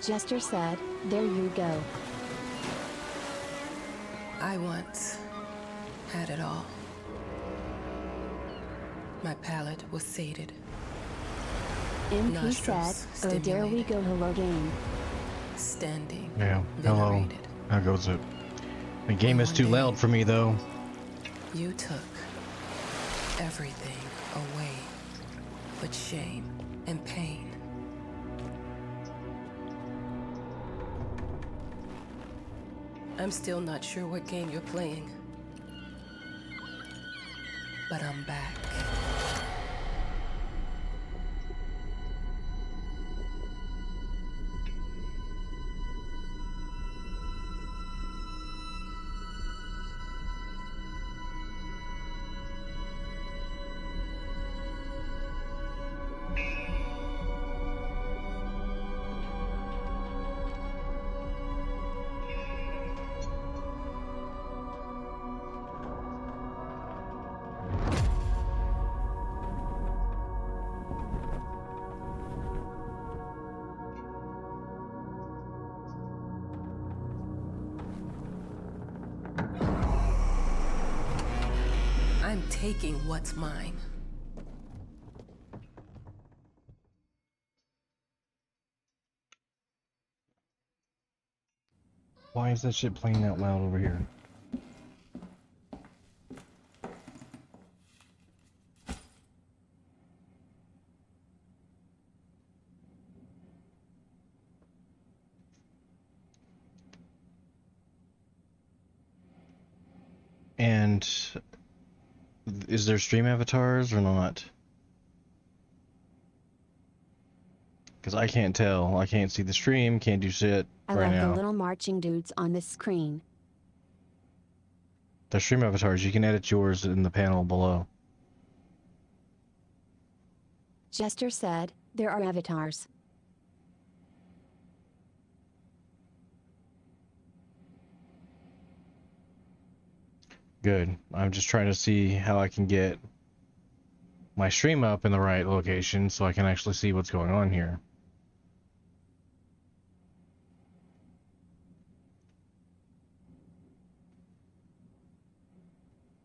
Jester said, "There you go." I once had it all. My palate was sated. MP said, "Oh, there we go, hello game." Standing. Yeah, hello. Venerated. How goes it? The game is One too day, loud for me, though. You took everything away but shame and pain. I'm still not sure what game you're playing, but I'm back. I'm taking what's mine. Why is that shit playing out loud over here? And is there stream avatars or not? Because I can't tell. I can't see the stream, can't do shit I right love now. the little marching dudes on this screen. The stream avatars, you can edit yours in the panel below. Jester said, "There are avatars." Good. I'm just trying to see how I can get my stream up in the right location so I can actually see what's going on here.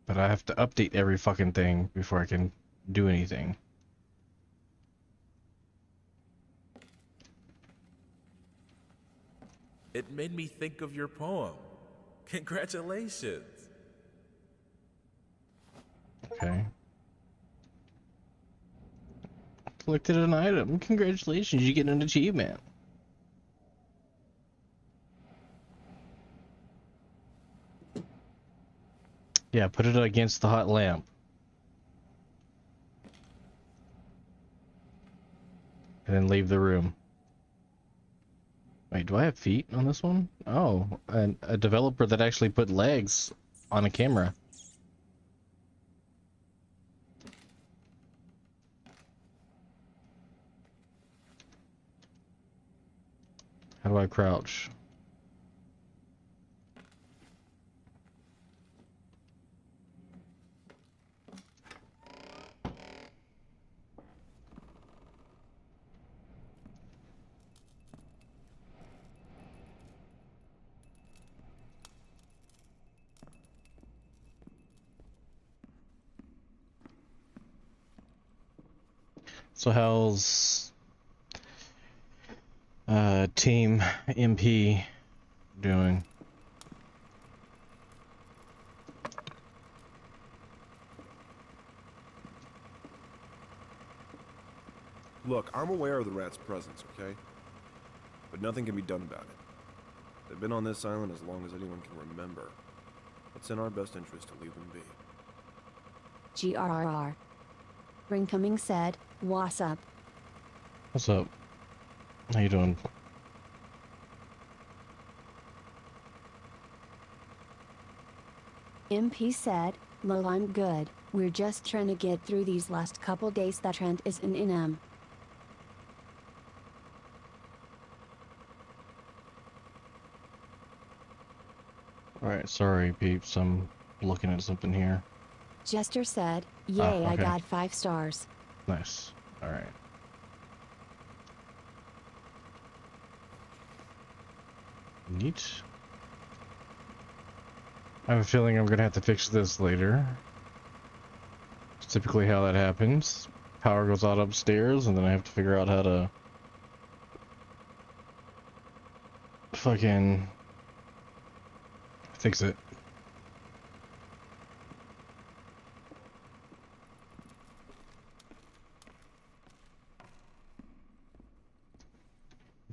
But I have to update every fucking thing before I can do anything. It made me think of your poem. Congratulations. Okay. Collected an item. Congratulations, you get an achievement. Yeah, put it against the hot lamp. And then leave the room. Wait, do I have feet on this one? Oh, a developer that actually put legs on a camera. How do I crouch? So how's Team MP doing? Look, I'm aware of the rat's presence, okay? But nothing can be done about it. They've been on this island as long as anyone can remember. It's in our best interest to leave them be. GRRR. Ringcoming said, "What's up?" What's up? How you doing? MP said, "Lol, I'm good. We're just trying to get through these last couple days that Trent is in NM." Alright, sorry peeps, I'm looking at something here. Jester said, "Yay, okay. I got 5 stars." Nice. Alright. Neat. I have a feeling I'm gonna have to fix this later. It's typically how that happens. Power goes out upstairs, and then I have to figure out how to fucking fix it.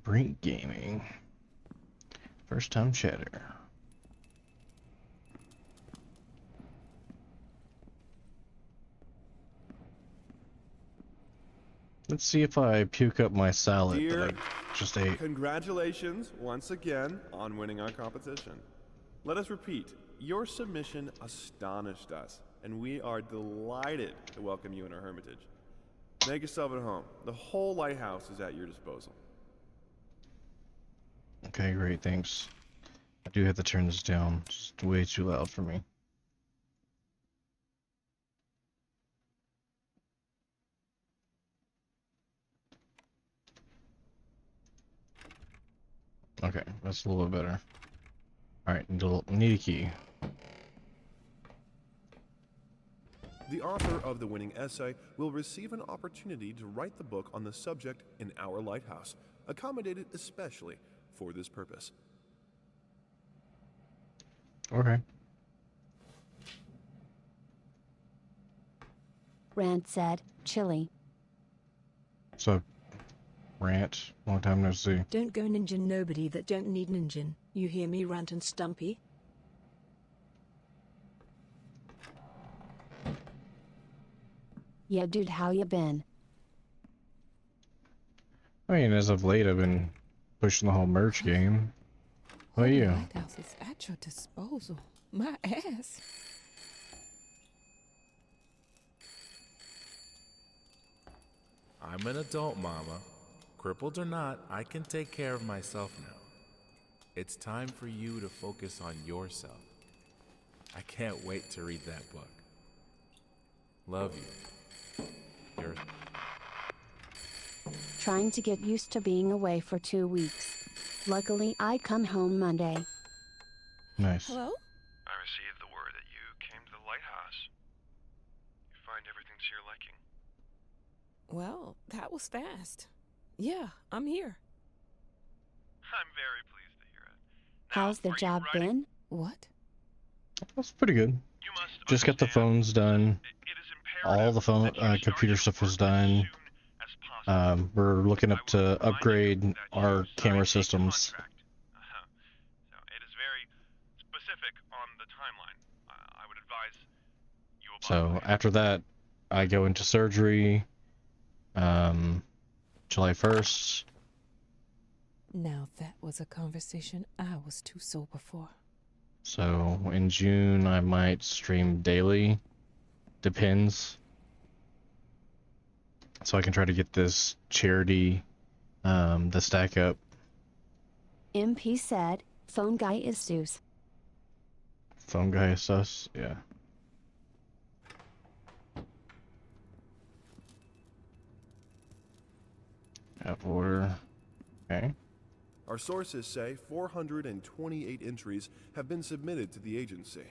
Brink Gaming. First time chatter. Let's see if I puke up my salad Dear, that I just ate. Congratulations once again on winning our competition. Let us repeat, your submission astonished us, and we are delighted to welcome you in our hermitage. Make yourself at home. The whole lighthouse is at your disposal. Okay, great, thanks. I do have to turn this down. It's just way too loud for me. Okay, that's a little bit better. Alright, need a key. The author of the winning essay will receive an opportunity to write the book on the subject in our lighthouse, accommodated especially for this purpose. Okay. Rand said, chili. So, Rant, long time no see. Don't go ninja nobody that don't need ninjin. You hear me, Rant and Stumpy? Yeah, dude, how you been? I mean, as of late, I've been pushing the whole merch game. How about The you? lighthouse is at your disposal. My ass. I'm an adult, Mama. Crippled or not, I can take care of myself now. It's time for you to focus on yourself. I can't wait to read that book. Love you. You're... Trying to get used to being away for 2 weeks. Luckily, I come home Monday. Nice. Hello? I received the word that you came to the lighthouse. You find everything to your liking. Well, that was fast. Yeah, I'm here. I'm very pleased to hear it. How's the are you job writing? been? What? That's pretty good. You must Just got the understand, phones done. it is imperative All the phone, that you start computer your stuff work is as done. soon as possible. We're looking up I would to remind you upgrade that our you camera signed a systems. contract. So it is very specific on the timeline. I would advise you abide So by it. after that, I go into surgery. July 1st. Now that was a conversation I was too sober for. So in June, I might stream daily. Depends. So I can try to get this charity, the stack up. MP said, phone guy is Zeus. Phone guy is sus. Yeah. Out of order. Okay. Our sources say 428 entries have been submitted to the agency.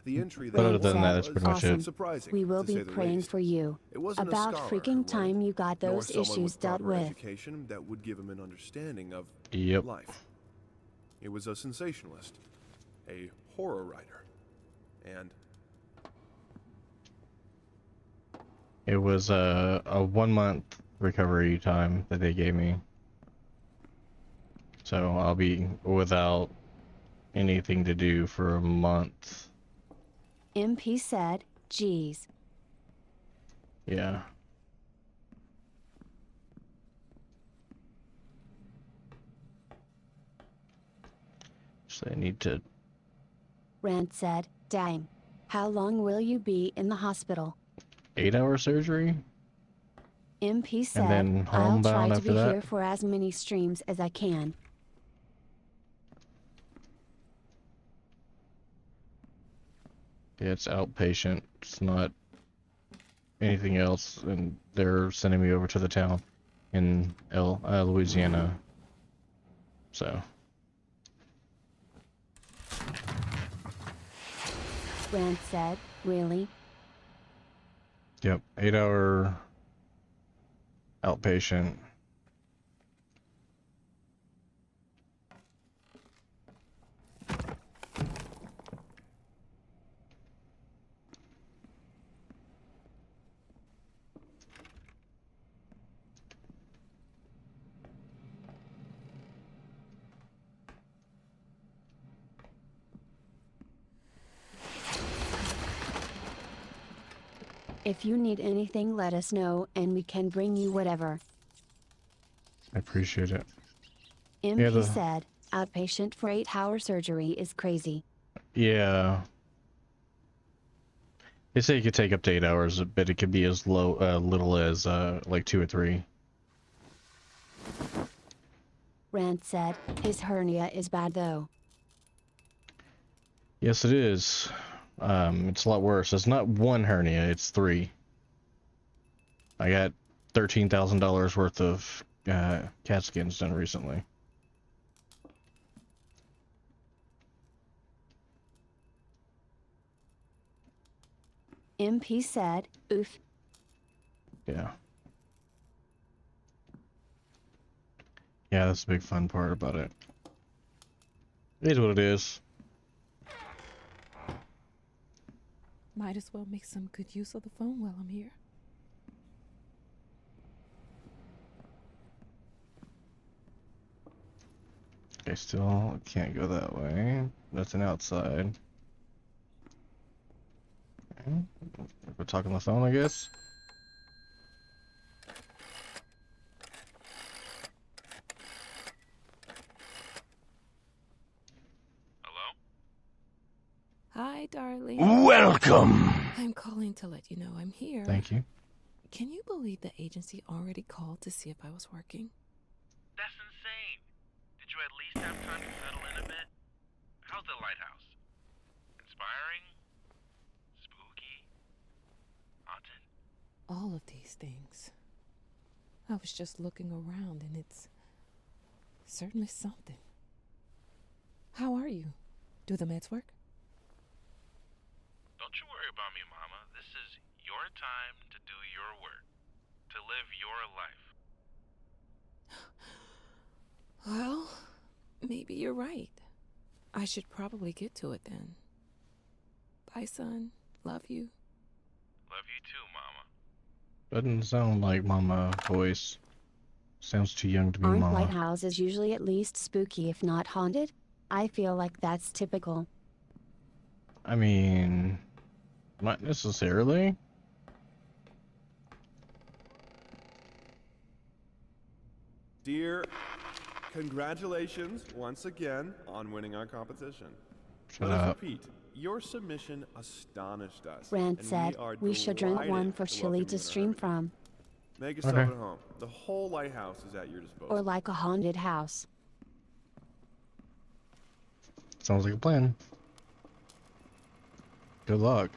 The entry But other that than that, won that's was pretty much it. surprising, We will to be say the praying least. for you. It wasn't a About scholar freaking who won time it, you got nor those someone issues with dealt proper with. education that would give him an understanding of Yep. life. It was a sensationalist, a horror writer, and It was a 1 month recovery time that they gave me. So I'll be without anything to do for a month. MP said, geez. Yeah. So I need to... Rand said, dang. How long will you be in the hospital? 8-hour surgery? MP said, then I'll try homebound to after be that? here for as many streams as I can. Yeah, it's outpatient. It's not anything else, and they're sending me over to the town in Louisiana. So Rand said, really? Yep, 8-hour outpatient. If you need anything, let us know and we can bring you whatever. I appreciate it. MP said, outpatient for 8-hour surgery is crazy. Yeah. They say it could take up to 8 hours, but it could be as little as like 2 or 3. Rand said, his hernia is bad though. Yes, it is. It's a lot worse. It's not 1 hernia, it's 3. I got $13,000 worth of CAT scans done recently. MP said, oof. Yeah. Yeah, that's the big fun part about it. It is what it is. Might as well make some good use of the phone while I'm here. Okay, still can't go that way. Nothing outside. Okay. We're talking on the phone, I guess. Hello? Hi, darling. Welcome! I'm calling to let you know I'm here. Thank you. Can you believe the agency already called to see if I was working? That's insane. Did you at least have time to settle in a bit? How's the lighthouse? Inspiring? Spooky? Haunted? All of these things. I was just looking around and it's certainly something. How are you? Do the meds work? Don't you worry about me, Mama. This is your time to do your work. To live your life. Well, maybe you're right. I should probably get to it then. Bye, son. Love you. Love you too, Mama. Doesn't sound like Mama voice. Sounds too young to be Aren't Mama. lighthouses usually at least spooky if not haunted? I feel like that's typical. I mean, not necessarily. Dear, congratulations once again on winning our competition. Shut Let us up. repeat, your submission astonished us. Rand and said, are we should drink delighted one for to Chili welcome to you in our stream hermitage. from. Make yourself Okay. at home. The whole lighthouse is at your disposal. Or like a haunted house. Sounds like a plan. Good luck.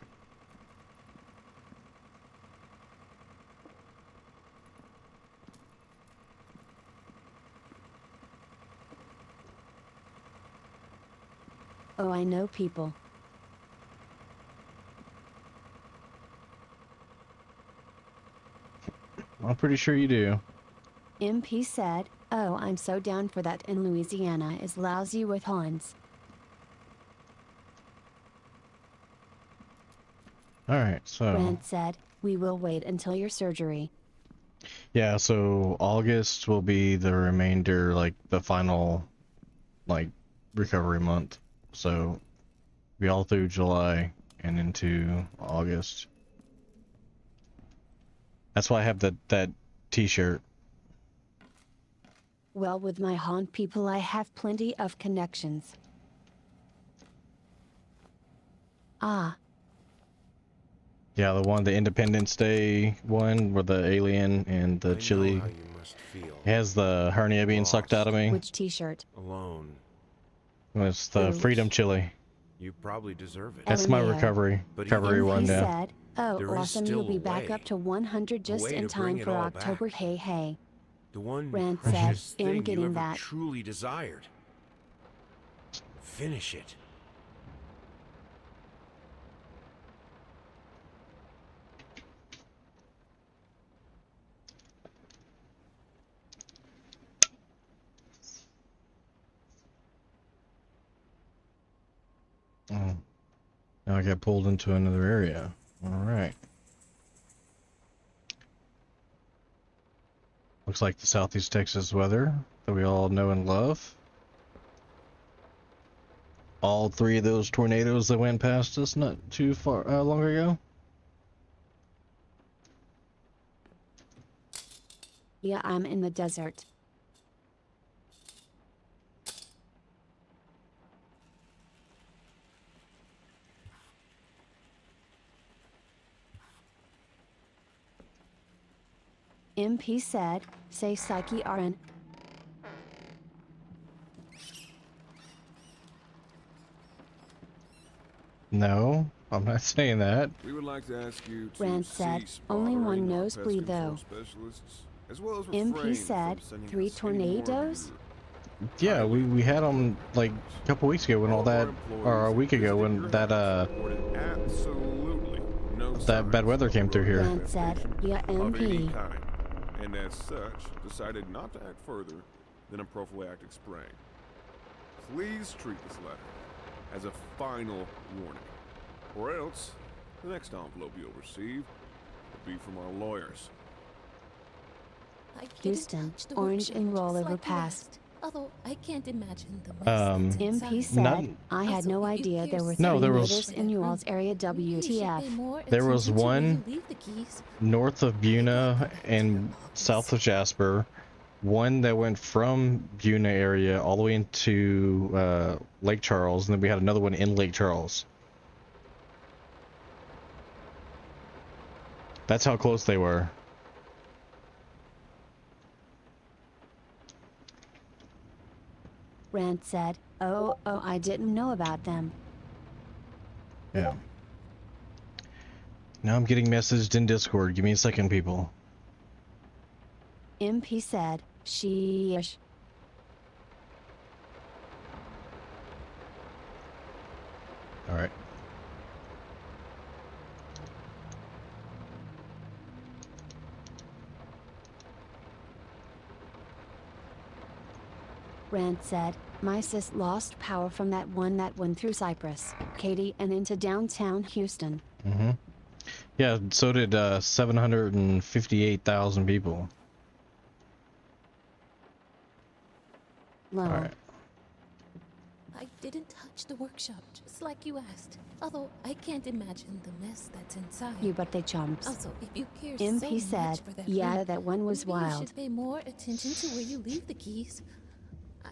Oh, I know people. I'm pretty sure you do. MP said, oh, I'm so down for that in Louisiana is lousy with haunts. Alright, so... Rand said, we will wait until your surgery. Yeah, so August will be the remainder, like, the final, like, recovery month. So, be all through July and into August. That's why I have that t-shirt. Well, with my haunt people I have plenty of connections. Ah, Yeah, the Independence Day one, where the alien and the chili... How you must feel. It has the hernia being sucked out of me. which t-shirt? Alone. It's the Ooh. Freedom Chili. You probably deserve it. That's my LMAO. recovery But recovery one, MP yeah. said, oh, There is awesome, still you'll be a back way. up to 100 just way in to time bring it for all October, back. hey hey. The one Rand precious said, "Am thing getting you ever that." truly desired. Finish it. Oh, now I got pulled into another area. Alright. Looks like the Southeast Texas weather that we all know and love. All three of those tornadoes that went past us not too far long ago. Yeah, I'm in the desert. MP said, say Psyche RN. No, I'm not saying that. We would like to ask you to Rand said, cease only one bothering our nosebleed, pest control though. specialists, as well as MP refrain said, from sending 3 us any more of tornadoes? your Yeah, highly we had them like a couple weeks ago when all of our that, or employees a who week ago visited when your that house reported absolutely no that bad signs weather of came through rodent here. Rand said, infestation yeah, of any MP. kind, and as such decided not to act further than a prophylactic spraying. Please treat this letter as a final warning, or else the next envelope you'll receive will be from our lawyers. I didn't Houston, touch the orange workshop, and just rollover like you pass. asked. Although I can't imagine the mess that's MP inside. said, Not- I had Also, no if you idea care there were No, 3 there so was- murders much for in that Newell's room, area maybe you should pay WTF. more There was attention to where you one leave the keys. north of I brought them Buna back to and your office. south of Jasper, one that went from Buna area all the way into Lake Charles, and then we had another one in Lake Charles. That's how close they were. Rand said, oh, I didn't know about them. Yeah. Now I'm getting messaged in Discord. Give me a second, people. MP said, sheesh. Alright. Rand said, my sis lost power from that one that went through Cypress, Katy, and into downtown Houston. Mm-hmm. Yeah, so did 758,000 people. Lol. Alright. I didn't touch the workshop, just like you asked. Although I can't imagine the mess that's inside. You but they chumps. Also, if you care MP so much said, for that yeah, room, that one was maybe you wild. should pay more attention to where you leave the keys.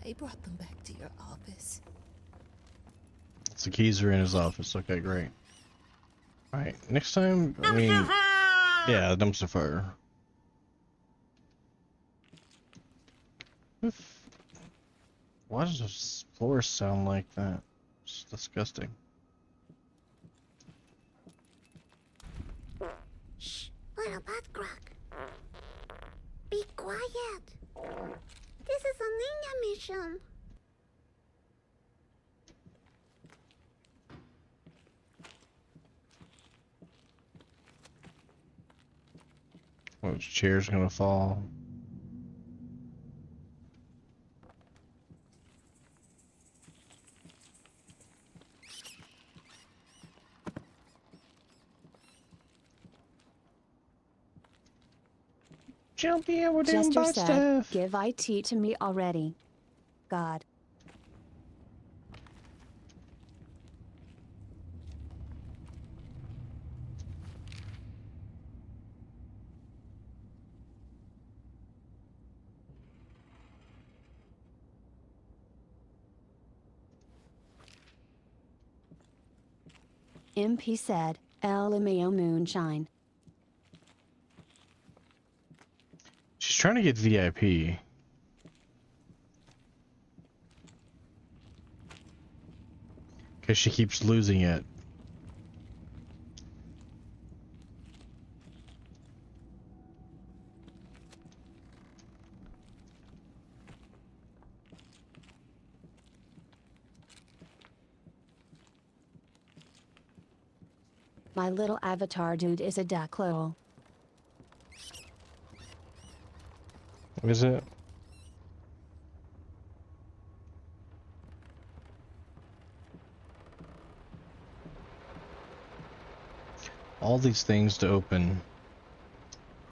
I brought them back to your office. So the keys are in his office. Okay, great. Alright, next time, I mean... Yeah, dumpster fire. Why does this floor sound like that? It's disgusting. Shh, little butt crack. Be quiet. This is a ninja mission. Oh, his chair's gonna fall. Jumpy, we're doing Jester bad said, stuff. give IT to me already. God. MP said, LMAO moonshine. She's trying to get VIP. Because she keeps losing it. My little avatar dude is a duck lol. What is it? all these things to open.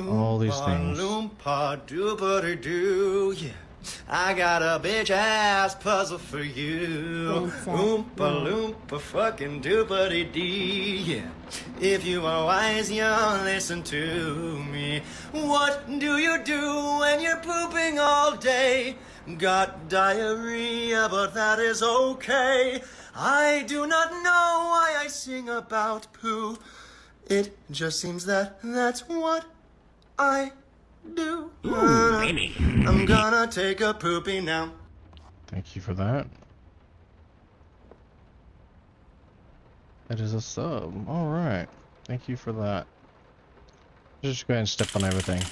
All these things. Loompa doobity doo, yeah. I got a bitch ass puzzle for you. Oompa loompa fucking doobity dee, yeah. If you are wise, you'll listen to me. What do you do when you're pooping all day? Got diarrhea, but that is okay. I do not know why I sing about poo. It just seems that that's what I do. I'm gonna take a poopy now. Thank you for that. That is a sub. Alright. Thank you for that. Just go ahead and step on everything.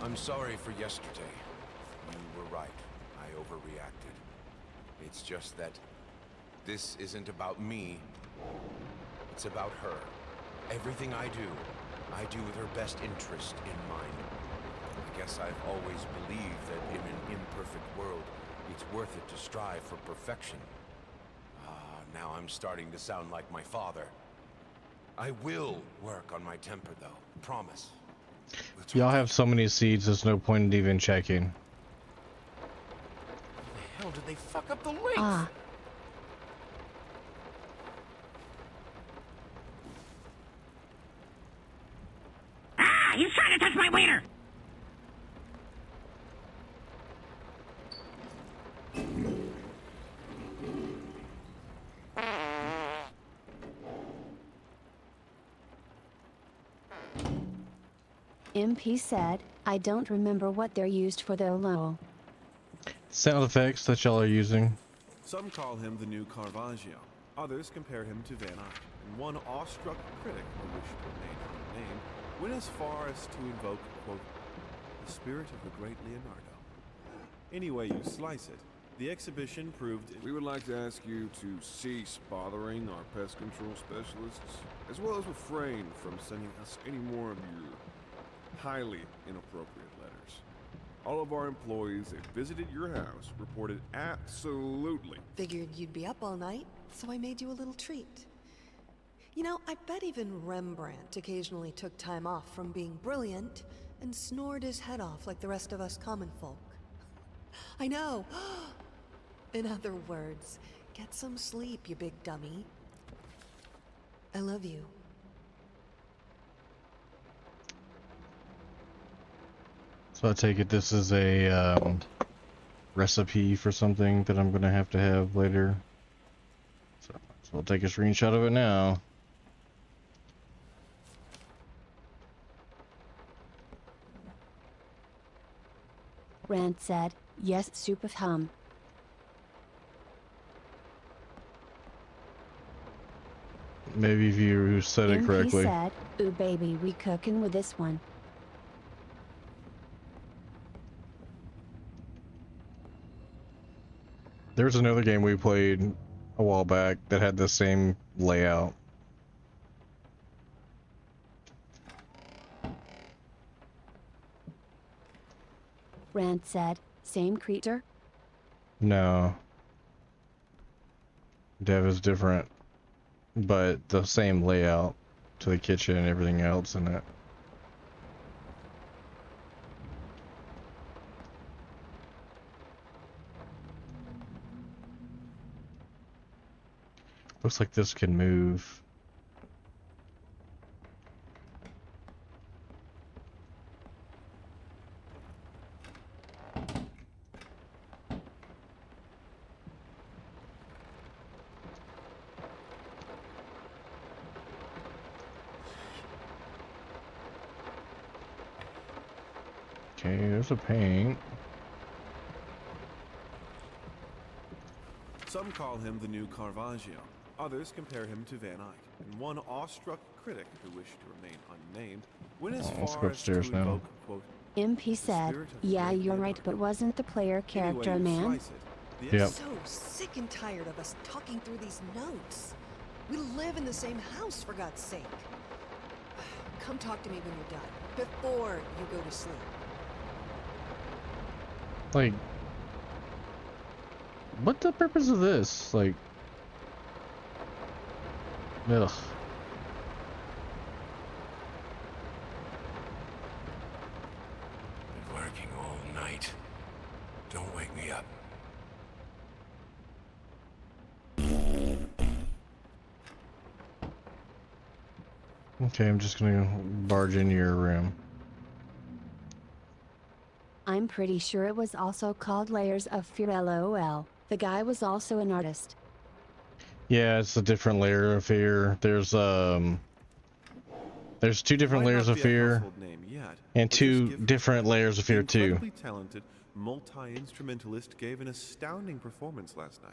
I'm sorry for yesterday. You were right. I overreacted. It's just that this isn't about me. It's about her. Everything I do with her best interest in mind. I guess I've always believed that in an imperfect world, it's worth it to strive for perfection. Now I'm starting to sound like my father. I will work on my temper, though. Promise. Y'all have so many seeds, there's no point in even checking. How the hell did they fuck up the link? Ah. He's trying to touch my wiener! MP said, I don't remember what they're used for though. Lol. Sound effects that y'all are using. Some call him the new Caravaggio. Others compare him to Van Eyck. And one awestruck critic who wished to remain unnamed went as far as to invoke, quote, the spirit of the great Leonardo. Any way you slice it, the exhibition proved We would like to ask you to cease bothering our pest control specialists, as well as refrain from sending us any more of your highly inappropriate letters. All of our employees that visited your house reported absolutely. Figured you'd be up all night, so I made you a little treat. You know, I bet even Rembrandt occasionally took time off from being brilliant and snored his head off like the rest of us common folk. I know! In other words, get some sleep, you big dummy. I love you. So I take it this is a recipe for something that I'm gonna have to have later. So I'll take a screenshot of it now. Rand said, yes, soup of hum. Maybe if you said it correctly. MP said, ooh baby, we cooking with this one. There's another game we played a while back that had the same layout. Rand said, same creature? No. Dev is different, but the same layout to the kitchen and everything else in it. Looks like this can move. Okay, there's a paint. Some call him the new Caravaggio. Others compare him to Van Eyck. And one awestruck critic who wished to remain unnamed went as Let's go far as to upstairs now. invoke, quote, MP said, yeah, you're right, but wasn't the player character a man? Yep. So sick and tired of us talking through these notes. We live in the same house, for God's sake. Come talk to me when you're done, before you go to sleep. Like, what's the purpose of this? Like, ugh. Been working all night. Don't wake me up. Okay, I'm just gonna barge into your room. I'm pretty sure it was also called Layers of Fear LOL. The guy was also an artist. Yeah, it's a different layer of fear. There's two different Might layers not of be a fear, household name yet, and but just two give her different time. layers of The fear too. incredibly talented, multi-instrumentalist gave an astounding performance last night,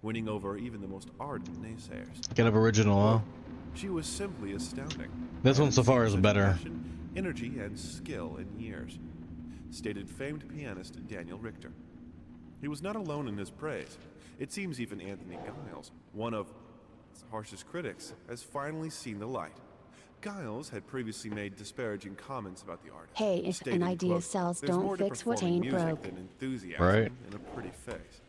winning over even the most ardent naysayers. Kind of original, huh? She was simply astounding. This I one so haven't far seen is such better. passion, energy, and skill in years, stated famed pianist Daniel Richter. He was not alone in his praise. It seems even Anthony Giles, one of its harshest critics, has finally seen the light. Giles had previously made disparaging comments about the artist. Hey, if stating, an idea quote, sells, "There's don't more to fix what performing ain't music broke." than enthusiasm Right. and a pretty face."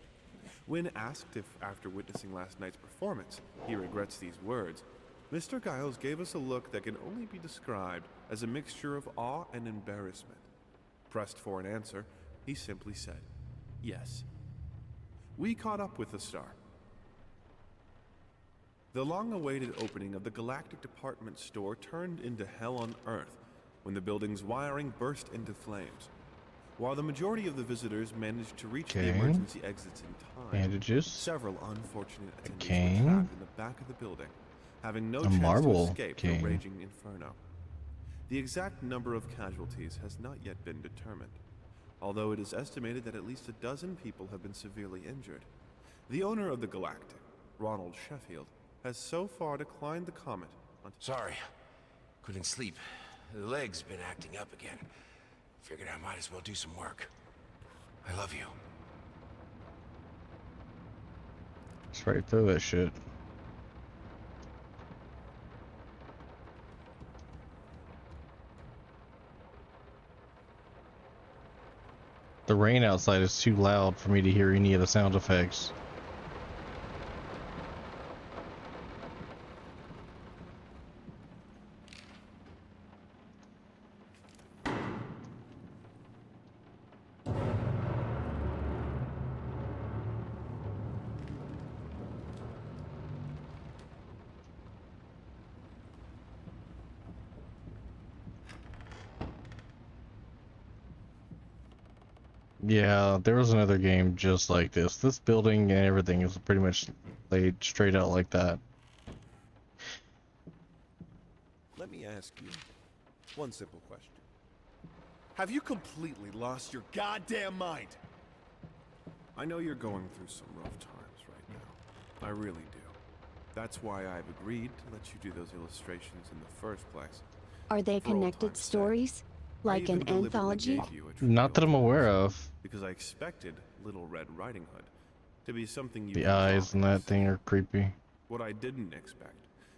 When asked if, after witnessing last night's performance, he regrets these words, Mr. Giles gave us a look that can only be described as a mixture of awe and embarrassment. Pressed for an answer, he simply said, "Yes." We caught up with the star. The long-awaited opening of the Galactic Department store turned into hell on Earth when the building's wiring burst into flames. While the majority of the visitors managed to reach the Okay. emergency exits in time, Bandages. several unfortunate attendees cane. were trapped in the back of the building, having no A chance marble to escape cane. the raging inferno. The exact number of casualties has not yet been determined, although it is estimated that at least a dozen people have been severely injured. The owner of the Galactic, Ronald Sheffield, has so far declined the comment on... Sorry. Couldn't sleep. The leg's been acting up again. Figured I might as well do some work. I love you. Straight through that shit. The rain outside is too loud for me to hear any of the sound effects. Yeah, there was another game just like this. This building and everything is pretty much laid straight out like that. Let me ask you one simple question. Have you completely lost your goddamn mind? I know you're going through some rough times right now. I really do. That's why I've agreed to let you do those illustrations in the first place. Are they For old connected time's sake. stories? I Like even an deliberately anthology? gave you a trivial Not that I'm aware of. because I expected Little Red Riding Hood to be something you The could eyes and draw that thing are creepy. What I didn't expect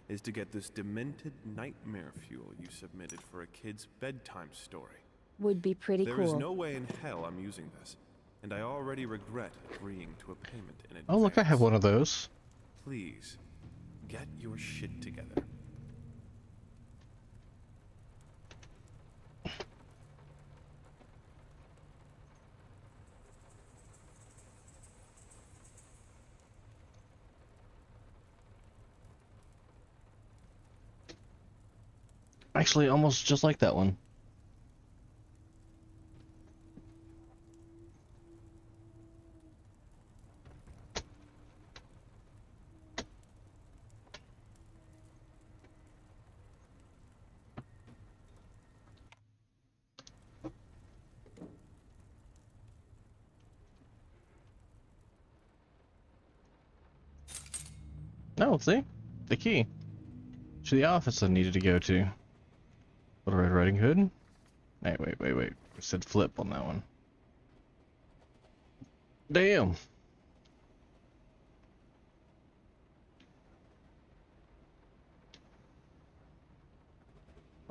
is to get this demented nightmare fuel you submitted for a kid's bedtime story. Would be pretty There is cool. no way in hell I'm using this, and I already regret agreeing to a payment in advance. Oh, look, I have one of those. Please, get your shit together. Actually, almost just like that one. No, see? The key to the office I needed to go to. Little Red Riding Hood? Wait. It said flip on that one. Damn.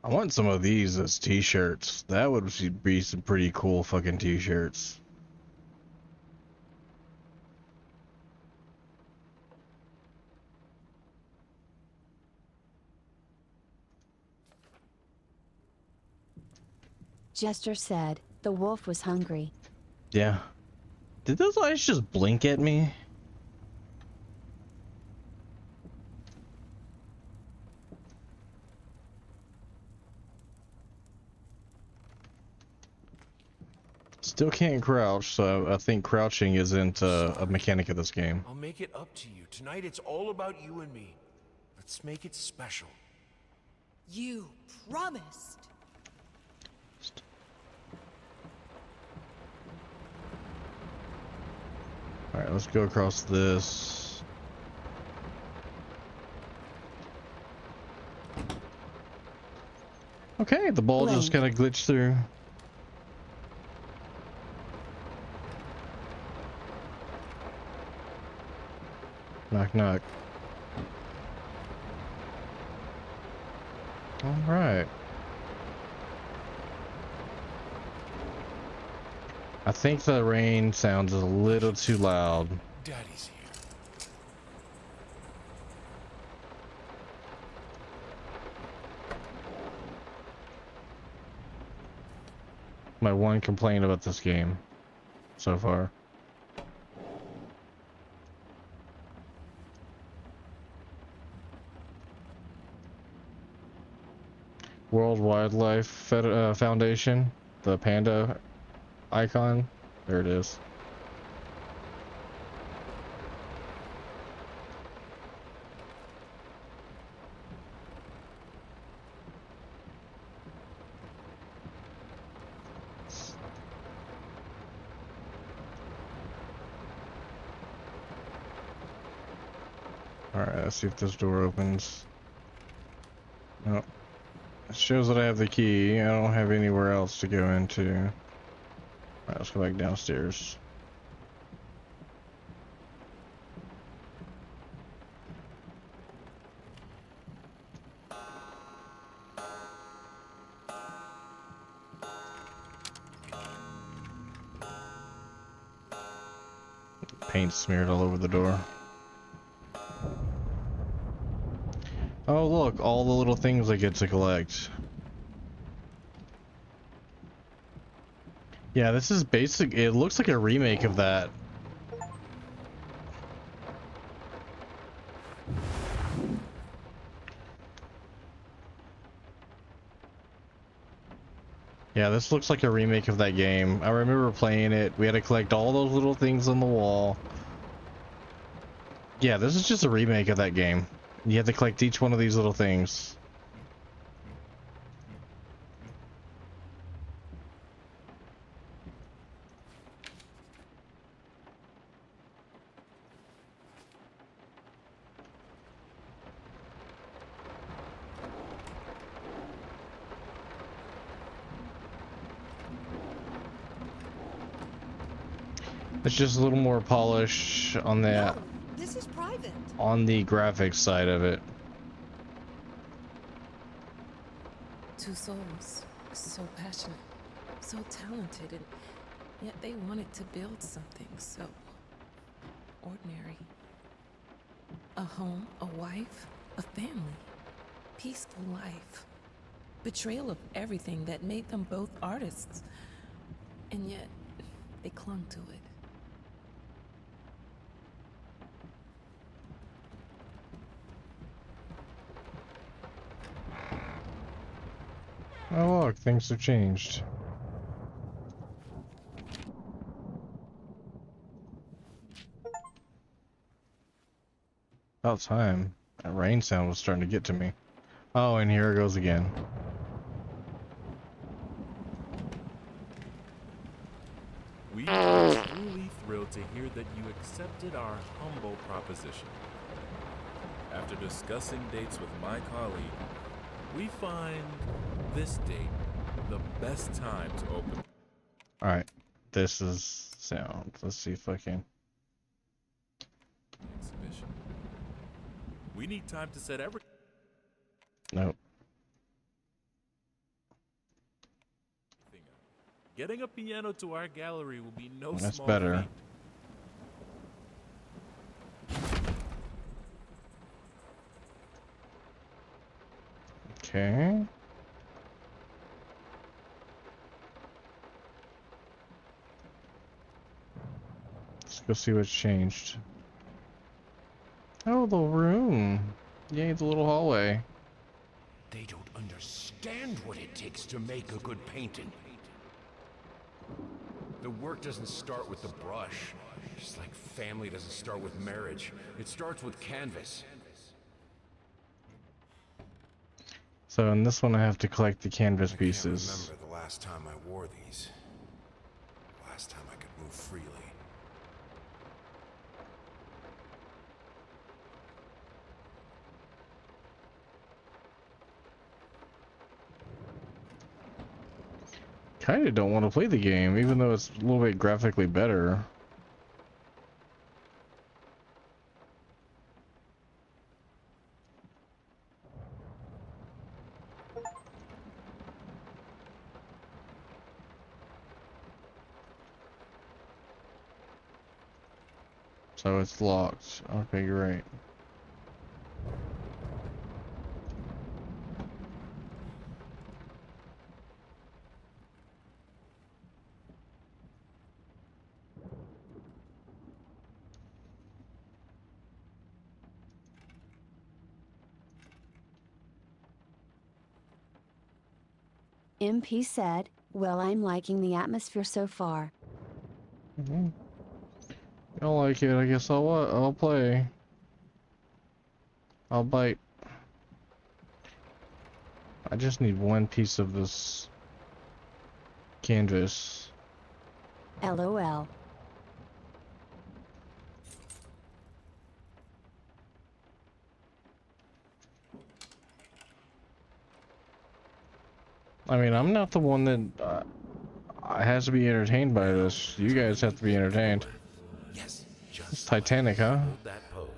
I want some of these as t-shirts. That would be some pretty cool fucking t-shirts. Jester said, the wolf was hungry. Yeah. Did those eyes just blink at me? Still can't crouch, so I think crouching isn't a mechanic of this game. I'll make it up to you. Tonight it's all about you and me. Let's make it special. You promised. Alright, let's go across this. Okay, the ball just kind of glitched through. Knock, knock. All right. I think the rain sounds a little too loud. Daddy's here. My one complaint about this game so far. World Wildlife Foundation, the panda icon. There it is. Alright, let's see if this door opens. No. It shows that I have the key. I don't have anywhere else to go into. Alright, let's go back downstairs. Paint smeared all over the door. Oh look, all the little things I get to collect. Yeah, this is basic. It looks like a remake of that. Yeah, this looks like a remake of that game. I remember playing it. We had to collect all those little things on the wall. Yeah, this is just a remake of that game. You have to collect each one of these little things. It's just a little more polish on that. No, this is private. On the graphics side of it. Two souls, so passionate, so talented, and yet they wanted to build something so ordinary. A home, a wife, a family, peaceful life. Betrayal of everything that made them both artists, and yet they clung to it. Oh look, things have changed. About time. That rain sound was starting to get to me. Oh, and here it goes again. We are truly thrilled to hear that you accepted our humble proposition. After discussing dates with my colleague, we find this date the best time to open. Alright, this is sound. Let's see if I can. Exhibition. We need time to set everything. Nope. Getting a piano to our gallery will be no That's small better. feat. Okay. go see what's changed. Oh, the room. Yay, the little hallway. They don't understand what it takes to make a good painting. The work doesn't start with the brush. Just like family doesn't start with marriage. It starts with canvas. So in this one I have to collect the canvas pieces. I can't remember the last time I wore these. Last time I could move freely. Kinda don't want to play the game, even though it's a little bit graphically better. So it's locked. Okay, you're right. MP said, well, I'm liking the atmosphere so far. Mm-hmm. You don't like it, I guess I'll play. I'll bite. I just need one piece of this canvas. LOL. I mean, I'm not the one that has to be entertained by this. You guys have to be entertained. Yes, It's Titanic, huh? hold that pose.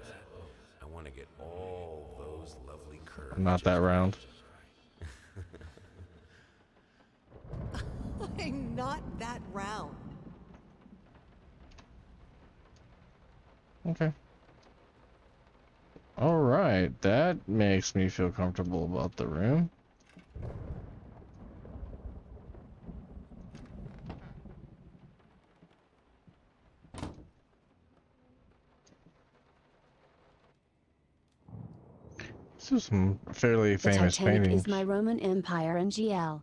I want to get all those lovely curves. I'm not that round. I'm not that round. Okay. Alright, that makes me feel comfortable about the room. This is some fairly The famous Titanic paintings. is my Roman Empire and GL.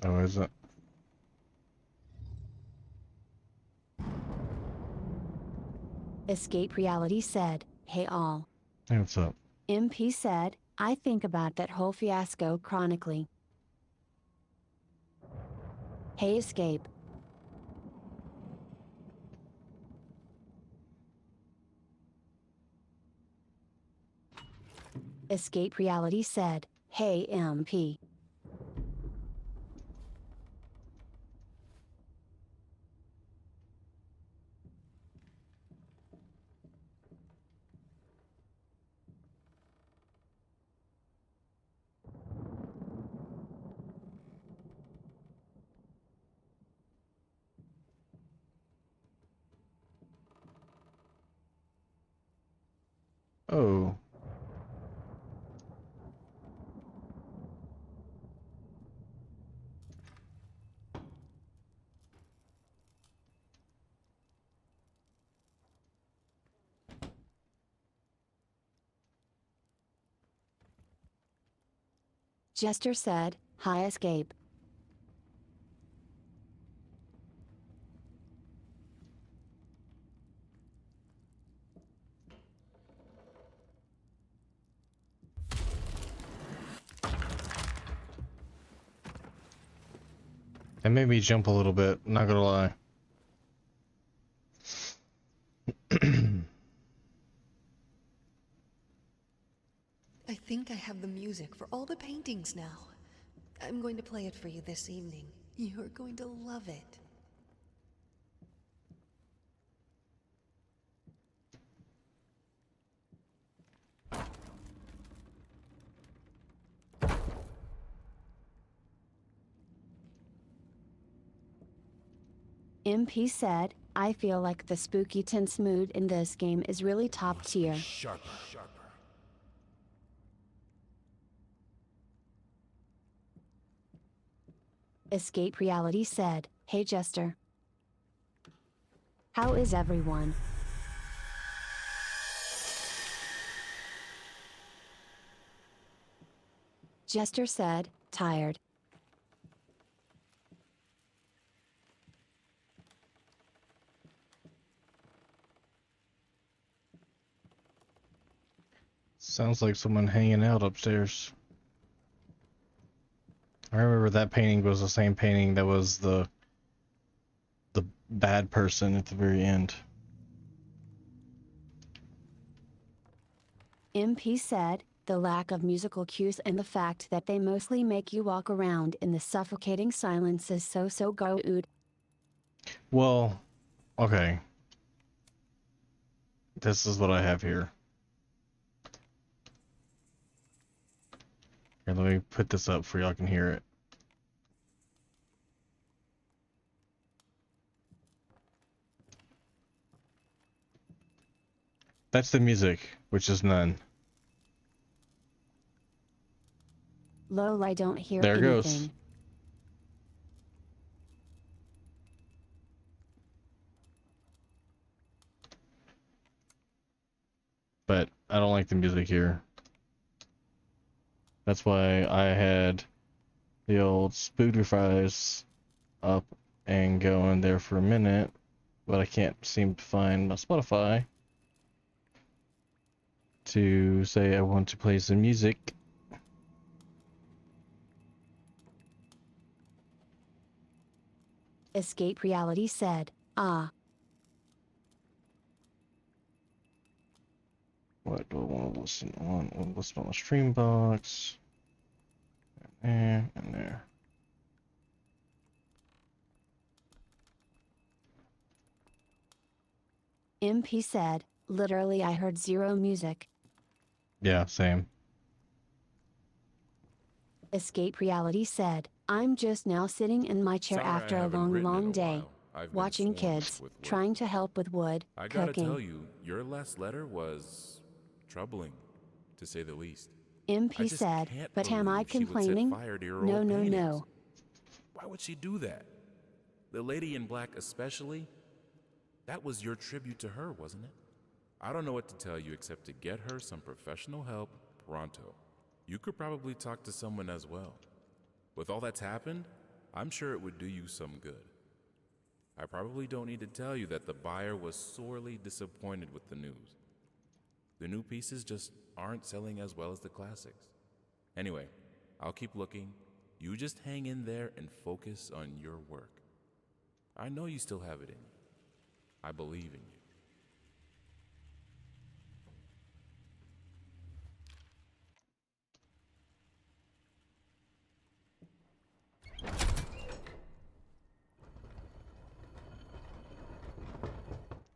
Oh, is it? Escape Reality said, hey all. Hey, what's up? MP said, I think about that whole fiasco chronically. Hey Escape. Escape Reality said, hey MP. Oh. Jester said, hi Escape. That made me jump a little bit, not gonna lie. I think I have the music for all the paintings now. I'm going to play it for you this evening. You're going to love it. MP said, I feel like the spooky tense mood in this game is really top tier. Sharper. Escape Reality said, hey Jester. How is everyone? Jester said, tired. Sounds like someone hanging out upstairs. I remember that painting was the same painting that was the bad person at the very end. MP said, the lack of musical cues and the fact that they mostly make you walk around in the suffocating silence is so good. Well, okay. This is what I have here. Here, let me put this up for y'all can hear it. That's the music, which is none. Lol, I don't hear There it anything. goes. But I don't like the music here. That's why I had the old Spotify's up and going there for a minute, but I can't seem to find my Spotify to say I want to play some music. Escape Reality said, ah. What do I want to listen on? I'll listen on the stream box. And there, and there. MP said, literally I heard zero music. Yeah, same. Escape Reality said, I'm just now sitting in my chair Sorry I after a haven't written in long a day. while. I've been Watching swamped kids, with work. trying to help with wood, I gotta cooking. tell you, your last letter was troubling, to say the least. I MP just said, can't but am I believe she would set complaining? fire to your No, old no, paintings. no. Why would she do that? The lady in black especially? That was your tribute to her, wasn't it? I don't know what to tell you except to get her some professional help pronto. You could probably talk to someone as well. With all that's happened, I'm sure it would do you some good. I probably don't need to tell you that the buyer was sorely disappointed with the news. The new pieces just aren't selling as well as the classics. Anyway, I'll keep looking. You just hang in there and focus on your work. I know you still have it in you. I believe in you.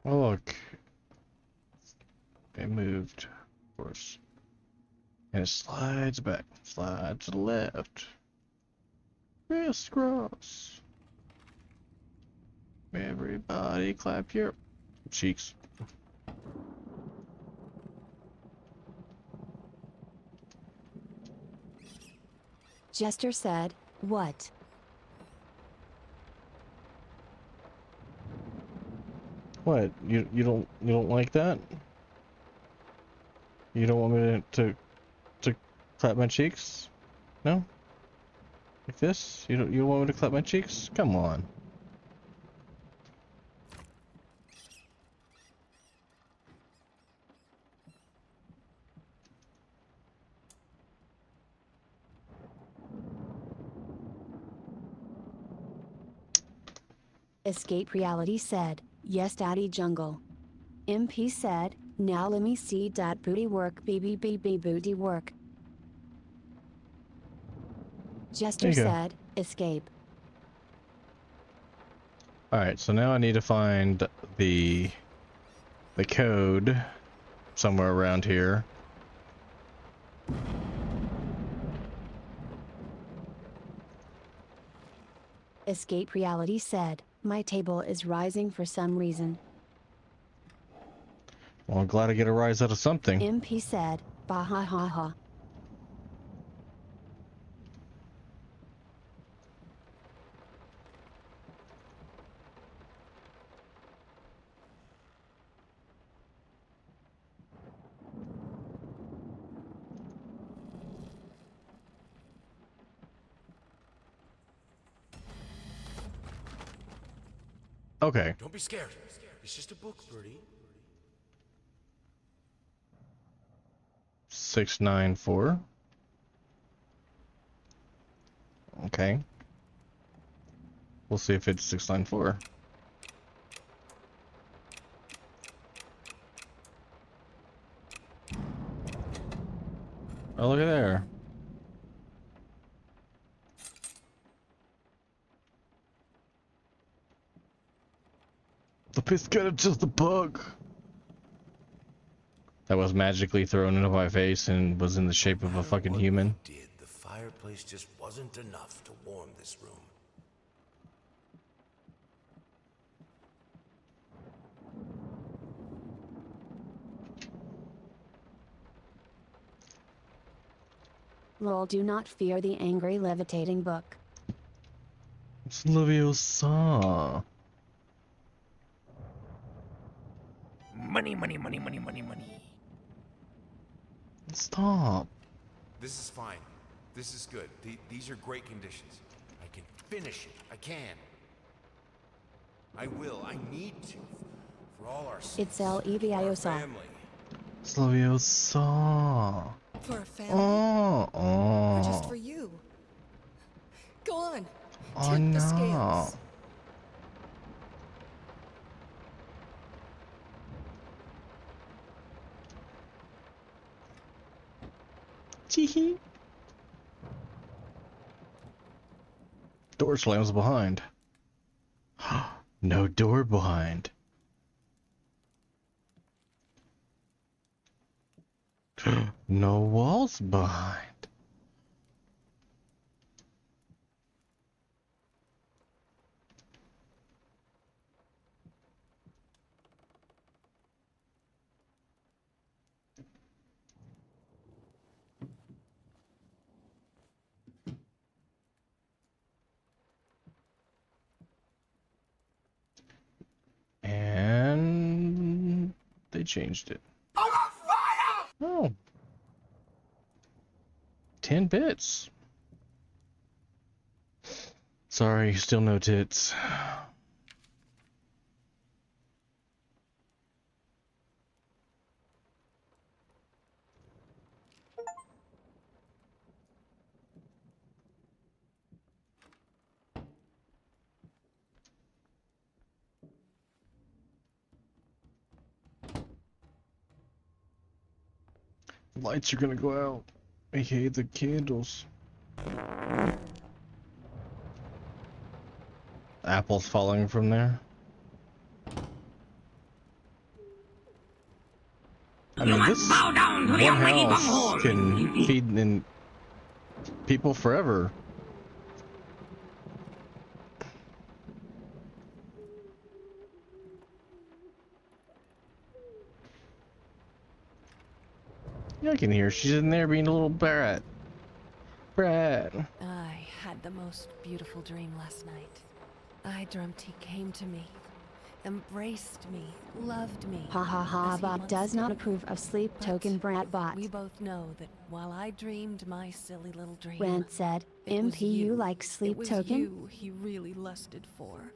Oh, look. It moved, of course. And it slides back. Slides to the left. Crisscross. Everybody clap your cheeks. Jester said, what? What? You don't like that? You don't want me to clap my cheeks? No? Like this? You want me to clap my cheeks? Come on. Escape Reality said, yes daddy jungle. MP said, now let me see that booty work baby booty work. Jester There you go. said, escape. Alright, so now I need to find the code somewhere around here. Escape Reality said, my table is rising for some reason. Well, I'm glad I get a rise out of something. MP said, bah ha ha ha. Okay. Don't be scared. It's just a book, Birdie. 694. Okay. We'll see if it's 694. Oh, look at there. The piscata just the bug. That was magically thrown into my face and was in the shape of a fucking human. The fireplace just wasn't enough to warm this room. Lol, do not fear the angry levitating book. It's Leviosa. Money, money, money, money, money, money. Stop. This is fine. This is good. These are great conditions. I can finish it. I can. I will. I need to. For all our sakes. It's Leviosa. Family. It's Leviosa. For a family? Oh, oh. Or just for you? Go on. Oh, Tip no. the scales. Chee-hee. Door slams behind. No door behind. No walls behind. And they changed it. Oh. 10 bits. Sorry, still no tits. Lights are gonna go out, aka the candles. Apples falling from there. I mean, this one house can feed in people forever. Yeah, I can hear she's in there being a little brat. Brat. I had the most beautiful dream last night. I dreamt he came to me, embraced me, loved me. Ha ha ha, as he Bob once does not did. approve of sleep But token brat bot. we both know that while I dreamed my silly little dream, Rant said, it was MPU like sleep it was token? you he really lusted for.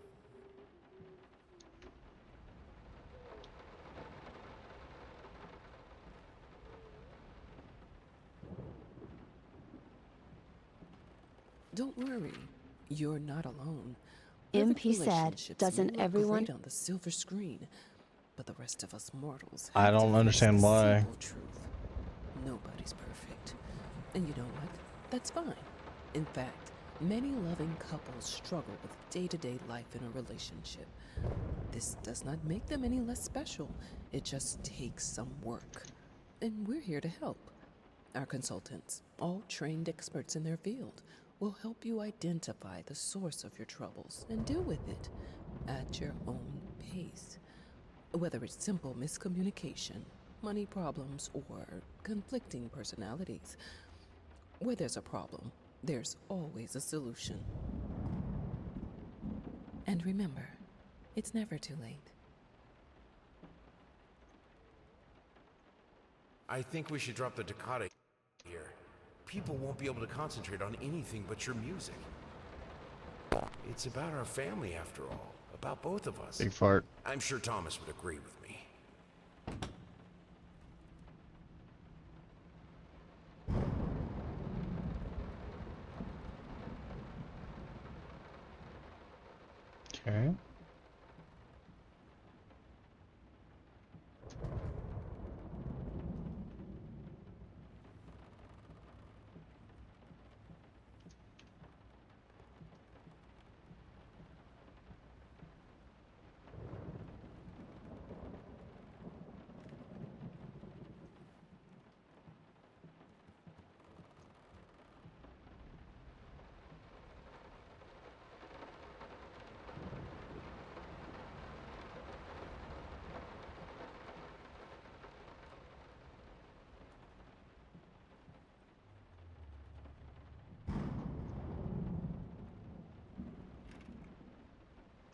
Don't worry, you're not alone. MP Perfect said, relationships doesn't may look everyone- great on the silver screen, but the rest of us mortals I have to don't face understand the why. simple truth. Nobody's perfect. And you know what? That's fine. In fact, many loving couples struggle with day-to-day life in a relationship. This does not make them any less special. It just takes some work. And we're here to help. Our consultants, all trained experts in their field, will help you identify the source of your troubles and deal with it at your own pace. Whether it's simple miscommunication, money problems, or conflicting personalities, where there's a problem, there's always a solution. And remember, it's never too late. I think we should drop the toccata here. People won't be able to concentrate on anything but your music. It's about our family, after all. About both of us. Big fart. I'm sure Thomas would agree with me. Okay.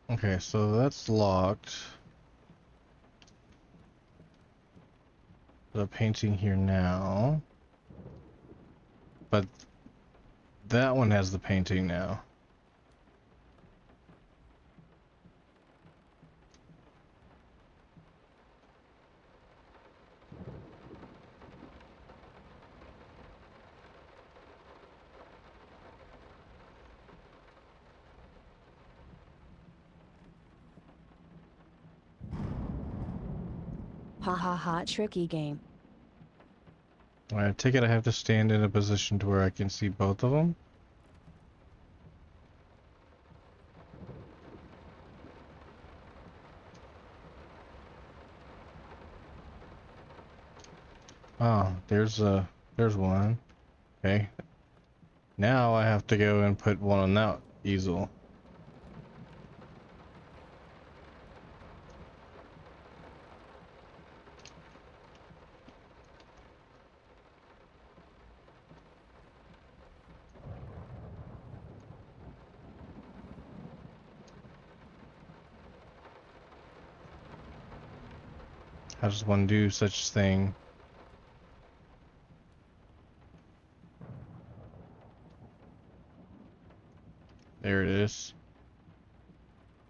Okay, so that's locked. The painting here now. But that one has the painting now. Ha ha ha, tricky game. I take it I have to stand in a position to where I can see both of them. Oh, there's one. Okay. Now I have to go and put one on that easel. How does one do such thing? There it is.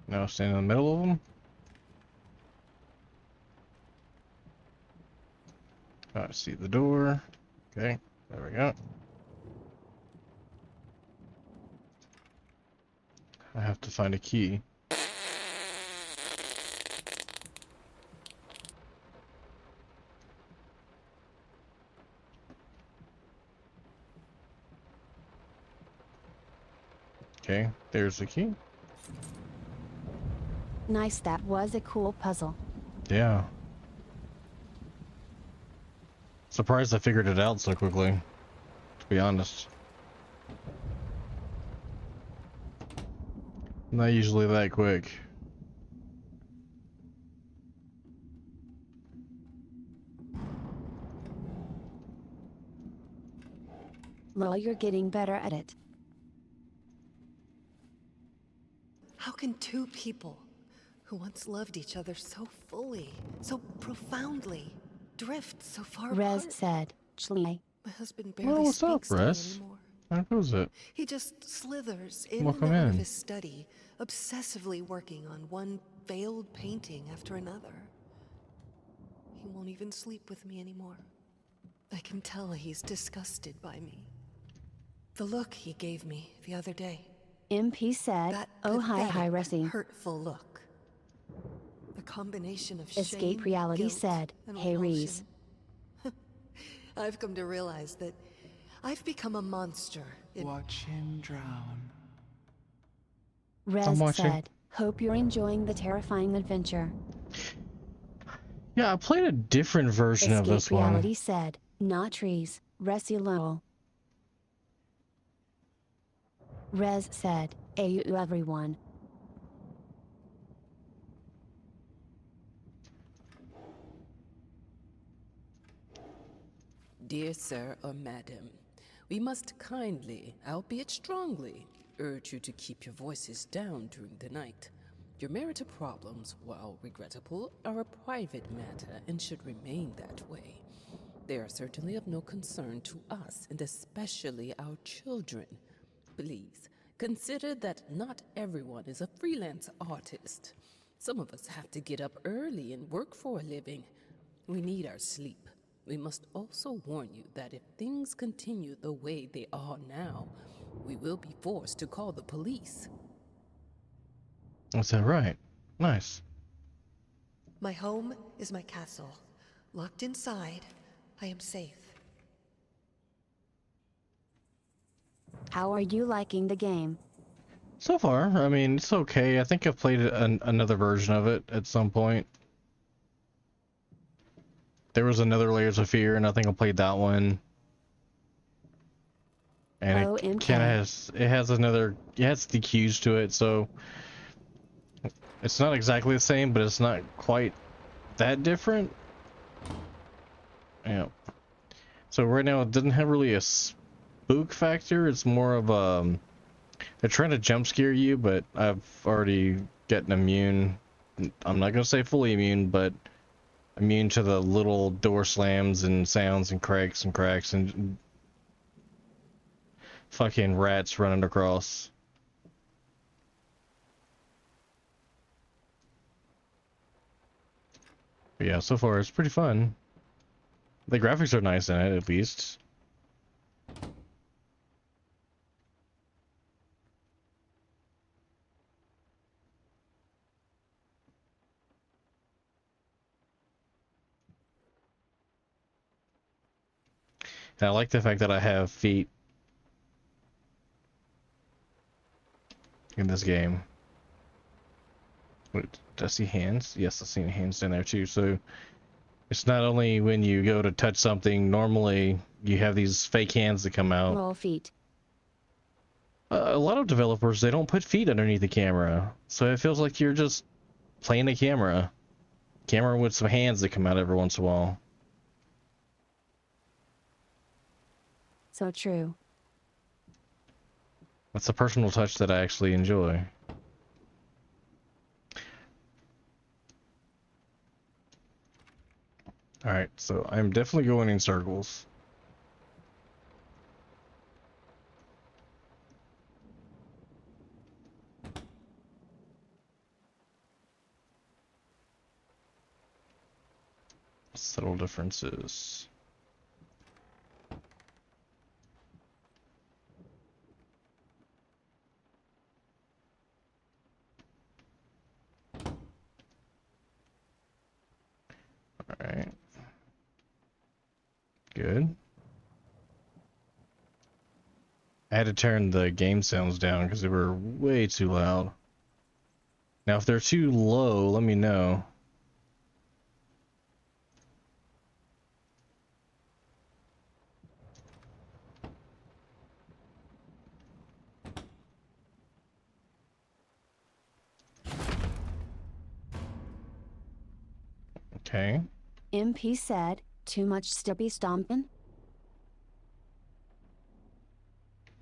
Now stand in the middle of them. I see the door. Okay, there we go. I have to find a key. Okay, there's the key. Nice, that was a cool puzzle. Yeah. Surprised I figured it out so quickly, to be honest. Not usually that quick. Lol, you're getting better at it. How can two people who once loved each other so fully, so profoundly, drift so far Rez apart? said, Chili. My husband barely Well, what's up, speaks to me Rez? anymore. How goes it? He just slithers in Welcome and out in. of his study, obsessively working on one failed painting after another. He won't even sleep with me anymore. I can tell he's disgusted by me. The look he gave me the other day. MP said, That oh hi pathetic, Resi. hurtful look. The combination of Escape shame, Reality guilt, said, and hey Reese. repulsion. I've come to realize that I've become a monster. Watch him drown. Rez watching. said, hope you're enjoying the terrifying adventure. Yeah, I played a different version of Escape this Reality one. said, not trees, Resi lol. Rez said, AU everyone. Dear sir or madam, we must kindly, albeit strongly, urge you to keep your voices down during the night. Your marital problems, while regrettable, are a private matter and should remain that way. They are certainly of no concern to us, and especially our children. Please, Consider that not everyone is a freelance artist. Some of us have to get up early and work for a living. We need our sleep. We must also warn you that if things continue the way they are now, we will be forced to call the police. Is that right? Nice. My home is my castle. Locked inside, I am safe. How are you liking the game? So far, I mean, it's okay. I think I've played another version of it at some point. There was another Layers of Fear, and I think I played that one. And it kind of has, it has the cues to it, so it's not exactly the same, but it's not quite that different. Yeah. So right now it doesn't have really a spook factor. It's more of they're trying to jump scare you, but I've already gotten immune. I'm not gonna say fully immune, but immune to the little door slams and sounds and cracks and fucking rats running across. But yeah, so far it's pretty fun. The graphics are nice in it, at least. And I like the fact that I have feet in this game. Wait, did I see hands? Yes, I see hands in there too. So it's not only when you go to touch something, normally you have these fake hands that come out. Roll feet. A lot of developers, they don't put feet underneath the camera. So it feels like you're just playing a camera. Camera with some hands that come out every once in a while. So true. That's a personal touch that I actually enjoy. Alright, so I'm definitely going in circles. Subtle differences. Alright. Good. I had to turn the game sounds down because they were way too loud. Now if they're too low, let me know. Okay. MP said, too much stippy stompin'?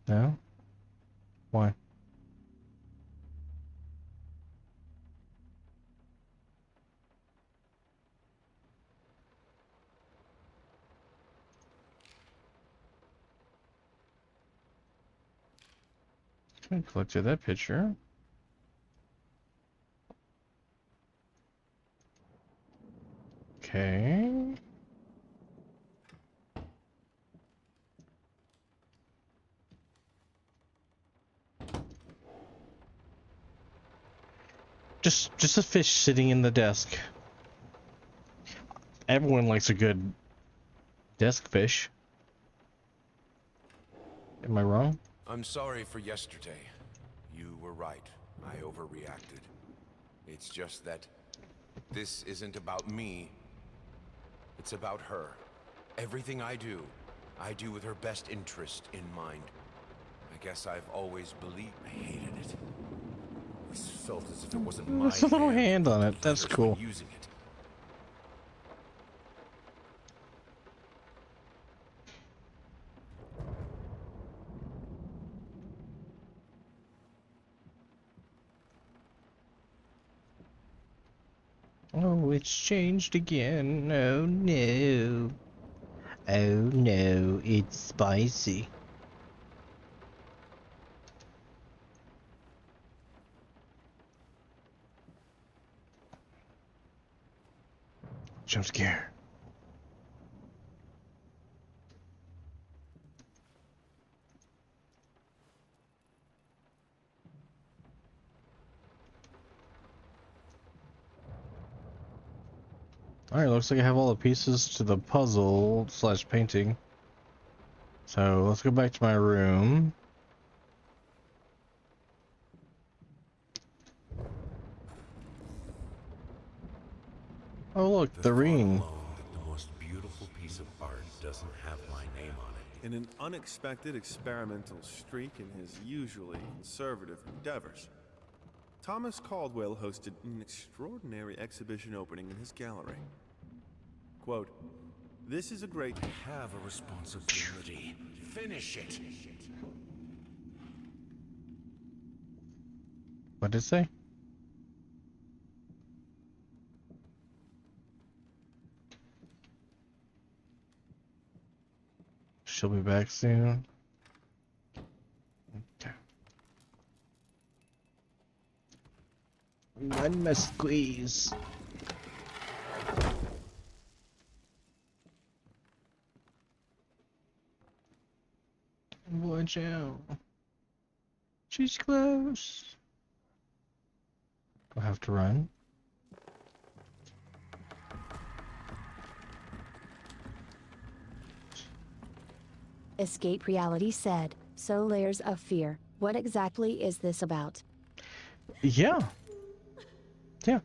No? Why? I collected that picture. Okay. Just a fish sitting in the desk. Everyone likes a good desk fish. Am I wrong? I'm sorry for yesterday. You were right. I overreacted. It's just that this isn't about me. It's about her. Everything I do with her best interest in mind. I guess I've always believed I hated it. It felt as if it wasn't my There's a little hand on it. That's others cool. were using it. Oh, it's changed again. Oh no. Oh no, it's spicy. Jump scare. Alright, looks like I have all the pieces to the puzzle slash painting. So let's go back to my room. Oh look, the ring. The most beautiful piece of art doesn't have my name on it. In an unexpected experimental streak in his usually conservative endeavors, Thomas Caldwell hosted an extraordinary exhibition opening in his gallery. Quote, "This is a great..." Have a responsibility. Finish it. What did it say? She'll be back soon. Okay. One must squeeze. Watch out. She's close. I'll have to run. Escape Reality said, so layers of fear. What exactly is this about? Yeah. Yeah.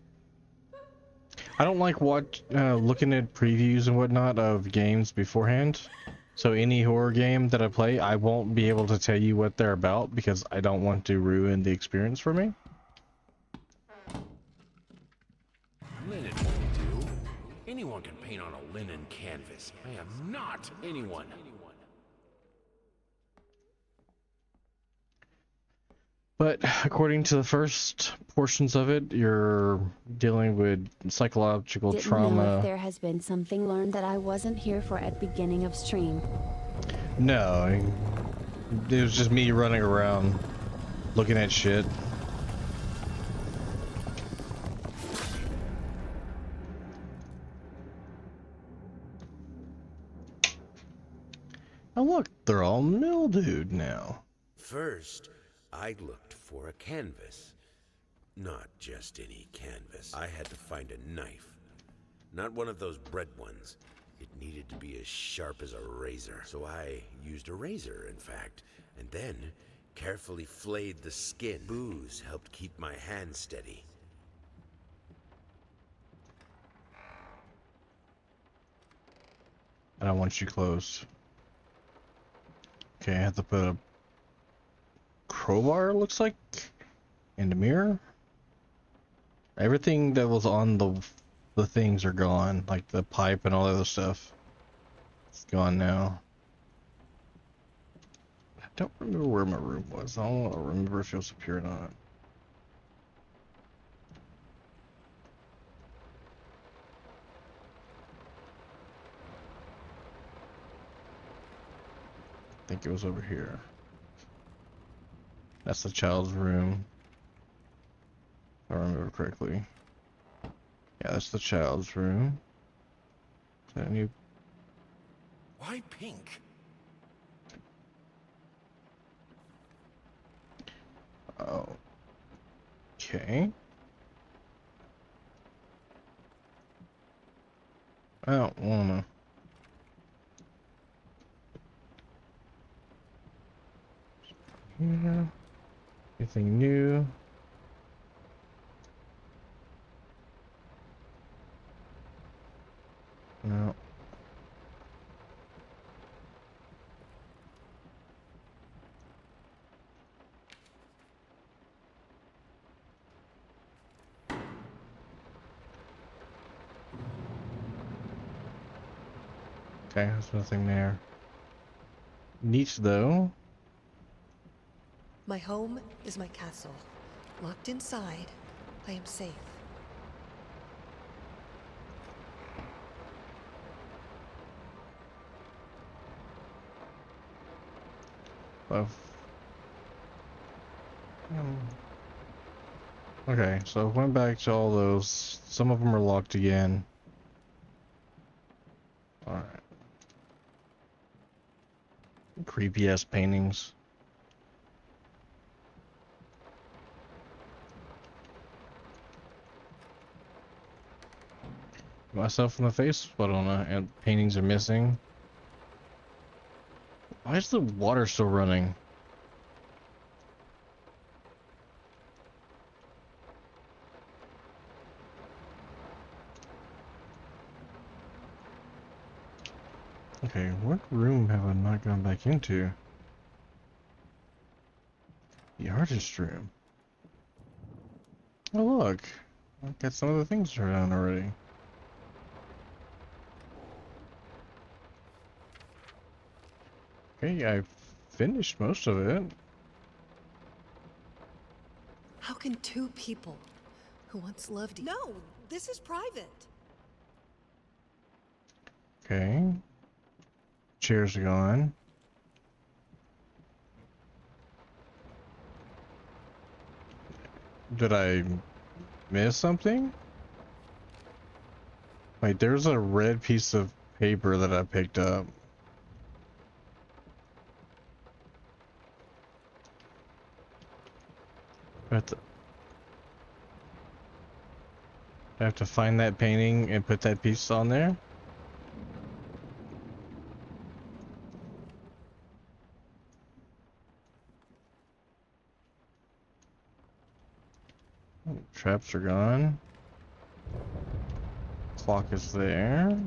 I don't like looking at previews and whatnot of games beforehand. So any horror game that I play, I won't be able to tell you what they're about because I don't want to ruin the experience for me. Linen will do. Anyone can paint on a linen canvas. I am not anyone. But according to the first portions of it, you're dealing with psychological Didn't trauma. know if there has been something learned that I wasn't here for at beginning of stream. No, it was just me running around looking at shit. Oh look, they're all mildewed now. First, I looked for a canvas. Not just any canvas. I had to find a knife. Not one of those bread ones. It needed to be as sharp as a razor. So I used a razor, in fact, and then carefully flayed the skin. Booze helped keep my hand steady. I don't want you close. Okay, I have to put a crowbar, looks like, in the mirror. Everything that was on the things are gone, like the pipe and all that other stuff. It's gone now. I don't remember where my room was. I don't remember if it was up here or not. I think it was over here. That's the child's room. If I remember correctly. Yeah, that's the child's room. Is that any... Why pink? Oh. Okay. I don't wanna. Yeah. Anything new? No. Okay, there's nothing there. Neat though. My home is my castle. Locked inside, I am safe. Okay, so I went back to all those. Some of them are locked again. Alright. Creepy ass paintings. Myself in the face? What on and paintings are missing. Why is the water still running? Okay, what room have I not gone back into? The artist room. Oh look, I've got some of the things around already. Okay, I finished most of it. How can two people who once loved each... No, this is private. Okay. Chairs are gone. Did I miss something? Wait, there's a red piece of paper that I picked up. I have to find that painting and put that piece on there? Oh, traps are gone. Clock is there.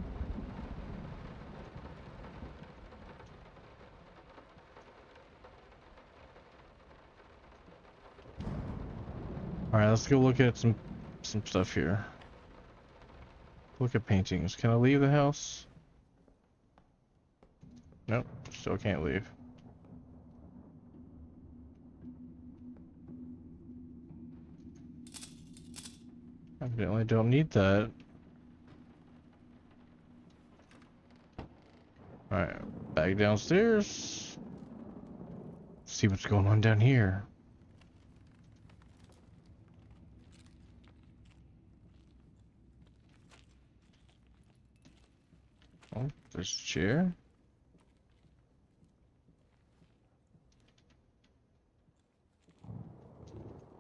Alright, let's go look at some stuff here. Look at paintings. Can I leave the house? Nope, still can't leave. Evidently don't need that. Alright, back downstairs. See what's going on down here. Oh, there's a chair.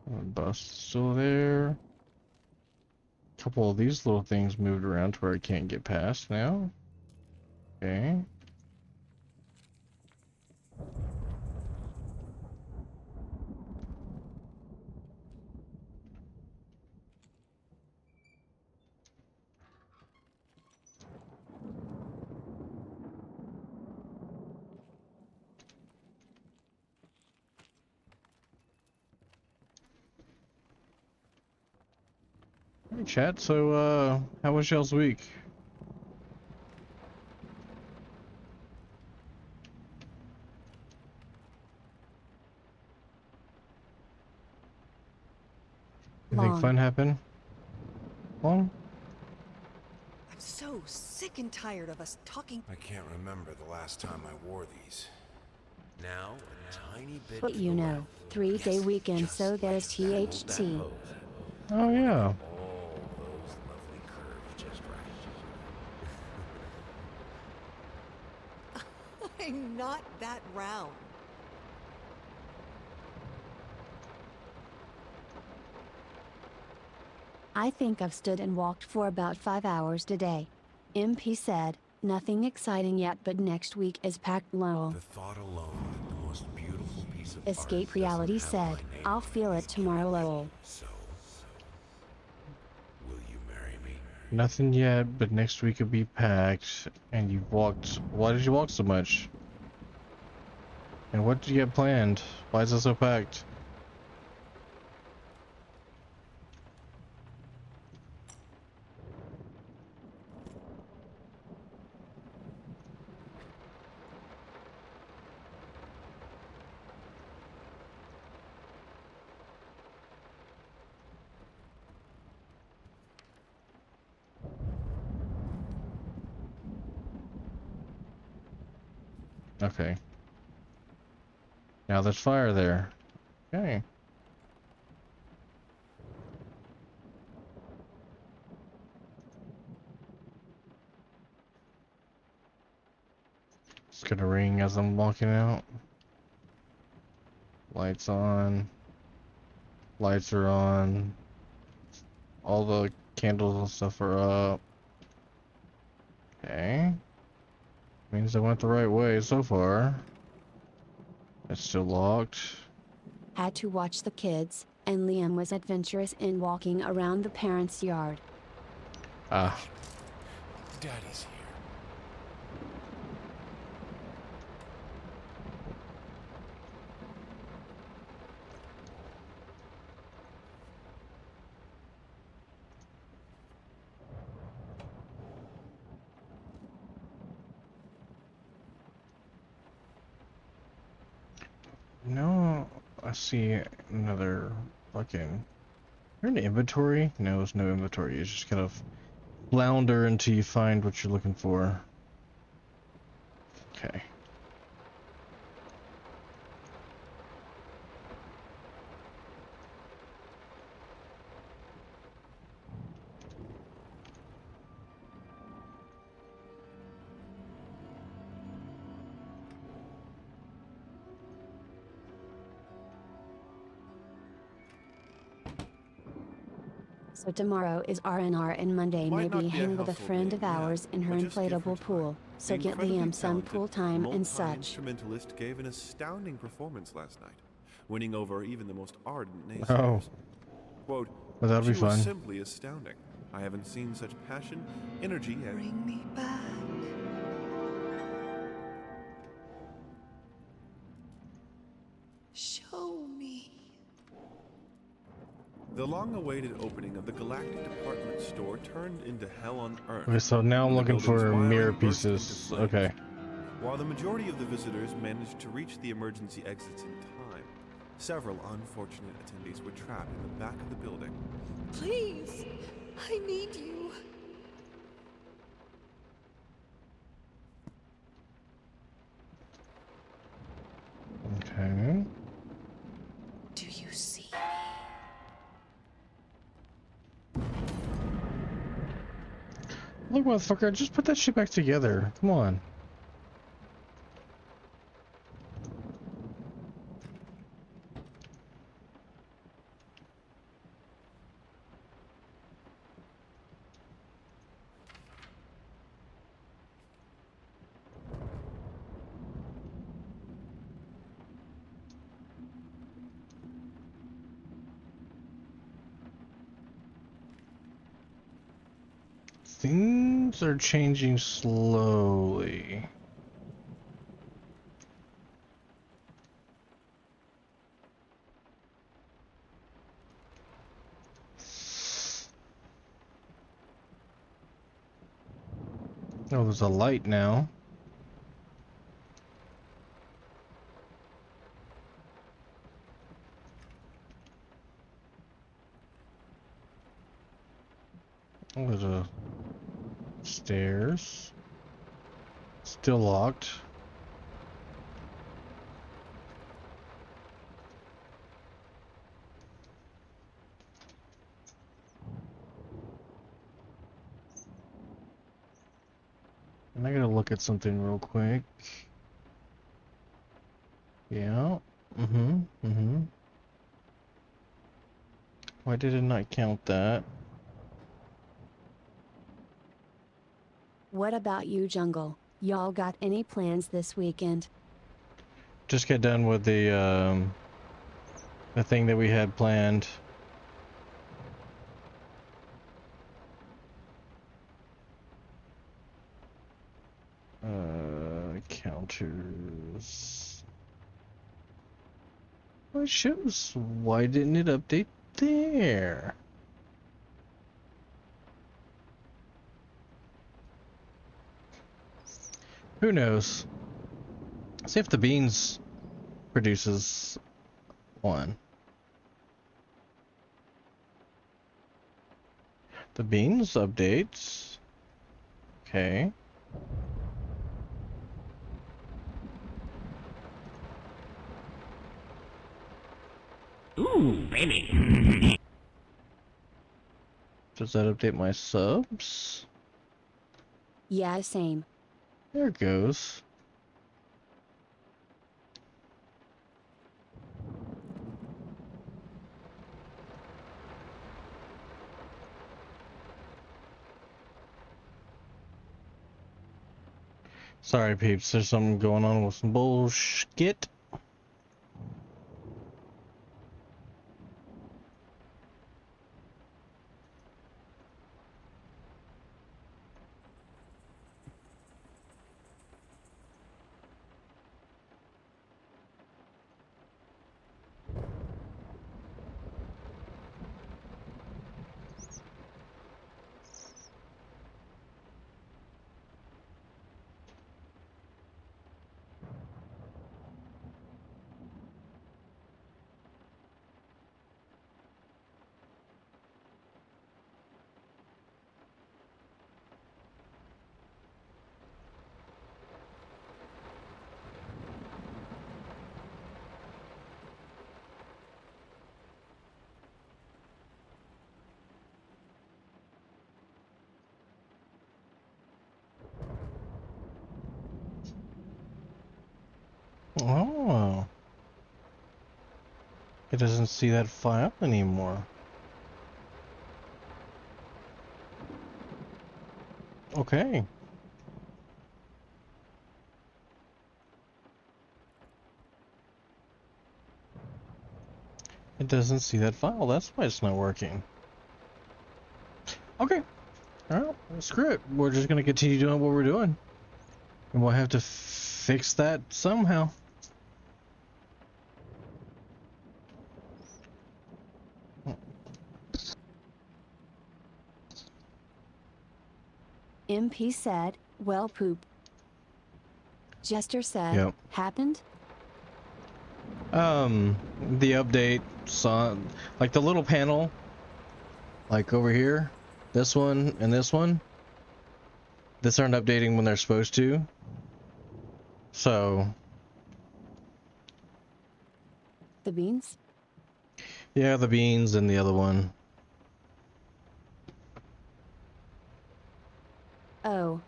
Bus still there. A couple of these little things moved around to where I can't get past now. Okay. Hey chat, so how was y'all's week? Anything Long. fun happen? Long? I'm so sick and tired of us talking. I can't remember the last time I wore these. Now, a tiny bit But to you the know, left. 3-day weekend, just so there's like that. THT. Oh yeah. All those lovely curves just right. I'm not that round. I think I've stood and walked for about 5 hours today. MP said, nothing exciting yet, but next week is packed low. The thought alone that the most beautiful piece of Escape art Reality doesn't have said, my name I'll on feel it tomorrow lol. So, will you marry me? Nothing yet, but next week will be packed. And you walked. Why did you walk so much? And what did you get planned? Why is it so packed? Okay. Now there's fire there. Okay. It's gonna ring as I'm walking out. Lights on. Lights are on. All the candles and stuff are up. Okay. Means I went the right way so far. It's still locked. Had to watch the kids, and Liam was adventurous in walking around the parents' yard. Ah. Daddy's here. No, I see another fucking... Is there an inventory? No, there's no inventory. You just kind of flounder until you find what you're looking for. Okay. So tomorrow is R&R and Monday Might maybe not be a hang with a household friend name of yet, ours in her but just give her inflatable time. pool. So The get incredibly Liam some talented pool time and such. multi-instrumentalist gave an astounding performance last night, winning over even the most ardent naysayers. Oh. Quote, Well, that'll be "She was fun. simply astounding. I haven't seen such passion, energy, and..." Bring me back. Show me. The long-awaited opening of the Galactic Department Store turned into hell on Earth. Okay, so now I'm when the looking building's for wiring mirror burst into pieces. flames. Okay. While the majority of the visitors managed to reach the emergency exits in time, several unfortunate attendees were trapped in the back of the building. Please, I need you. Okay. Do you see Look, motherfucker, just put that shit back together. Come on. Things are changing slowly. Oh, there's a light now. Oh, there's a stairs. Still locked. And I gotta look at something real quick. Yeah. Why did it not count that? What about you, Jungle? Y'all got any plans this weekend? Just get done with the thing that we had planned. Counters. Well, it shows. Why didn't it update there? Who knows? See if the beans produces one. The beans updates. Okay. Ooh, baby. Does that update my subs? Yeah, same. There it goes. Sorry, peeps. There's something going on with some bullshit. Oh. It doesn't see that file anymore. Okay. It doesn't see that file. That's why it's not working. Okay. Alright, screw it. We're just gonna continue doing what we're doing. And we'll have to fix that somehow. MP said, well poop. Jester said, Yep. happened? The update saw, like the little panel, like over here, this one and this one, this aren't updating when they're supposed to. So. The beans? Yeah, the beans and the other one. Oh.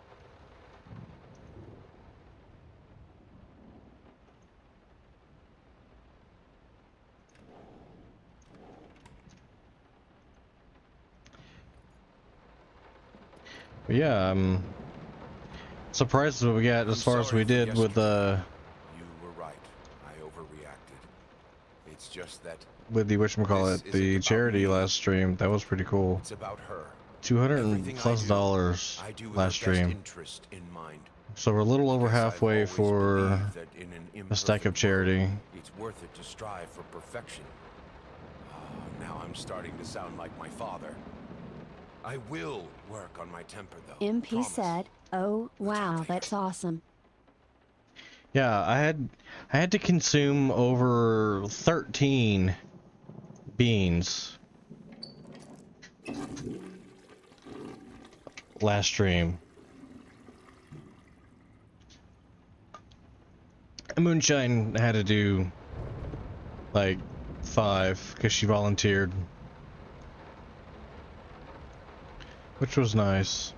But yeah, I'm surprised what we got as far as we did with the. You were right. I overreacted. It's just that. With the whatchamacallit, the charity last stream, that was pretty cool. It's about her. $200+ last stream. So we're a little over halfway for a stack of charity. It's worth it to strive for perfection. Now I'm starting to sound like my father. I will work on my temper though. MP said, oh wow, that's awesome. Yeah, I had to consume over 13 beans last stream. Moonshine had to do like 5 because she volunteered, which was nice.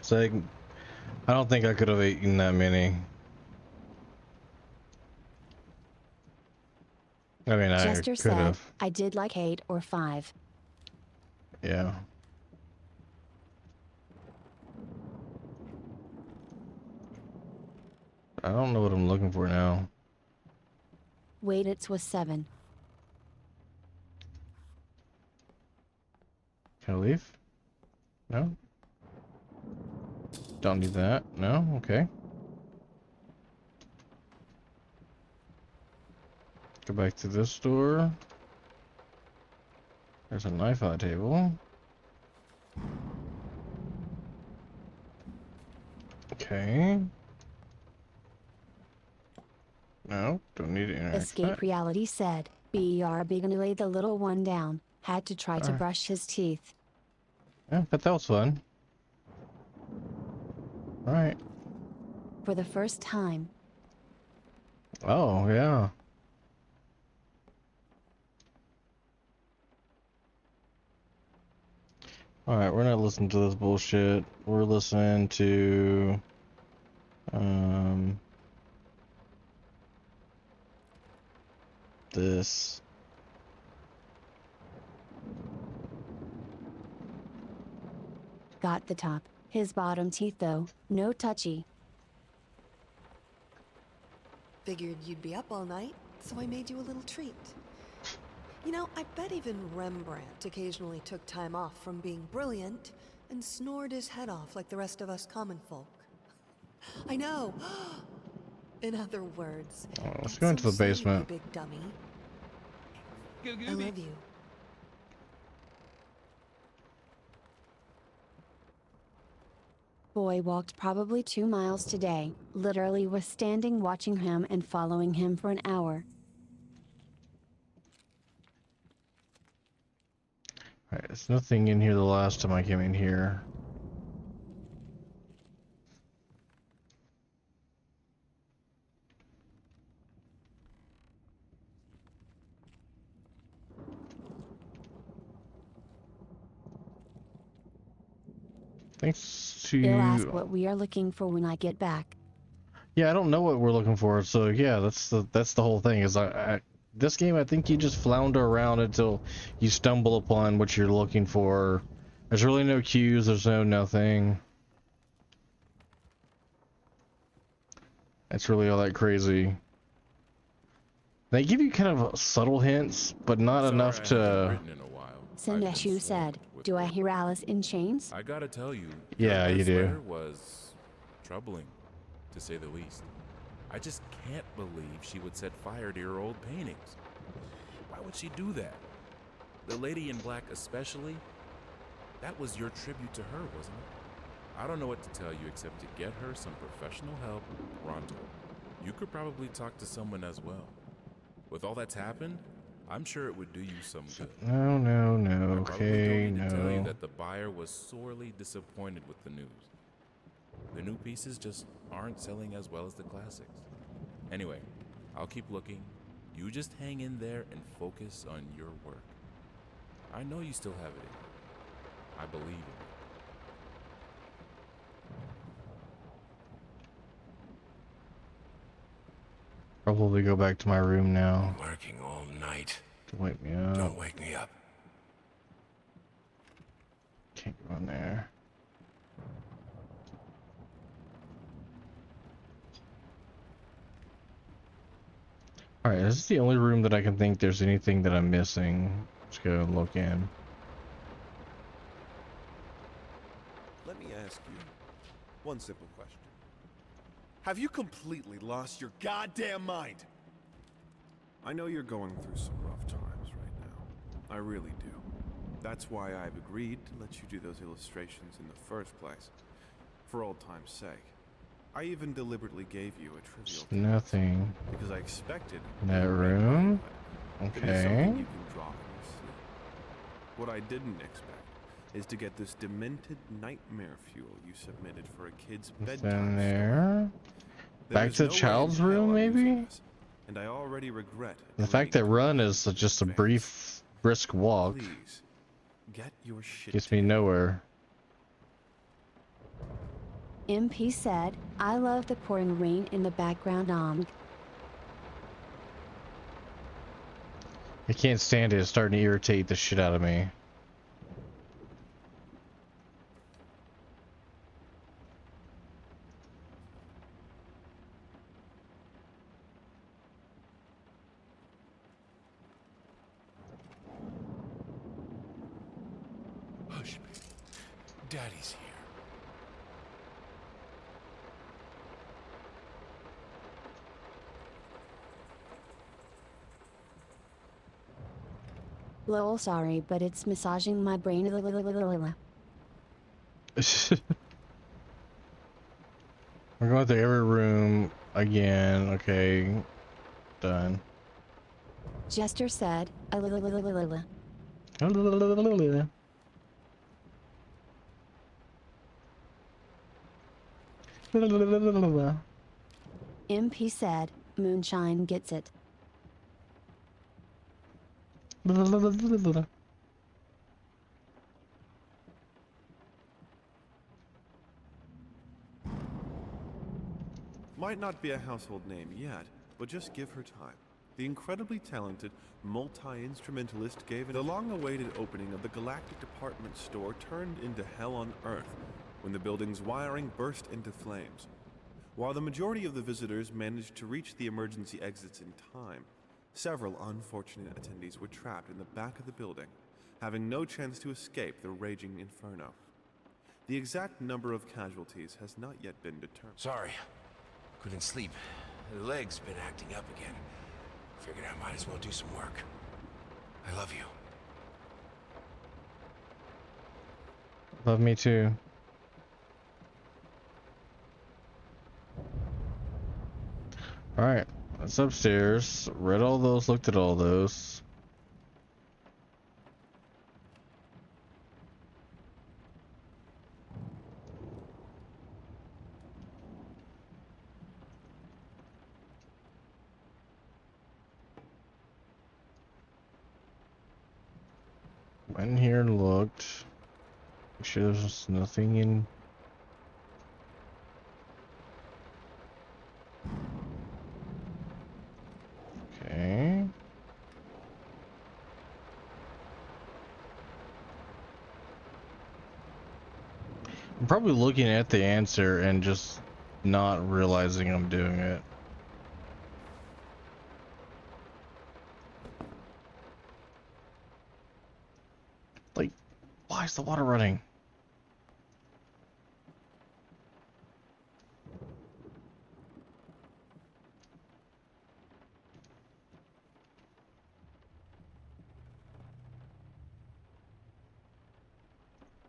So I don't think I could have eaten that many. I mean, Jester I could said, have. I did like 8 or 5. Yeah. I don't know what I'm looking for now. Wait, it was 7. Can I leave? No? Don't need that. No? Okay. Go back to this door. There's a knife on the table. Okay. No, don't need to interact. Escape Reality said, BR began to lay the little one down. Had to try to brush his teeth. Yeah, but that was fun. Alright. For the first time. Oh, yeah. Alright, we're not listening to this bullshit. We're listening to... this. Got the top. His bottom teeth though, no touchy. Figured you'd be up all night, so I made you a little treat. You know, I bet even Rembrandt occasionally took time off from being brilliant and snored his head off like the rest of us common folk. I know. In other words, Let's get go into some the sleep, basement. you big dummy. I love you. Boy walked probably 2 miles today, literally was standing watching him and following him for an hour. Alright, there's nothing in here the last time I came in here. Thanks to He'll ask you. what we are looking for when I get back. Yeah, I don't know what we're looking for, so yeah, that's the whole thing. Is this game, I think you just flounder around until you stumble upon what you're looking for. There's really no cues. There's no nothing. It's really all that crazy. They give you kind of subtle hints, but not enough to. Sineshu said, "Do I hear Alice in Chains?" I gotta tell you, Yeah, your you last do. letter was troubling, to say the least. I just can't believe she would set fire to your old paintings. Why would she do that? The lady in black especially? That was your tribute to her, wasn't it? I don't know what to tell you except to get her some professional help pronto. You could probably talk to someone as well. With all that's happened, I'm sure it would do you some good. No, I probably don't okay, need to tell you no. that the buyer was sorely disappointed with the news. The new pieces just aren't selling as well as the classics. Anyway, I'll keep looking. You just hang in there and focus on your work. I know you still have it in you. I believe in you. Probably go back to my room now. Working all night. Don't wake me up. Don't wake me up. Can't go in there. Alright, this is the only room that I can think there's anything that I'm missing. Let's go look in. Let me ask you one simple question. Have you completely lost your goddamn mind? I know you're going through some rough times right now. I really do. That's why I've agreed to let you do those illustrations in the first place. For old time's sake. I even deliberately gave you a trivial task Nothing. because I expected In that room? to be Okay. something you can draw in your sleep. What I didn't expect is to get this demented nightmare fuel you submitted for a kid's What's bedtime down story. there? Back There's to no the way child's in hell room, I'm using maybe? this, and I already regret The fact that run is just a brief, brisk walk Please, get your shit gets me nowhere. MP said, "I love the pouring rain in the background." I can't stand it. It's starting to irritate the shit out of me. Hush, baby. Daddy's here. Lol, sorry, but it's massaging my brain. We're going through every room again. Okay, done. Jester said, MP said, "Moonshine gets it." Might not be a household name yet, but just give her time. The incredibly talented multi-instrumentalist gave it the long-awaited opening of the Galactic Department Store turned into hell on Earth when the building's wiring burst into flames. While the majority of the visitors managed to reach the emergency exits in time, several unfortunate attendees were trapped in the back of the building, having no chance to escape the raging inferno. The exact number of casualties has not yet been determined. Sorry. Couldn't sleep. The leg's been acting up again. Figured I might as well do some work. I love you. Love me too. Alright, that's upstairs. Read all those, looked at all those. Went in here and looked. Make sure there's nothing in. Okay. I'm probably looking at the answer and just not realizing I'm doing it. Like, why is the water running?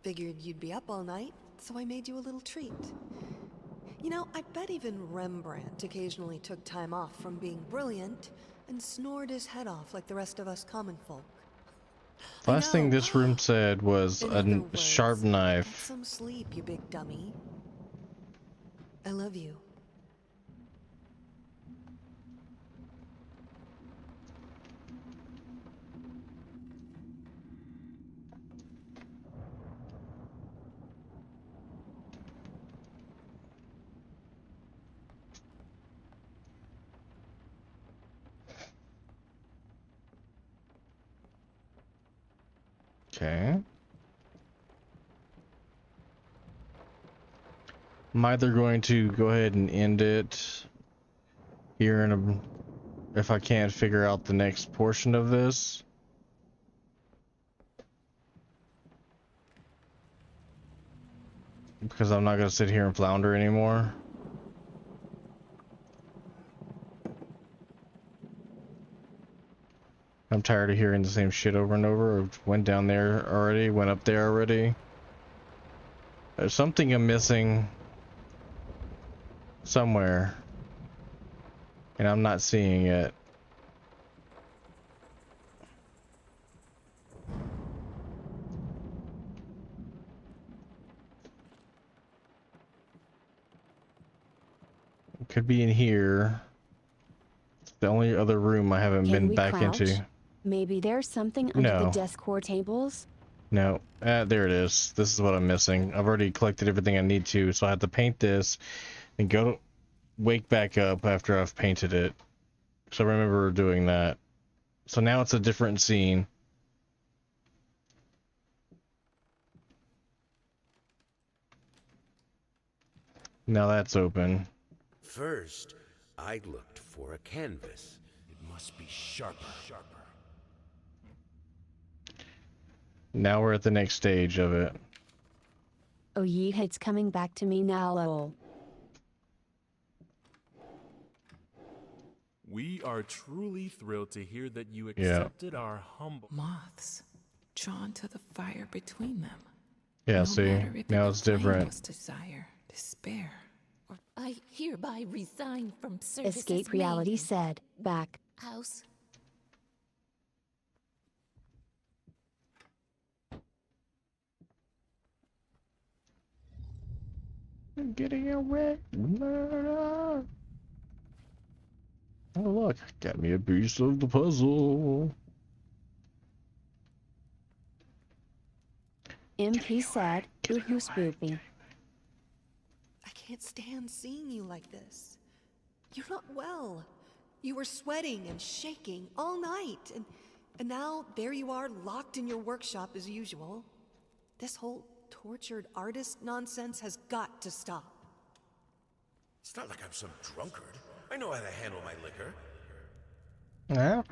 Figured you'd be up all night, so I made you a little treat. You know, I bet even Rembrandt occasionally took time off from being brilliant and snored his head off like the rest of us common folk. Last thing this room said was a sharp Get knife. some sleep, you big dummy. I love you. Okay. I'm either going to go ahead and end it here in a, if I can't figure out the next portion of this. Because I'm not going to sit here and flounder anymore. I'm tired of hearing the same shit over and over. I went down there already, went up there already. There's something I'm missing somewhere, and I'm not seeing it. It could be in here. It's the only other room I haven't been back into. Maybe there's something under the desk or tables? No. There it is. This is what I'm missing. I've already collected everything I need to, so I have to paint this and go to wake back up after I've painted it. So I remember doing that. So now it's a different scene. Now that's open. First, I looked for a canvas. It must be sharper. Now we're at the next stage of it. Oh yeah, it's coming back to me now, lol. We are truly thrilled to hear that you accepted our humble moths drawn to the fire between them. Yeah, No see, matter if now the it's flame different. was desire, despair, or I hereby resign from service. Escape Reality said, back. House. Getting away. Oh look, got me a piece of the puzzle. MP said, ooh spoopy. I can't stand seeing you like this. You're not well. You were sweating and shaking all night, and now there you are locked in your workshop as usual. This whole tortured artist nonsense has got to stop. It's not like I'm some drunkard. I know how to handle my liquor. Yeah,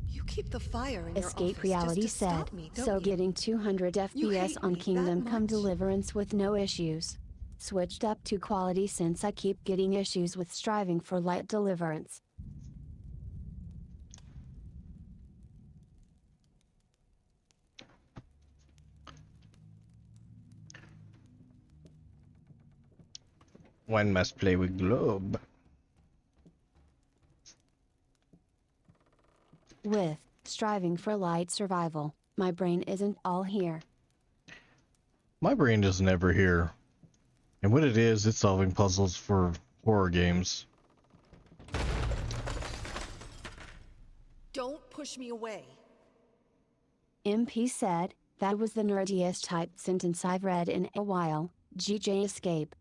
You keep the fire in your Escape office Reality just to said, stop me, don't so you? getting 200 You FPS hate on me Kingdom that Come much? Deliverance with no issues. Switched up to quality since I keep getting issues with striving for light deliverance. One must play with globe. With striving for light survival, my brain isn't all here. My brain is never here. And what it is, it's solving puzzles for horror games. Don't push me away. MP said, that was the nerdiest typed sentence I've read in a while. GJ Escape.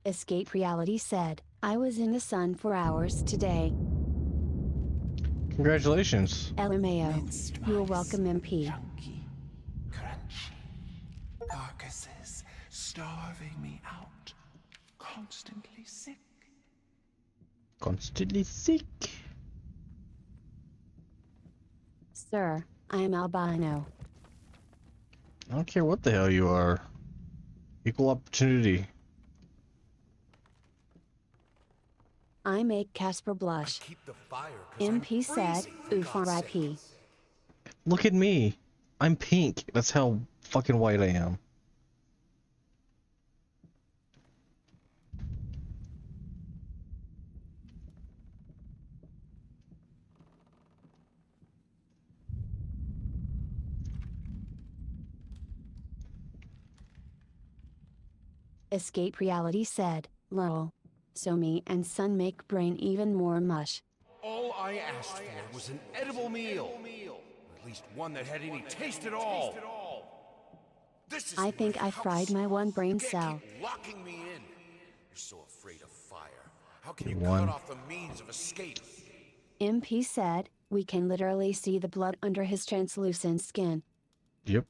Escape Reality said, I was in the sun for hours today. Congratulations. LMAO. You are welcome, MP. Chunky, crunchy, carcasses starving me out, constantly sick. Constantly sick. Sir, I am albino. I don't care what the hell you are. Equal opportunity. I make Casper blush. MP said, oof RIP. Look at me. I'm pink. That's how fucking white I am. Escape Reality said, lol. So me and son make brain even more mush. All I asked for was an edible meal. At least one that had any taste at all. This is I think I fried my one brain cell. keep locking me in. You're so afraid of fire. How can you One. cut off the means of escape? MP said, we can literally see the blood under his translucent skin. Yep.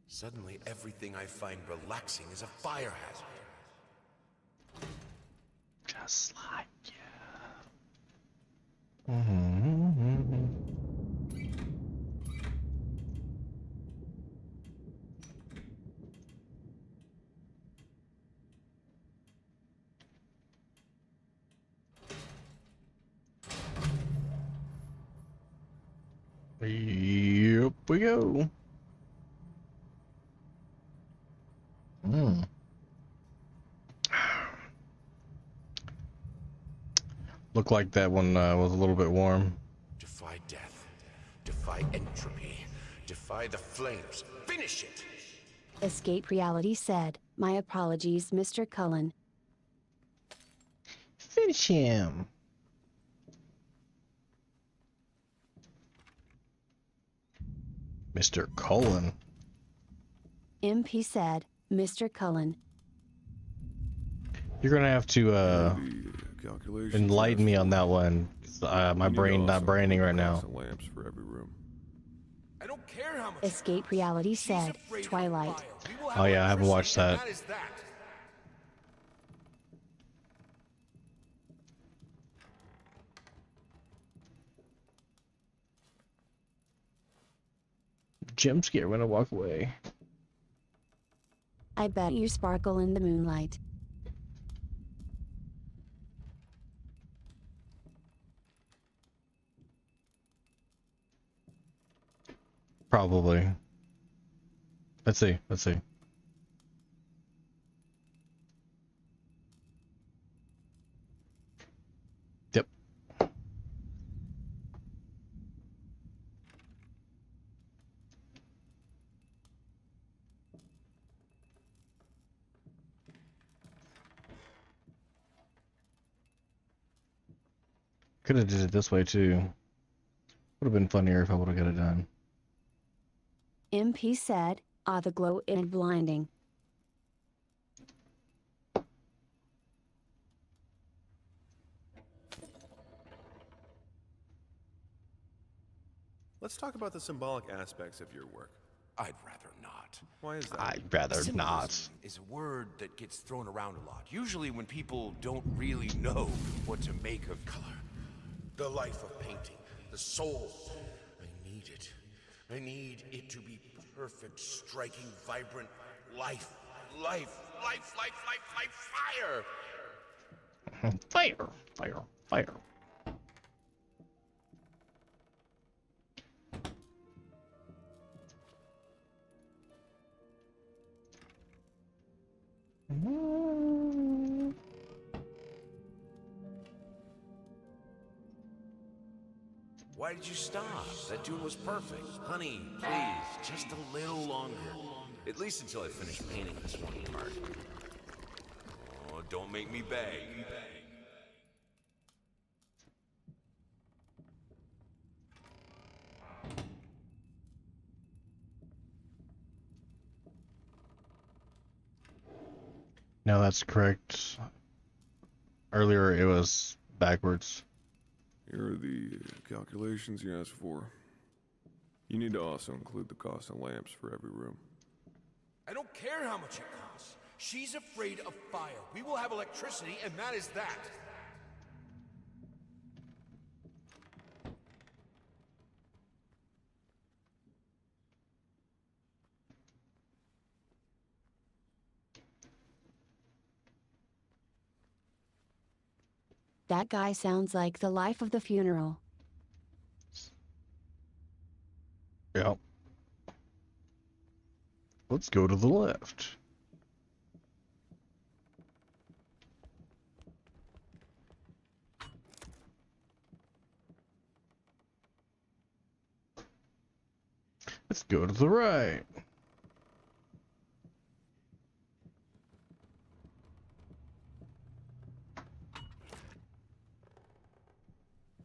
Suddenly, everything I find relaxing is a fire hazard. Just like you. Mm-hmm. Yep, we go. Looked like that one was a little bit warm. Defy death. Defy entropy. Defy the flames. Finish it! Escape Reality said, my apologies, Mr. Cullen. Finish him. Mr. Cullen. MP said, Mr. Cullen. You're gonna have to enlighten me on that one. My brain not braining right now. Lamps for every room. I don't care how much. Escape Reality said, Twilight. Oh yeah, I haven't watched that. That is that. Jump scare when I walk away. I bet you sparkle in the moonlight. Probably. Let's see. Let's see. Yep. Could have did it this way too. Would have been funnier if I would have got it done. MP said, ah, the glow is blinding. Let's talk about the symbolic aspects of your work. I'd rather not. Why is that? I'd rather not. Symbolism is a word that gets thrown around a lot, usually when people don't really know what to make of color. The life of painting, the soul. I need it. I need it to be perfect, striking, vibrant life. Life, life, life, life, life, fire! Fire, fire, fire. Why did you stop? That tune was perfect. Honey, please, just a little longer. At least until I finish painting this one part. Oh, don't make me beg. No, that's correct. Earlier it was backwards. Here are the calculations you asked for. You need to also include the cost of lamps for every room. I don't care how much it costs. She's afraid of fire. We will have electricity, and that is that. That guy sounds like the life of the funeral. Yep. Let's go to the left. Let's go to the right.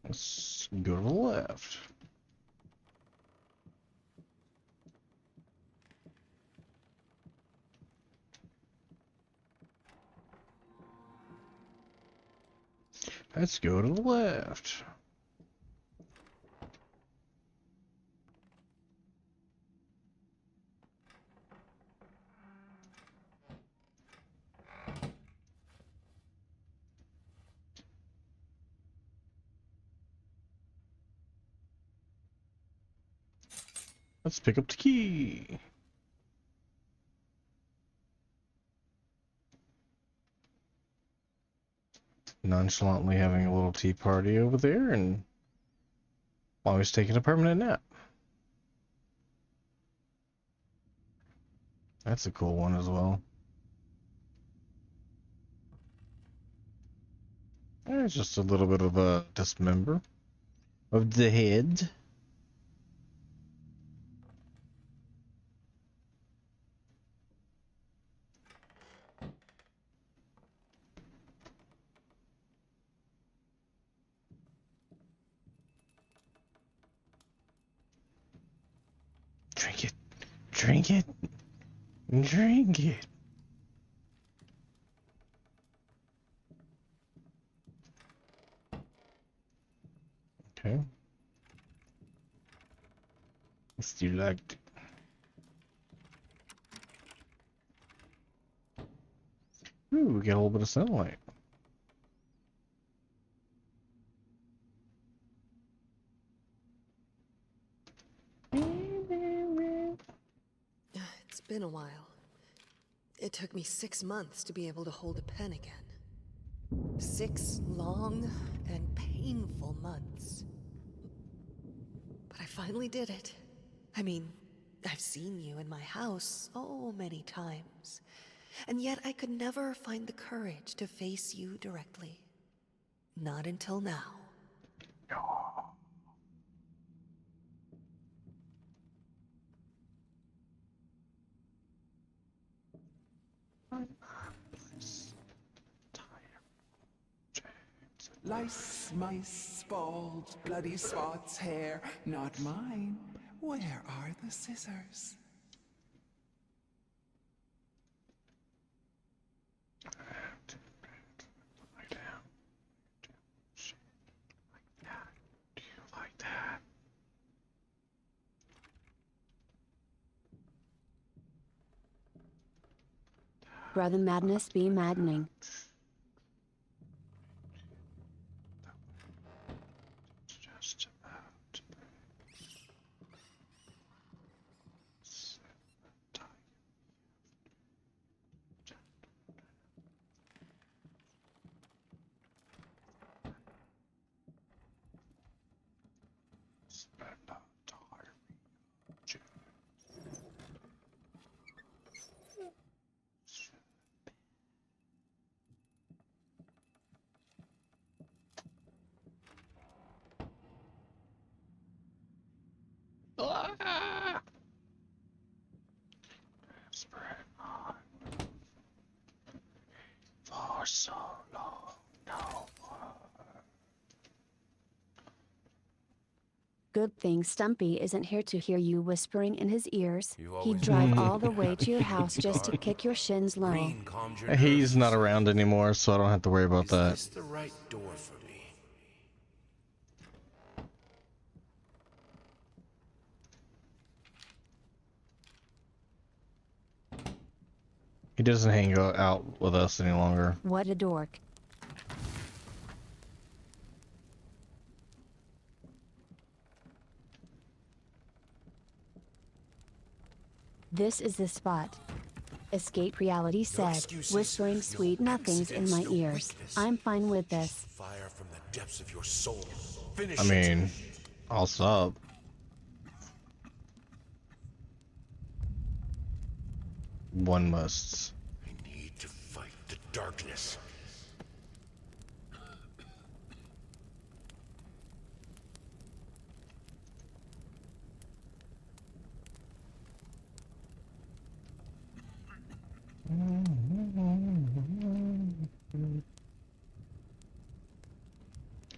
Let's go to the left. Let's go to the left. Let's pick up the key. Nonchalantly having a little tea party over there, and while he's taking a permanent nap. That's a cool one as well. There's just a little bit of a dismember of the head. Drink it. Drink it. Drink it. Okay. Still like. Ooh, we get a little bit of sunlight. It's been a while. It took me 6 months to be able to hold a pen again. 6 long and painful months. But I finally did it. I mean, I've seen you in my house so many times. And yet I could never find the courage to face you directly. Not until now. Lice, mice, bald, bloody spots, hair, not mine. Where are the scissors? Brother madness be maddening. Just about. Spread on for so long. No. Good thing Stumpy isn't here to hear you whispering in his ears. You He'd always drive knew all the you way had to a your kinky house just to dark. kick your shins low. Green calms your He's nerves, not you around anymore, so I don't have to worry about Is that. this the right door for me? He doesn't hang out with us any longer. What a dork. This is the spot. Escape Reality said, excuses, whispering no sweet nothings in my accidents, no ears. weakness. I'm fine with this. Fire from the depths of your soul. Finish I mean, I'll sub. One must. I need to fight the darkness.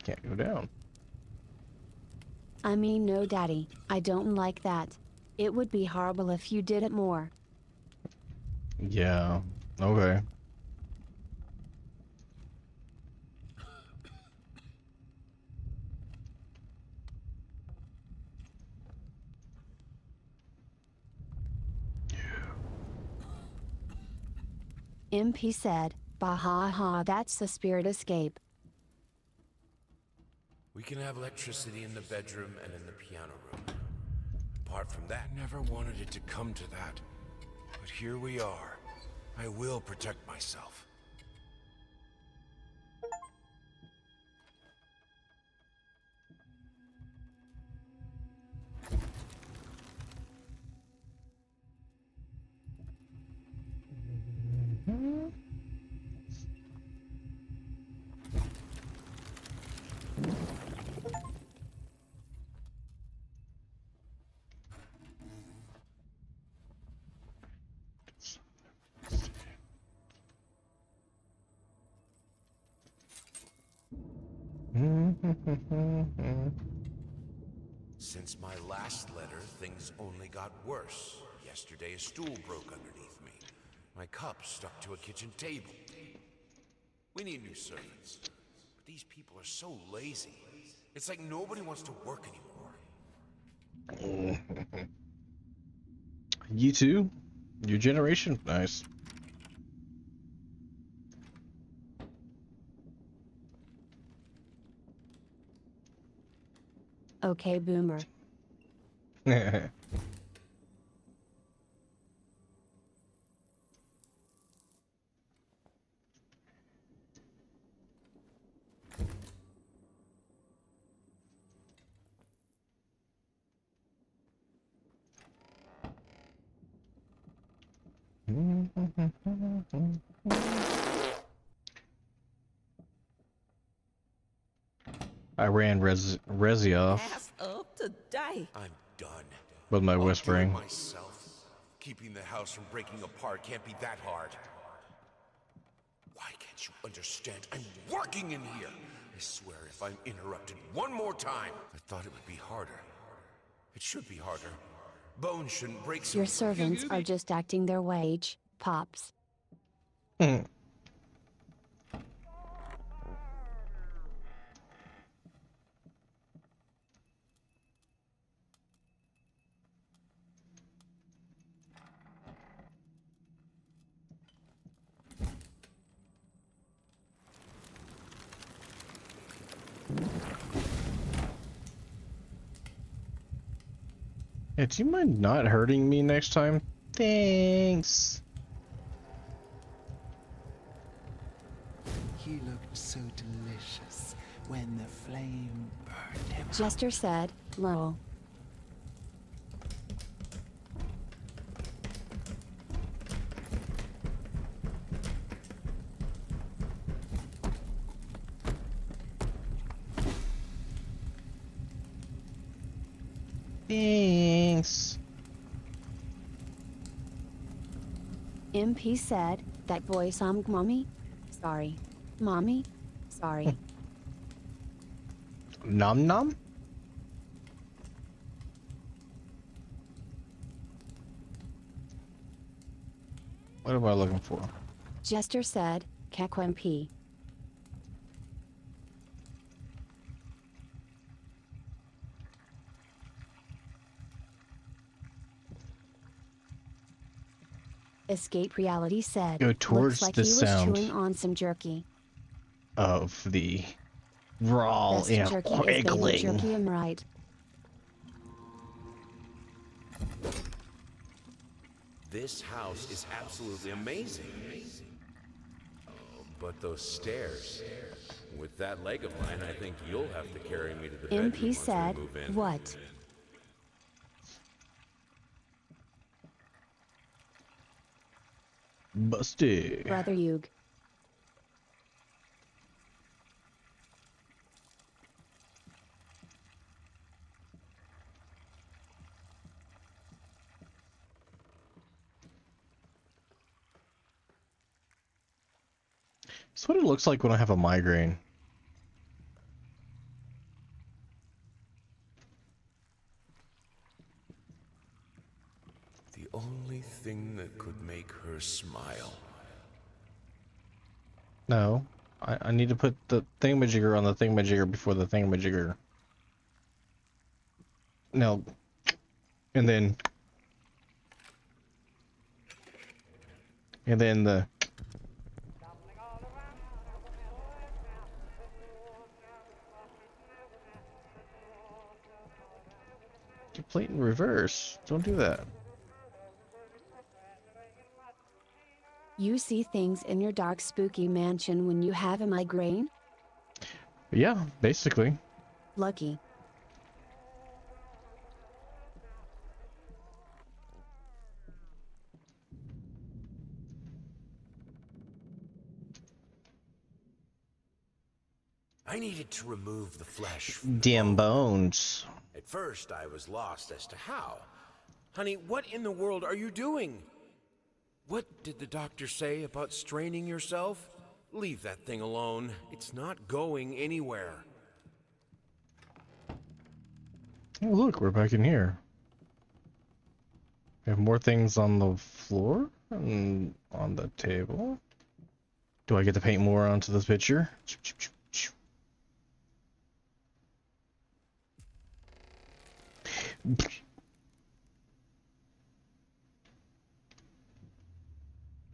Can't go down. I mean, no, Daddy, I don't like that. It would be horrible if you did it more. Yeah. Okay. MP said, bah ha ha, that's the spirit escape. We can have electricity in the bedroom and in the piano room. Apart from that, I never wanted it to come to that. But here we are. I will protect myself. Since my last letter, things only got worse. Yesterday, a stool broke underneath me. My cup stuck to a kitchen table. We need new servants. But these people are so lazy. It's like nobody wants to work anymore. You too? Your generation? Nice. Okay, boomer. I ran Resi off Ass up today. I'm done. with my I'll do it whispering. myself. Keeping the house from breaking apart can't be that hard. Why can't you understand? I'm working in here. I swear if I'm interrupted one more time, I thought it would be harder. It should be harder. Bones shouldn't break so Your servants are just acting their wage, Pops. Yeah, do you mind not hurting me next time? Thanks. He looked so delicious when the flame burned him. Jester said, lol. Thanks. MP said, that voice mommy? Sorry. Mommy? Sorry. Nom nom? What am I looking for? Jester said, Kakwemp. Escape Reality said, Go looks towards like the he was sound chewing on some jerky. of the raw Best and jerky is baby wriggling. jerky, I'm right. This house is absolutely amazing. Oh, but those stairs. With that leg of mine, I think you'll have to carry me to the bedroom MP once we said, move in. what? Busted. Brother Yug. That's what it looks like when I have a migraine. The only thing that could make her smile. No. I need to put the thingamajigger on the thingamajigger before the thingamajigger. No. And then the you play it in reverse. Don't do that. You see things in your dark spooky mansion when you have a migraine? Yeah, basically. Lucky. I needed to remove the flesh from the Damn bone. bones. At first, I was lost as to how. Honey, what in the world are you doing? What did the doctor say about straining yourself? Leave that thing alone. It's not going anywhere. Oh, look, we're back in here. We have more things on the floor and on the table. Do I get to paint more onto this picture?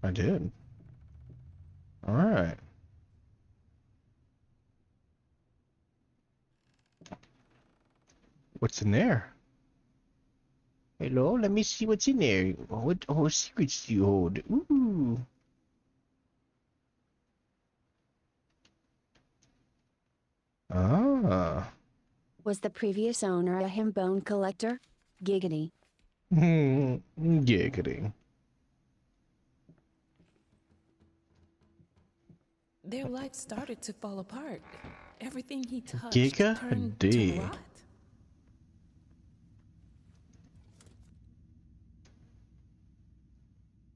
I did. All right. What's in there? Hello, let me see what's in there. What secrets do you hold? Ooh. Ah. Was the previous owner a him bone collector? Giggity. Giggity. Their life started to fall apart. Everything he touched turned Giga-D. to rot.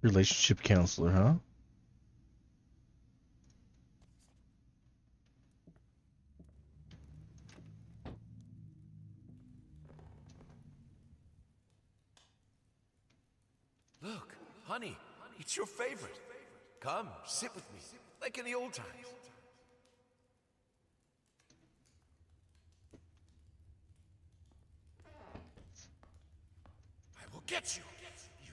Relationship counselor, huh? Look, honey, it's your favorite. Come, sit with me, like in the old times. I will get you, you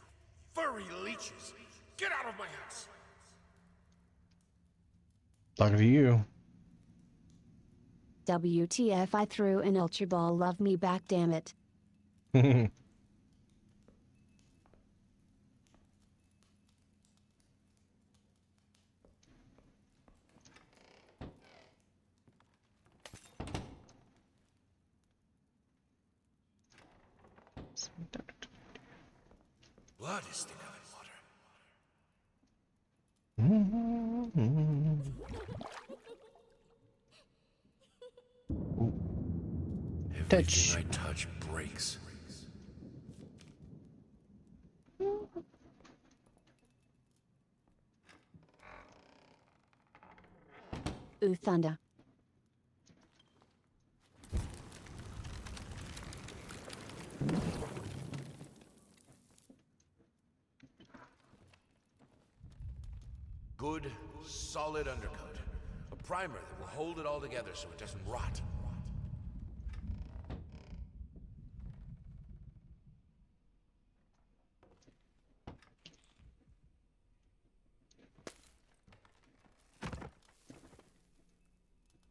furry leeches. Get out of my house. Talking to you. WTF, I threw an Ultra Ball, love me back, damn it. Blood is thicker Mm-hmm. than water. Touch. Everything I touch breaks. Ooh, thunder. Good, solid undercoat. A primer that will hold it all together so it doesn't rot.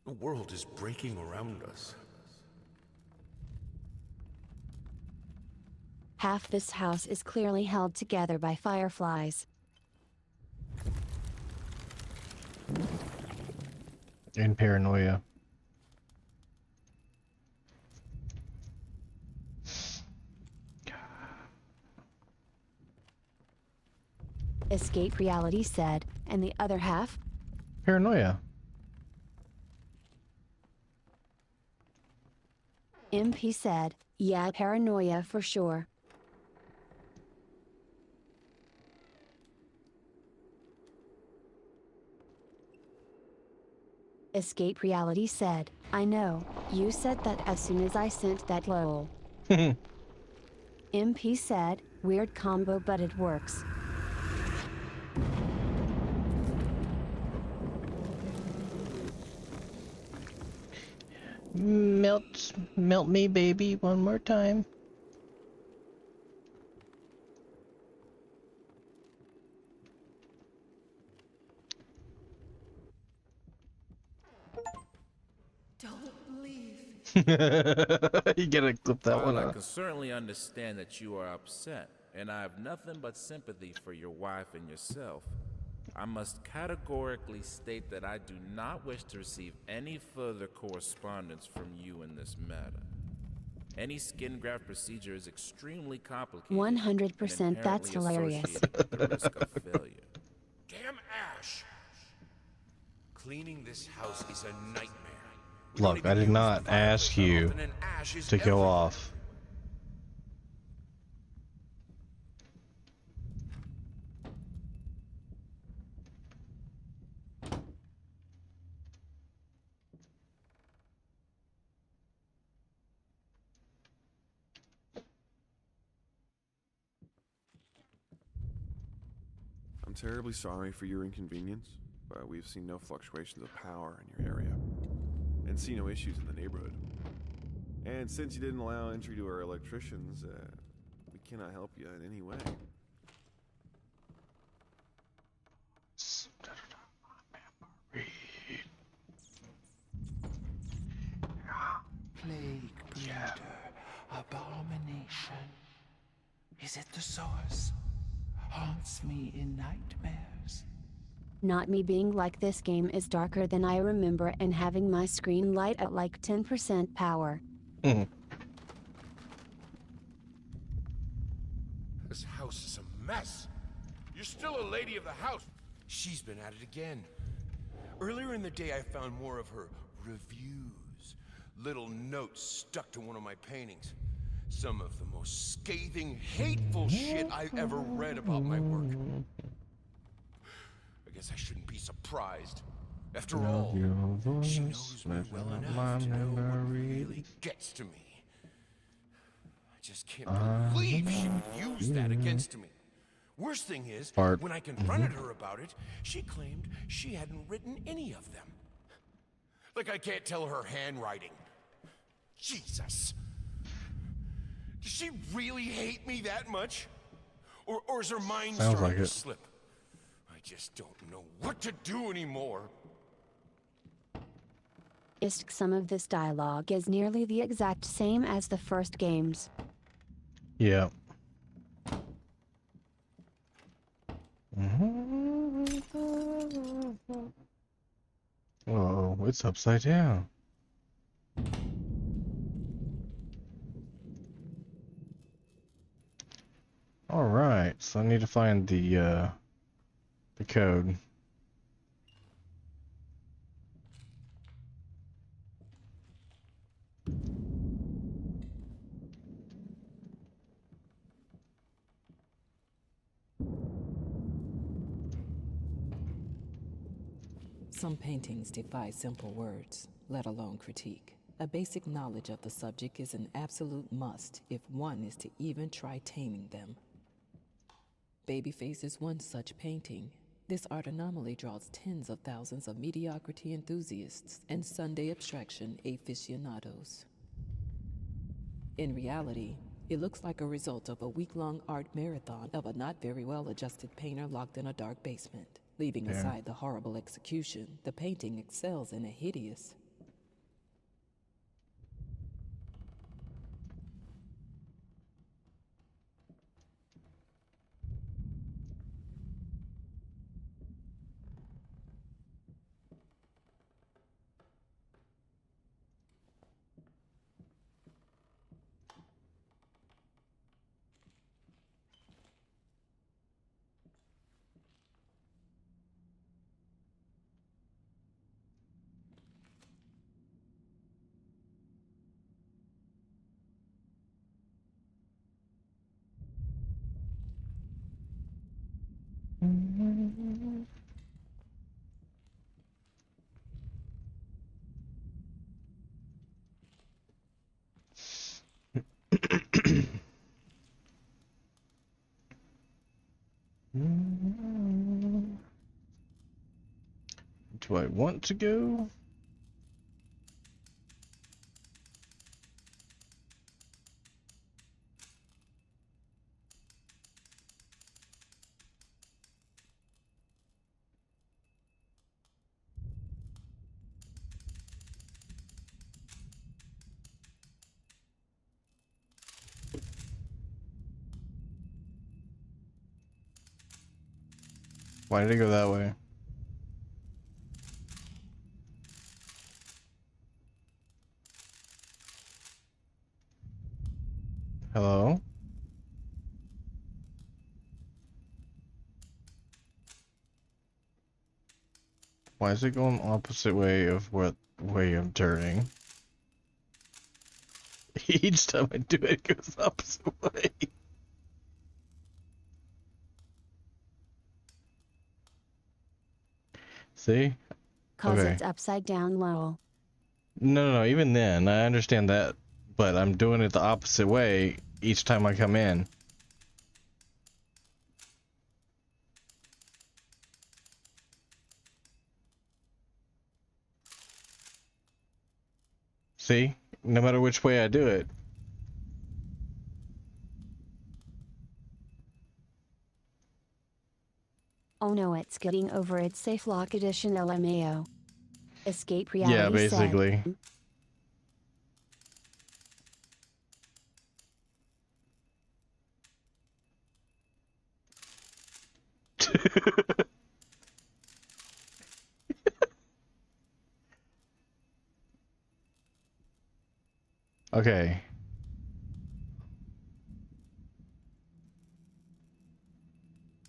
The world is breaking around us. Half this house is clearly held together by fireflies. And paranoia. Escape Reality said, and the other half? Paranoia. MP said, yeah, paranoia for sure. Escape Reality said, I know, you said that as soon as I sent that lol. MP said, weird combo but it works. Melt me, baby, one more time. Don't leave. You gotta clip that While one I out. can certainly understand that you are upset, and I have nothing but sympathy for your wife and yourself, I must categorically state that I do not wish to receive any further correspondence from you in this matter. Any skin graft procedure is extremely complicated. 100% that's hilarious. With the risk of failure. Damn Ash! Cleaning this house is a nightmare. We Look, I did not ask you to go off. I'm terribly sorry for your inconvenience, but we've seen no fluctuations of power in your area, and see no issues in the neighborhood. And since you didn't allow entry to our electricians, we cannot help you in any way. Plague breeder, abomination. Is it the source? Haunts me in nightmares. Not me being like this game is darker than I remember and having my screen light at like 10% power. This house is a mess. You're still a lady of the house. She's been at it again. Earlier in the day, I found more of her reviews. Little notes stuck to one of my paintings. Some of the most scathing, hateful shit I've ever read about my work. I guess I shouldn't be surprised. After all, she knows me well enough to know what really gets to me. I just can't believe she would use that against me. Worst thing is, when I confronted her about it, she claimed she hadn't written any of them. Like I can't tell her handwriting. Jesus. Does she really hate me that much? Or is her mind starting to slip? I just don't know what to do anymore. Some of this dialogue is nearly the exact same as the first games. Yeah. Oh, it's upside down. Alright, so I need to find the code. Some paintings defy simple words, let alone critique. A basic knowledge of the subject is an absolute must if one is to even try taming them. Babyface is one such painting. This art anomaly draws tens of thousands of mediocrity enthusiasts and Sunday abstraction aficionados. In reality, it looks like a result of a week-long art marathon of a not very well-adjusted painter locked in a dark basement. Leaving Yeah. aside the horrible execution, the painting excels in a hideous. Do I want to go? Why did it go that way? Hello? Why is it going opposite way of what way I'm turning? Each time I do it, it goes opposite way. See? 'Cause Okay. it's upside down, Lowell. No, even then, I understand that, but I'm doing it the opposite way each time I come in. See? No matter which way I do it. Oh no, it's getting over its safe lock edition LMAO. Escape Yeah, reality basically. said. Okay.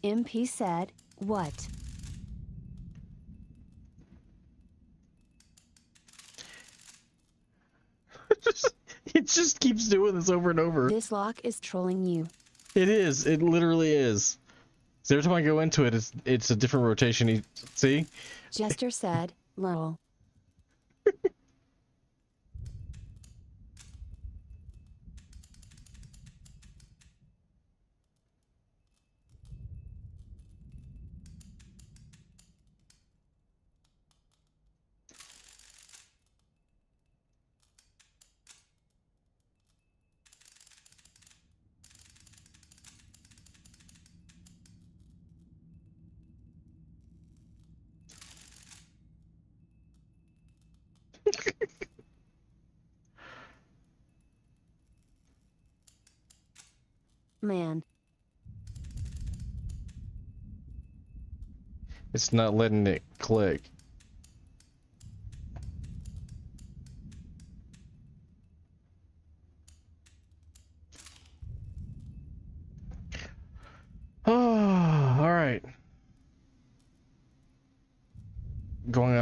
MP said, what? It just keeps doing this over and over. This lock is trolling you. It is. It literally is. So every time I go into it, it's a different rotation. See? Jester said, Lowell. Man. It's not letting it click.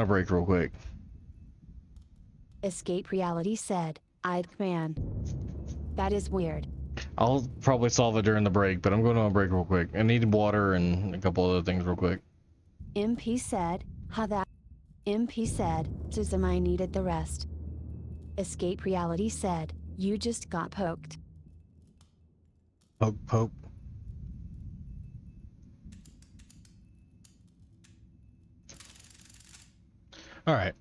break real quick. Escape Reality said, man. That is weird. I'll probably solve it during the break, but I'm going on a break real quick. I need water and a couple other things real quick. MP said, MP said, Susan, I needed the rest. Escape Reality said, you just got poked. Poke. Alright.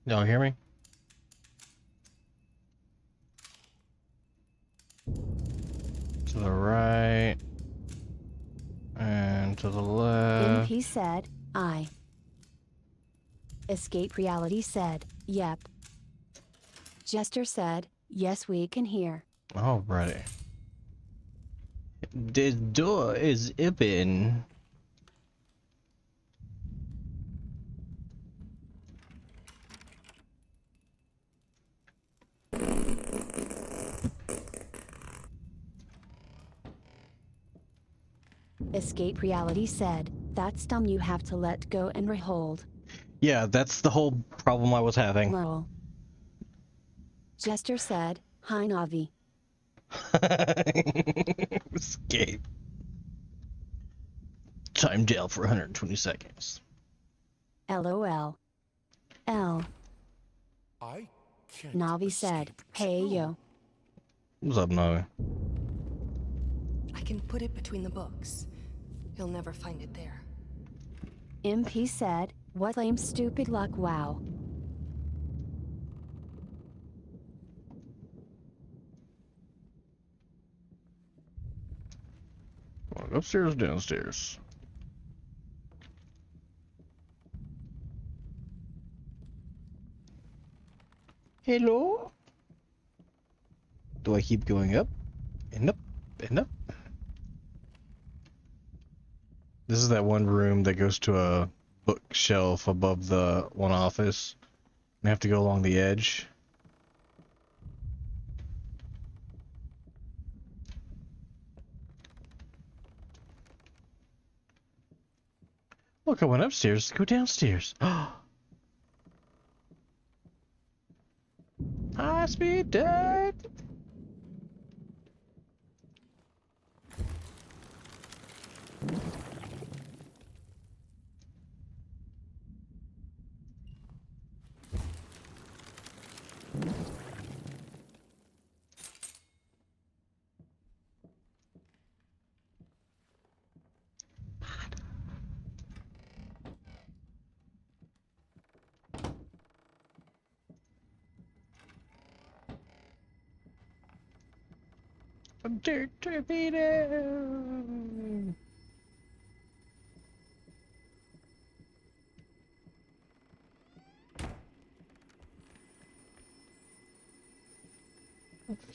Y'all hear me? To the right. And to the left. MP said, Escape Reality said, yep. Jester said, yes, we can hear. Alrighty. The door is open. Escape Reality said, that's dumb, you have to let go and rehold. Yeah, that's the whole problem I was having. Lol. Jester said, hi Navi. Escape. Timed out for 120 seconds. LOL. L. I can't. Navi said, hey yo. What's up, Navi? I can put it between the books. You'll never find it there. MP said, what lame stupid luck, wow. Upstairs, downstairs. Hello? Do I keep going up? And up, and up? This is that one room that goes to a bookshelf above the one office. I have to go along the edge. Look, I went upstairs. Go downstairs. High speed dive. Dirt torpedo.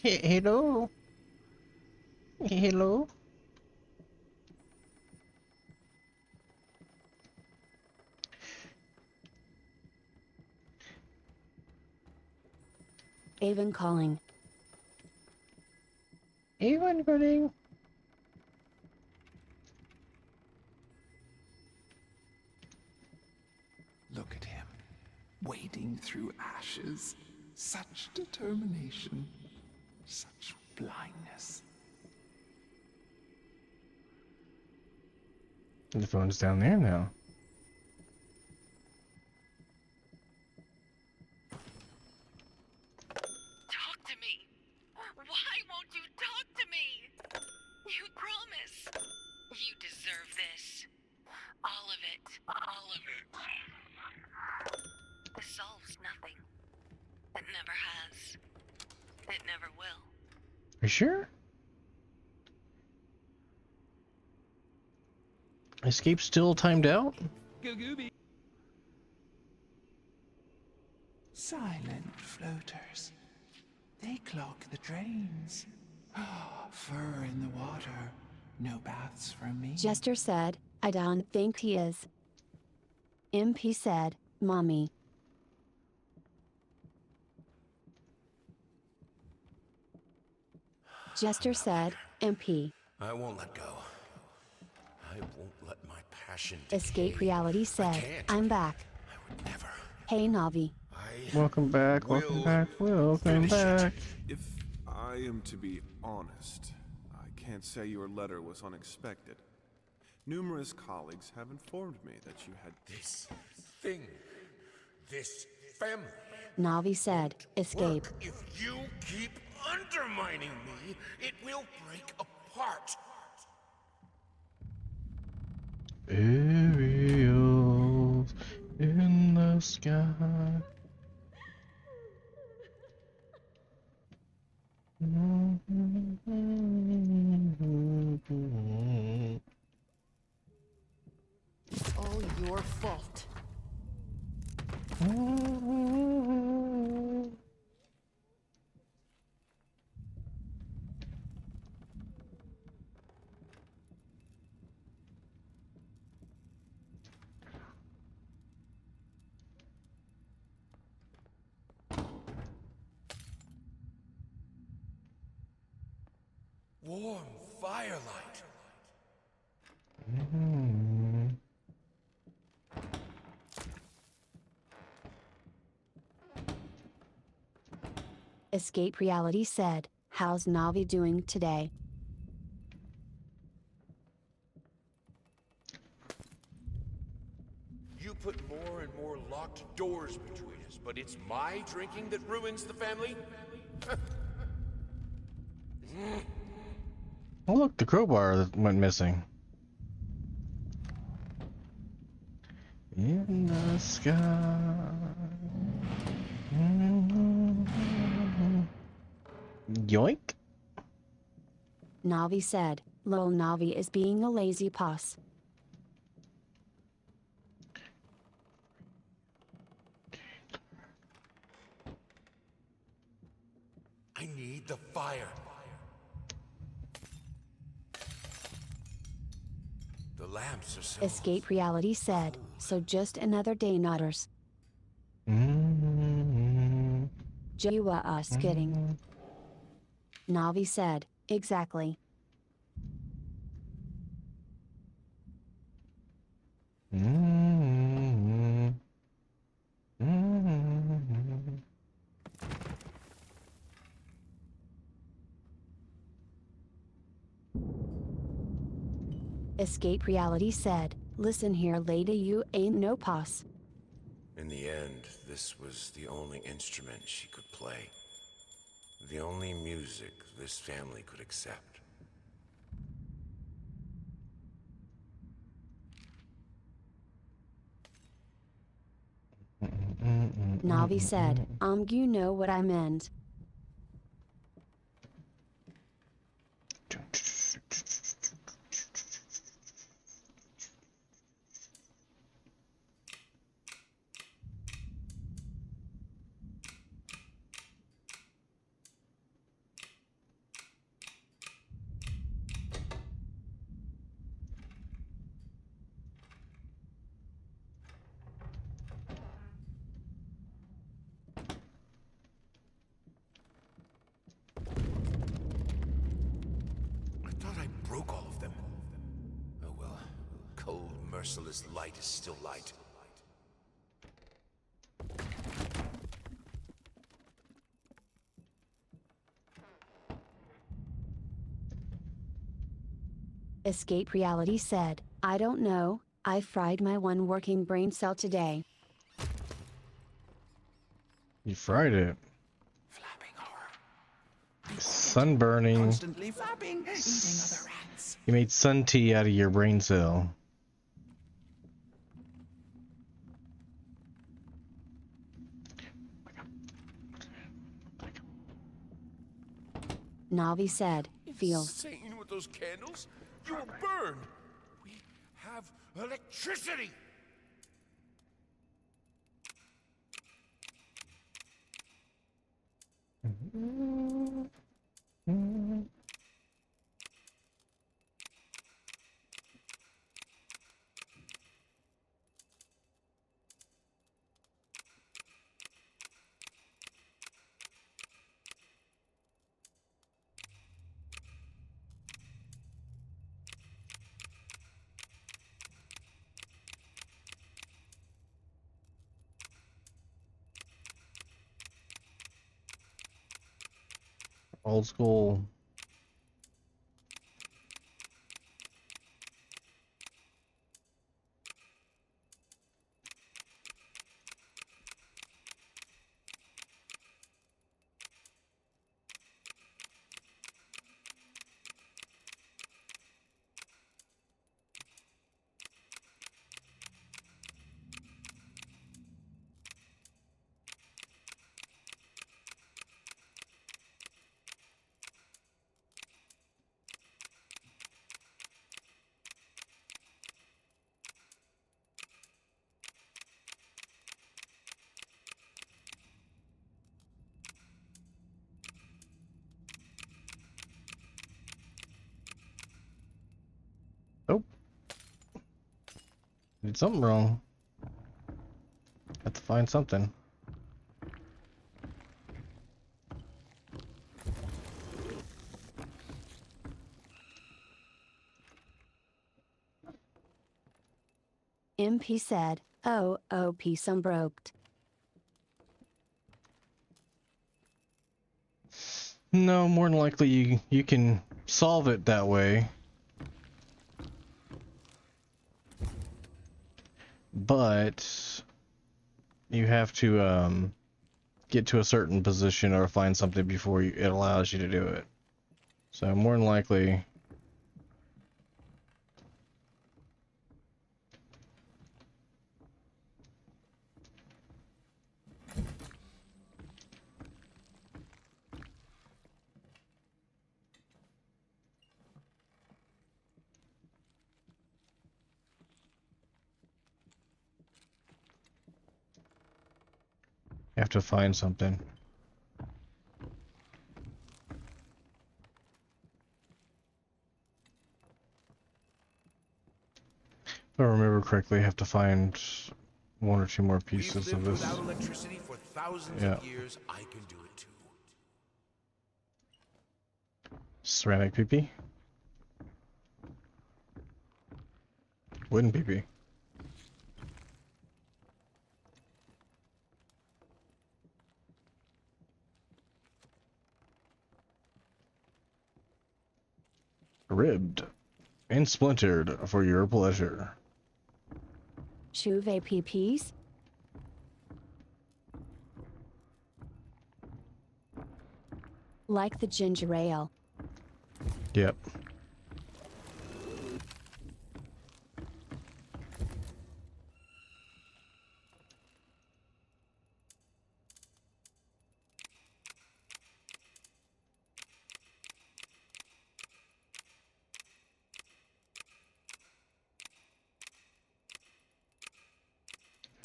Hello. Hello. Avon calling. Avon calling. Look at him, wading through ashes. Such determination, such blindness. The phone's down there now. Talk to me. Why won't you talk to me? You promise. You deserve this. All of it. All of it. This solves nothing. It never has. It never will. Are you sure? Escape still timed out? Silent floaters. They clog the drains. Fur in the water. No baths from me. Jester said, I don't think he is. MP said, Mommy. Jester said, MP. I won't let go. I won't let my passion Escape decay. Reality I said, can't. I'm back. Hey Navi. Welcome back, welcome back, welcome back. If I am to be honest, I can't say your letter was unexpected. Numerous colleagues have informed me that you had this thing, this family. Navi said, escape. If you keep undermining me, it will break apart. Aerials in the sky. All your fault. Warm firelight. Escape Reality said, how's Navi doing today? You put more and more locked doors between us, but it's my drinking that ruins the family? Oh look, the crowbar that went missing. In the sky. Yoink. Navi said, Lil Navi is being a lazy puss. I need the fire. The lamps are so... Escape Reality said, so just another day nutters. You were us kidding. Navi said, exactly. Escape Reality said, listen here lady, you ain't no puss. In the end, this was the only instrument she could play. The only music this family could accept. Navi said, you know what I meant. Broke all of them. Oh well, cold, merciless light is still light. Escape Reality said, I don't know, I fried my one working brain cell today. You fried it. Sunburning. Constantly flapping, eating other rats. You made sun tea out of your brain cell. Navi said, feels. Insane with those candles? You will burn! We have electricity! Old school. Oh. Did something wrong. Have to find something. MP said, oh, piece unbroked. No, more than likely you can solve it that way. But you have to get to a certain position or find something before it allows you to do it. So more than likely you have to find something. If I remember correctly, I have to find one or two more pieces of this. Without electricity for thousands Yeah. of years. I can do it too. Ceramic PP. Wooden PP. Ribbed and splintered for your pleasure. Chuve PPs? Like the ginger ale. Yep.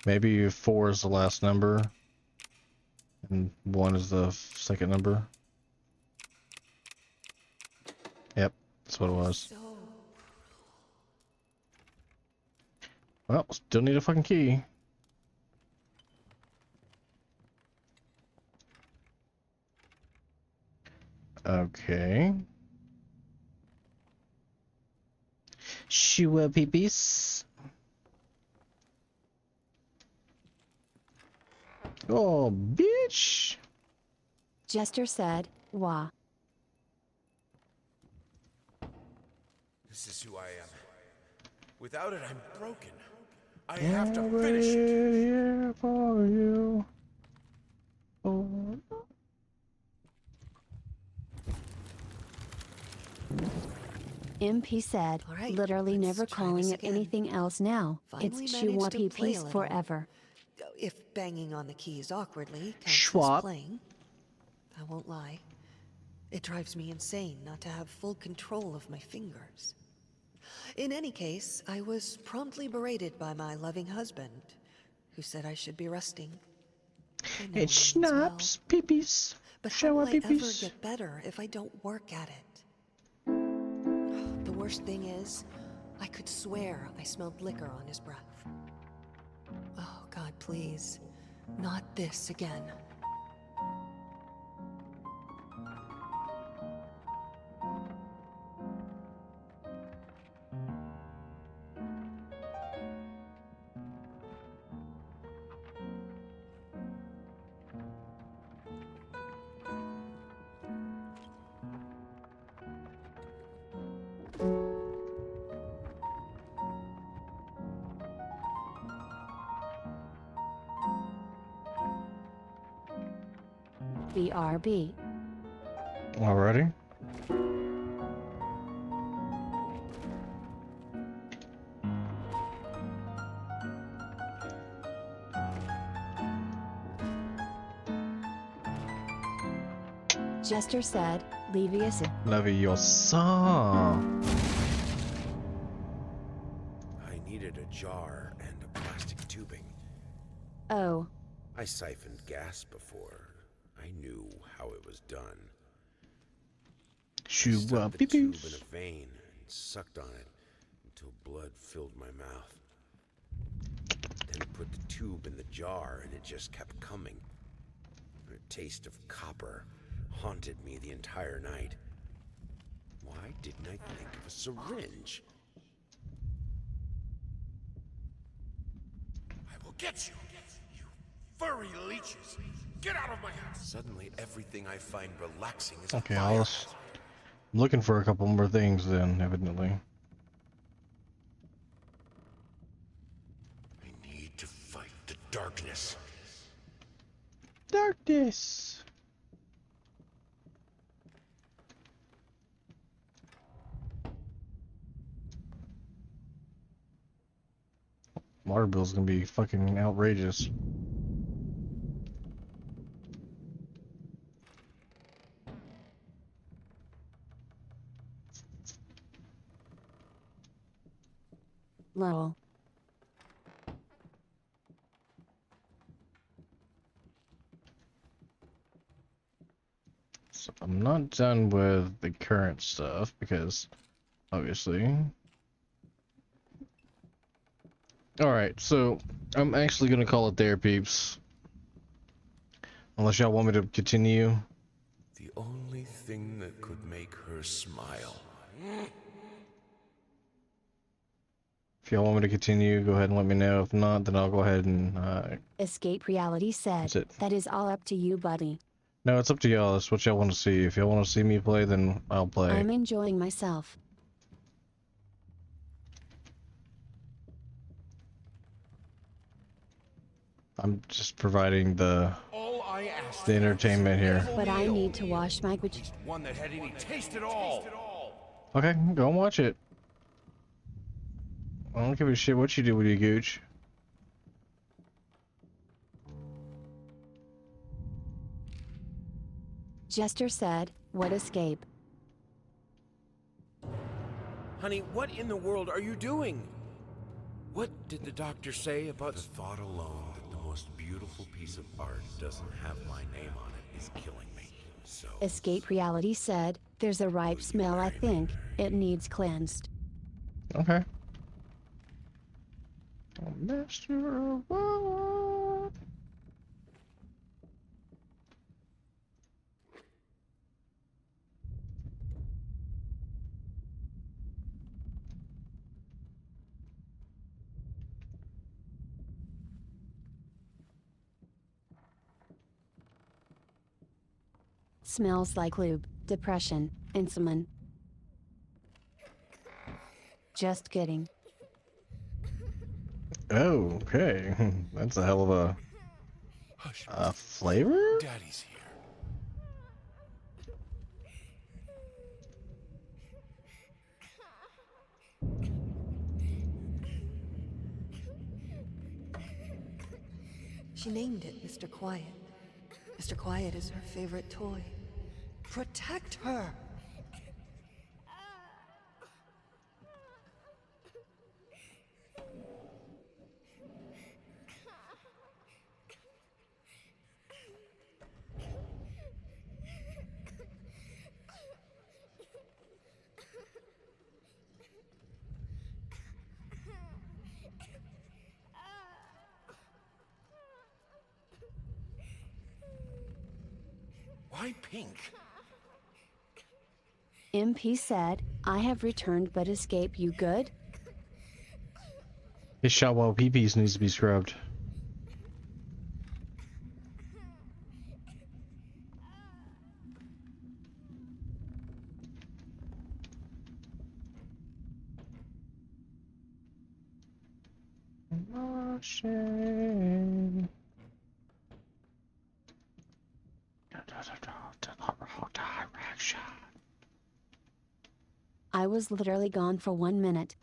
Maybe 4 is the last number, and 1 is the second number. Yep, that's what it was. Well, still need a fucking key. Okay. Shua peepees. Oh, bitch. Jester said, wah. This is who I am. Without it, I'm broken. I have to finish it. Here for you. Oh. MP said, Alright, literally let's never try calling this it again. anything else now. Finally It's managed Shua to play a PPs little. forever. If banging on the keys awkwardly counts Schwab. as playing, I won't lie. It drives me insane not to have full control of my fingers. In any case, I was promptly berated by my loving husband, who said I should be resting. I know It he means well. snaps peepees. But how Shua will I ever peepees. get better if I don't work at it? The worst thing is, I could swear I smelled liquor on his breath. Oh, God, please. Not this again. BRB. Alrighty. Jester said, Leviosa. Leviosa. I needed a jar and a plastic tubing. Oh. I siphoned gas before. I knew how it was done. I stuck the tube in a vein and sucked on it until blood filled my mouth. Then put the tube in the jar and it just kept coming. The taste of copper haunted me the entire night. Why didn't I think of a syringe? I will get you, you furry leeches. Get out of my house. Suddenly, everything I find relaxing is Okay, fire. I'm looking for a couple more things then, evidently. I need to fight the darkness. Darkness. Water bill's gonna be fucking outrageous. Lol. So I'm not done with the current stuff because obviously. Alright, so I'm actually gonna call it there, peeps. Unless y'all want me to continue. The only thing that could make her smile. If y'all want me to continue, go ahead and let me know. If not, then I'll go ahead and Escape Reality said, that's it. That is all up to you, buddy. No, it's up to y'all. That's what y'all want to see. If y'all want to see me play, then I'll play. I'm enjoying myself. I'm just providing the entertainment here. But I need to wash my gooch. One that had any taste at all. Okay, go and watch it. I don't give a shit what you do with your gooch. Jester said, What escape? Honey, what in the world are you doing? What did the doctor say about the thought alone that the most beautiful piece of art doesn't have my name on it is killing me? So Escape Reality said, There's a ripe smell, I think. It needs cleansed. Okay. Master of what? Smells like lube, depression, insulin. Just kidding. Oh, okay. That's a hell of a flavor? Daddy's here. She named it Mr. Quiet. Mr. Quiet is her favorite toy. Protect her! Why pink? MP said, I have returned, but escape, you good? His shot while peepees needs to be scrubbed. Martian. I was literally gone for 1 minute.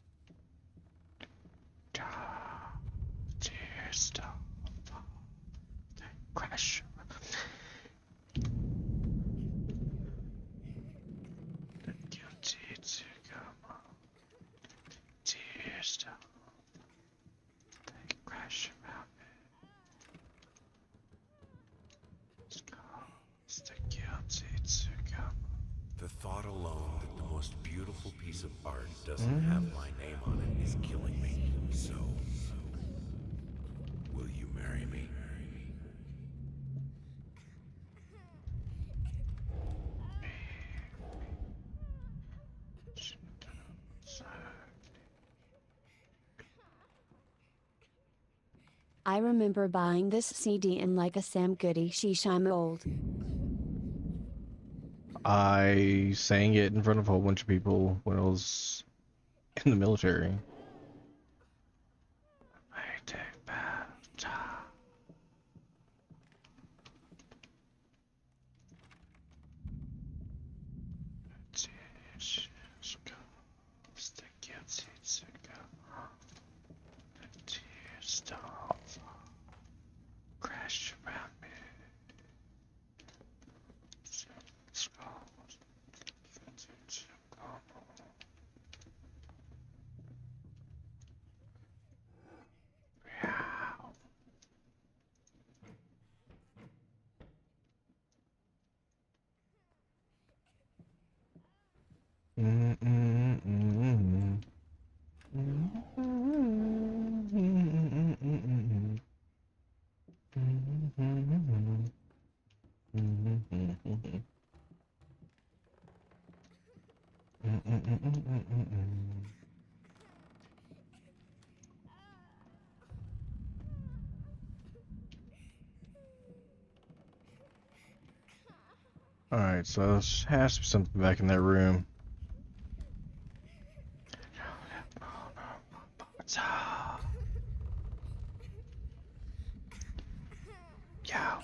Crash. Crash around me. The thought alone that the most beautiful piece of art doesn't have my name on it is killing me. So, will you marry me? I remember buying this CD in like a Sam Goody. Sheesh, I'm old. I sang it in front of a whole bunch of people when I was in the military. Crash around me. Alright, so there has to be something back in that room. Yeah.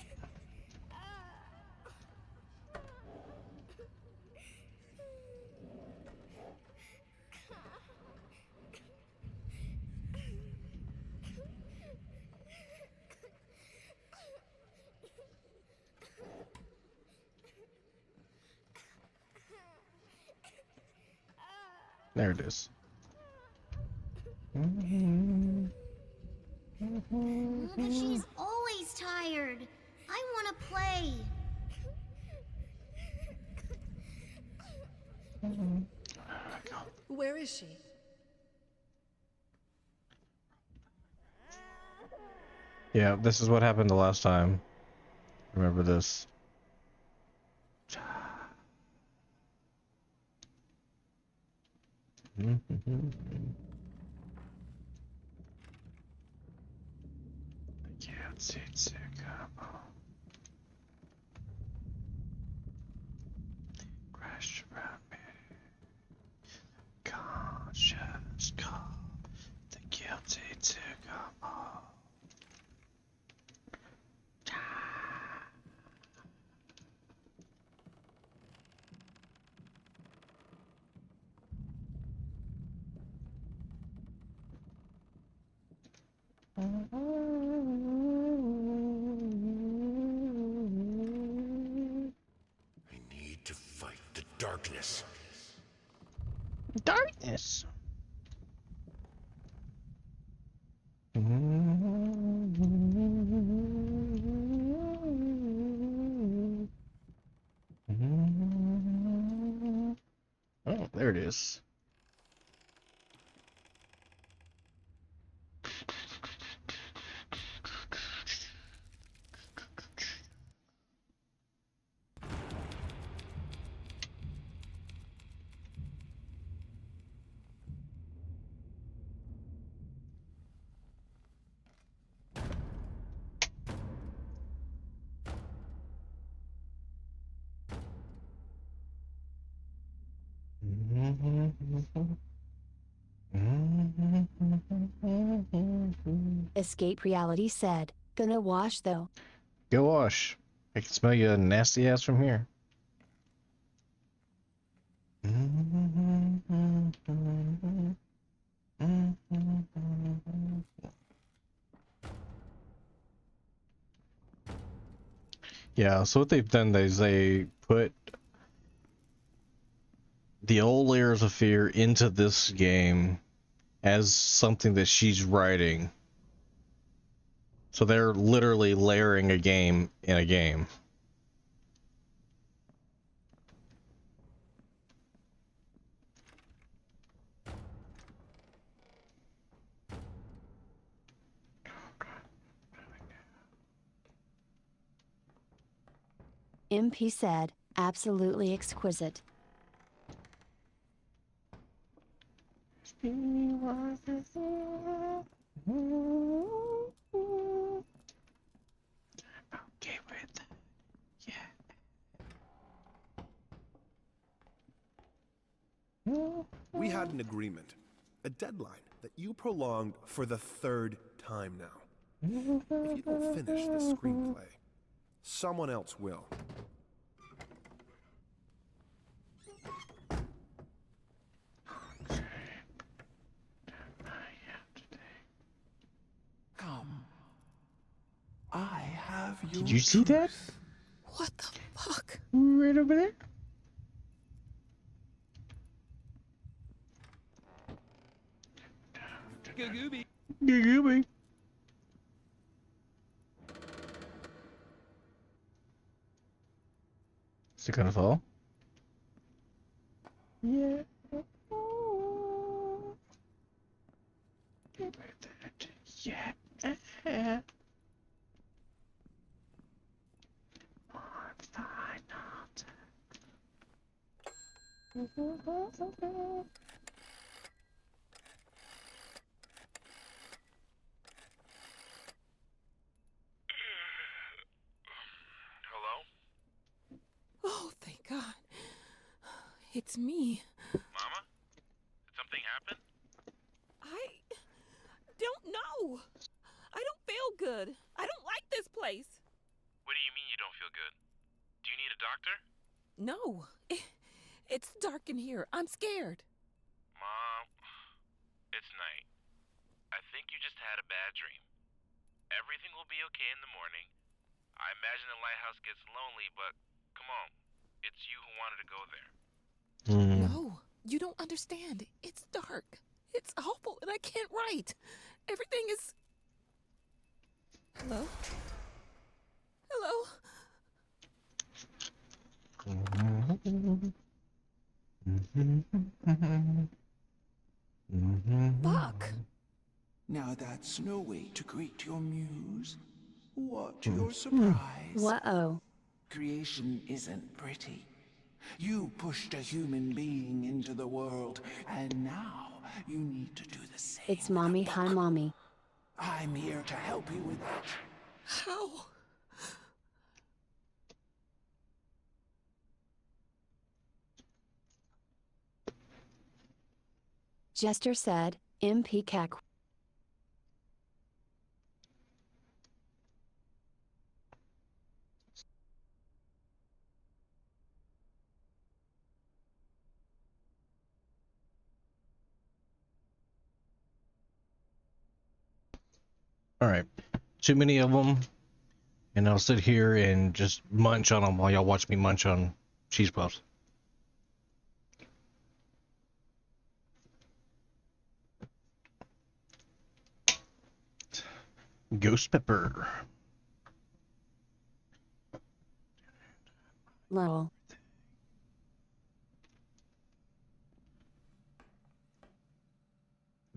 There it is. But she's always tired. I want to play. Where is she? Yeah, this is what happened the last time. Remember this. Crash around me. Conscience call the guilty to come home. I need to fight the darkness. Darkness. Oh, there it is. Escape Reality said, gonna wash though. Go wash. I can smell you a nasty ass from here. Yeah, so what they've done is they put the old layers of fear into this game as something that she's writing. So they're literally layering a game in a game. MP said, absolutely exquisite. Okay with that. Yeah. We had an agreement, a deadline that you prolonged for the third time now. If you don't finish this screenplay, someone else will. Come. I have your Did you see that? What the fuck? Right over there? Gagooby. Gagooby. Is it gonna fall? Yeah. Yeah. Hello? Oh, thank God. It's me. Mama? Did something happen? I don't know. I don't feel good. I don't like this place. What do you mean you don't feel good? Do you need a doctor? No. It's dark in here. I'm scared. Mom, it's night. I think you just had a bad dream. Everything will be okay in the morning. I imagine the lighthouse gets lonely, but come on. It's you who wanted to go there. No, you don't understand. It's dark. It's awful, and I can't write. Everything is... Hello? Hello? Fuck. Now that's no way to greet your muse. What your surprise? What-oh. Creation isn't pretty. You pushed a human being into the world, and now you need to do the same. It's Mommy. Hi, Mommy. I'm here to help you with that. How? Jester said, MP cack. Alright. Too many of them. And I'll sit here and just munch on them while y'all watch me munch on cheese puffs. Ghost pepper. Lol.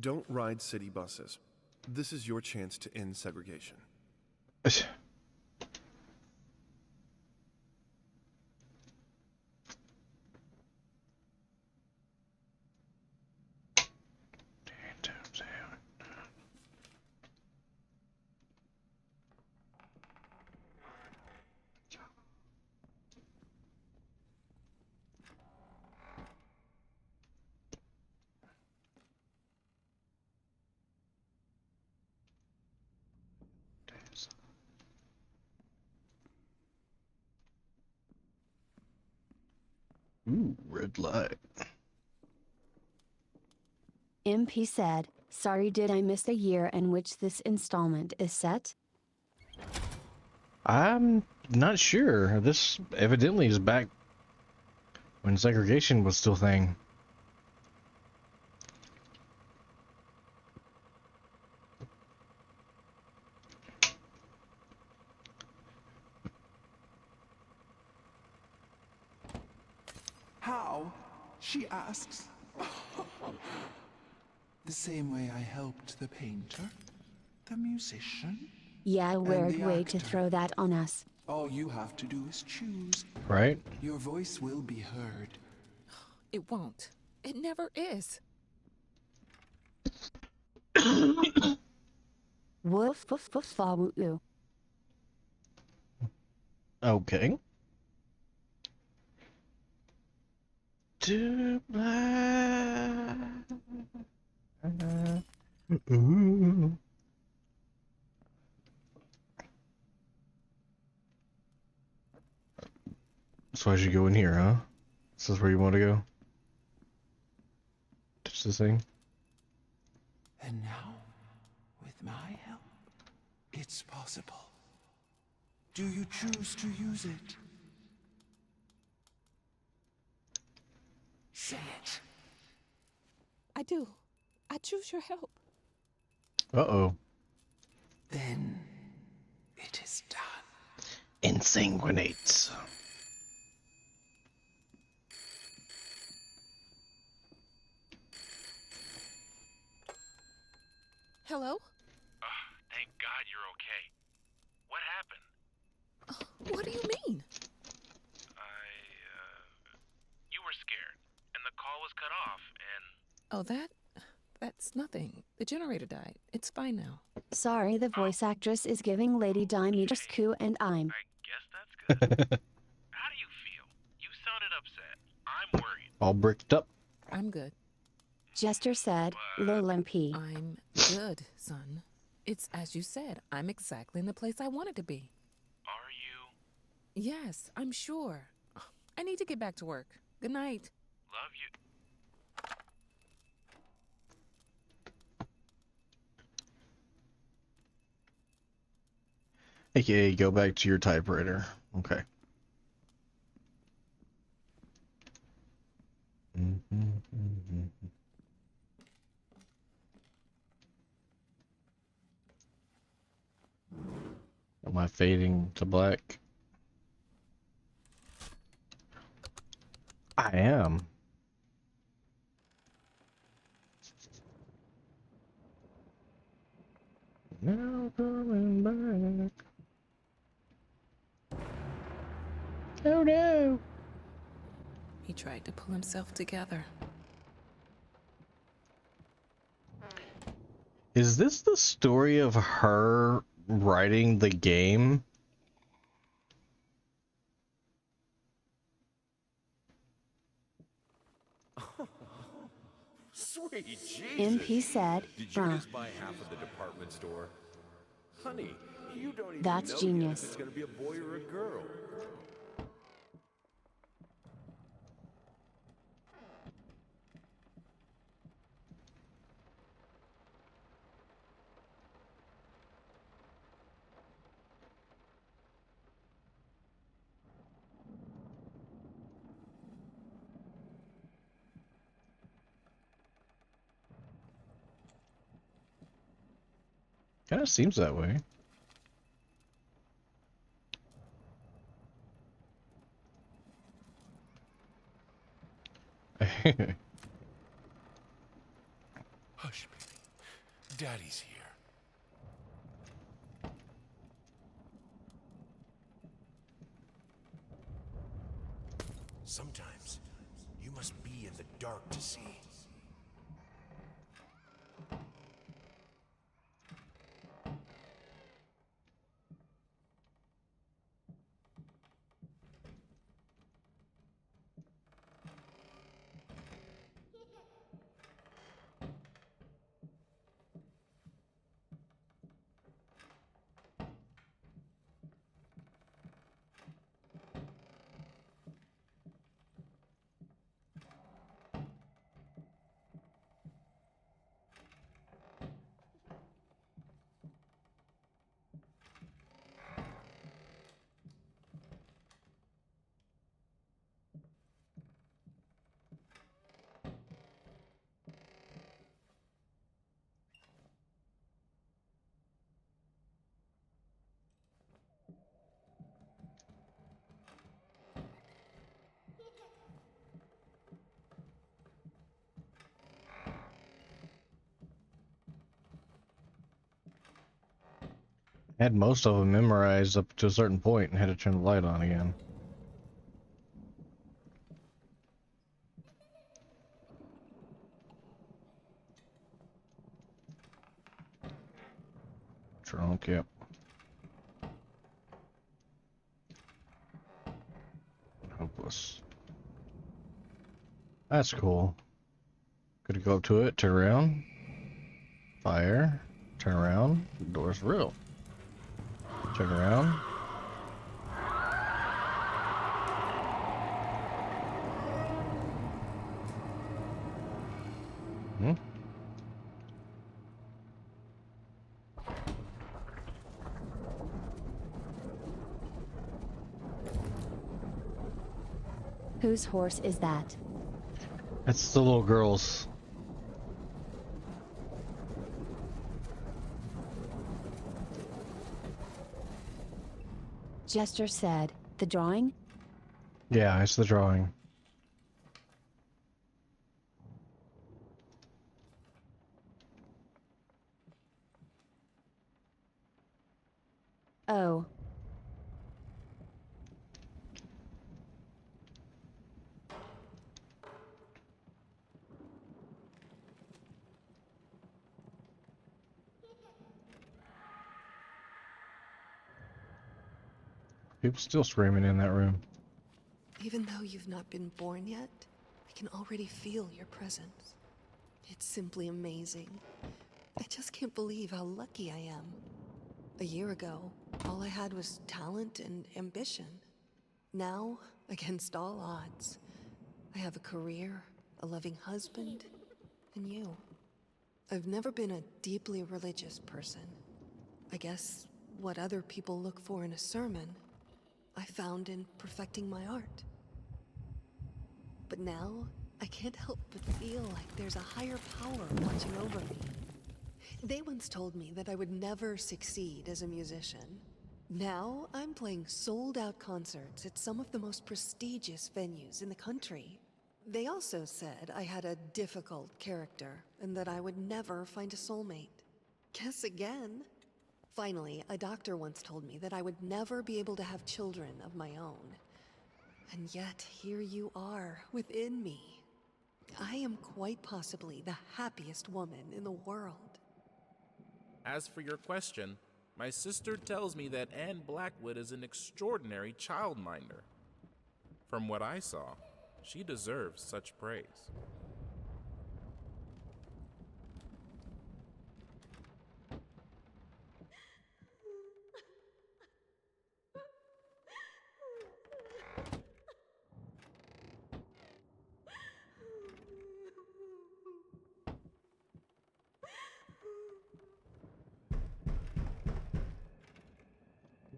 Don't ride city buses. This is your chance to end segregation. Ooh, red light. MP said, sorry, did I miss a year in which this installment is set? I'm not sure. This evidently is back when segregation was still a thing. How? She asks. The same way I helped the painter, the musician, Yeah, a and weird the way to actor. throw that on us. All you have to do is choose. Right? Your voice will be heard. It won't. It never is. Woof woof woof fa woo oo. Okay. To black. Ooh. So I should go in here, huh? This is where you want to go? Touch this thing? And now, with my help, it's possible. Do you choose to use it? Say it. I do. I choose your help. Uh-oh. Then it is done. Insanguinates. Hello? Thank God you're okay. What happened? What do you mean? You were scared, and the call was cut off, and... Oh, that's nothing. The generator died. It's fine now. Sorry, the voice actress is giving Lady Dimeter's coup and I'm. I guess that's good. How do you feel? You sounded upset. I'm worried. All bricked up. I'm good. Jester said, Lolimp. I'm good, son. It's as you said. I'm exactly in the place I wanted to be. Are you? Yes, I'm sure. I need to get back to work. Good night. Love you. AKA, go back to your typewriter. Okay. Am I fading to black? I am. Now coming back. Oh no! He tried to pull himself together. Is this the story of her writing the game? Sweet Jesus. MP said, Did you bruh. just buy half of the department store? Honey, you don't even That's know genius. yet if it's gonna be a boy or a girl. Kind of seems that way. Hush, baby. Daddy's here. Sometimes you must be in the dark to see. Had most of them memorized up to a certain point and had to turn the light on again. Trunk, yep. Hopeless. That's cool. Gotta go up to it, turn around, fire, turn around, the door's real. Turn around. Hmm? Whose horse is that? That's the little girl's. Jester said, the drawing? Yeah, it's the drawing. Oh. People still screaming in that room. Even though you've not been born yet, I can already feel your presence. It's simply amazing. I just can't believe how lucky I am. A year ago, all I had was talent and ambition. Now, against all odds, I have a career, a loving husband, and you. I've never been a deeply religious person. I guess what other people look for in a sermon, I found in perfecting my art. But now, I can't help but feel like there's a higher power watching over me. They once told me that I would never succeed as a musician. Now, I'm playing sold-out concerts at some of the most prestigious venues in the country. They also said I had a difficult character and that I would never find a soulmate. Guess again. Finally, a doctor once told me that I would never be able to have children of my own. And yet, here you are, within me. I am quite possibly the happiest woman in the world. As for your question, my sister tells me that Anne Blackwood is an extraordinary childminder. From what I saw, she deserves such praise.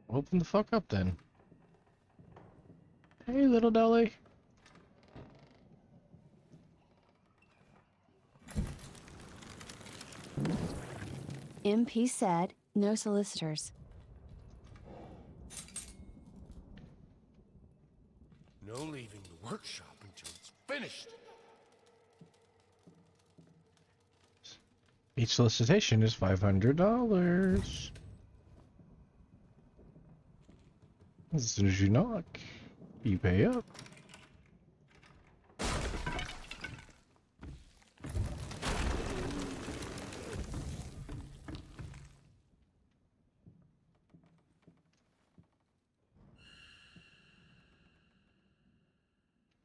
Open the fuck up then. Hey, little Dolly. MP said, no solicitors. No leaving the workshop until it's finished. Each solicitation is $500. As soon as you knock, you pay up.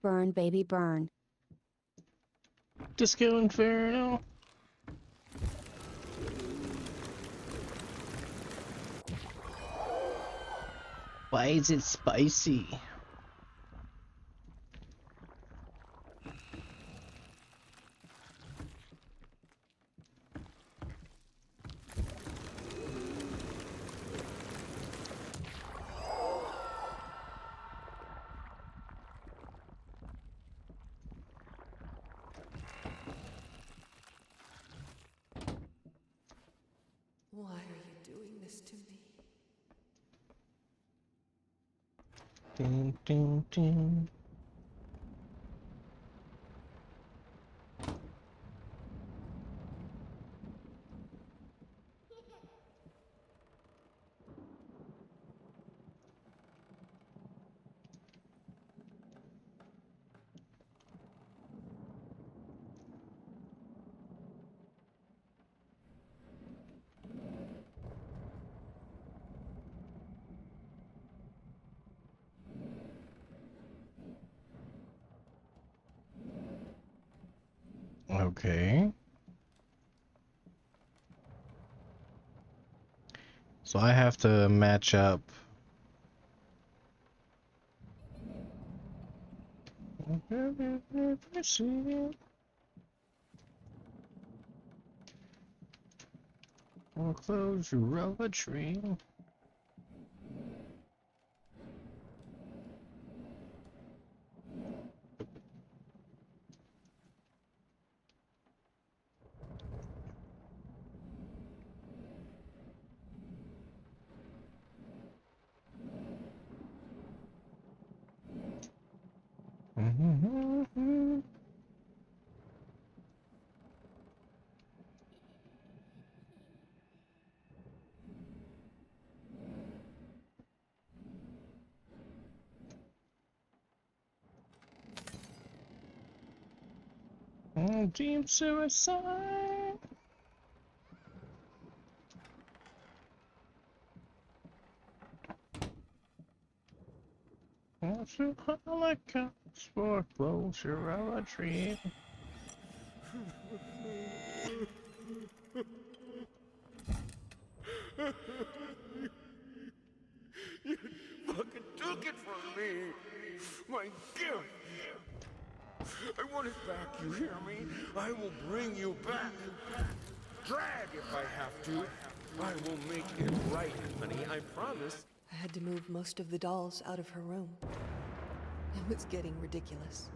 Burn, baby, burn. Disco Inferno. Why is it spicy? Why are you doing this to me? Ding, ding, ding. Okay. So I have to match up. Foreclosure of a tree. Deep suicide. Also, Holocaust foreclosure of a tree. You fucking took it from me! My gift! I want it back, you hear me? I will bring you back! Drag if I have to! I will make it right, honey, I promise. I had to move most of the dolls out of her room. It was getting ridiculous.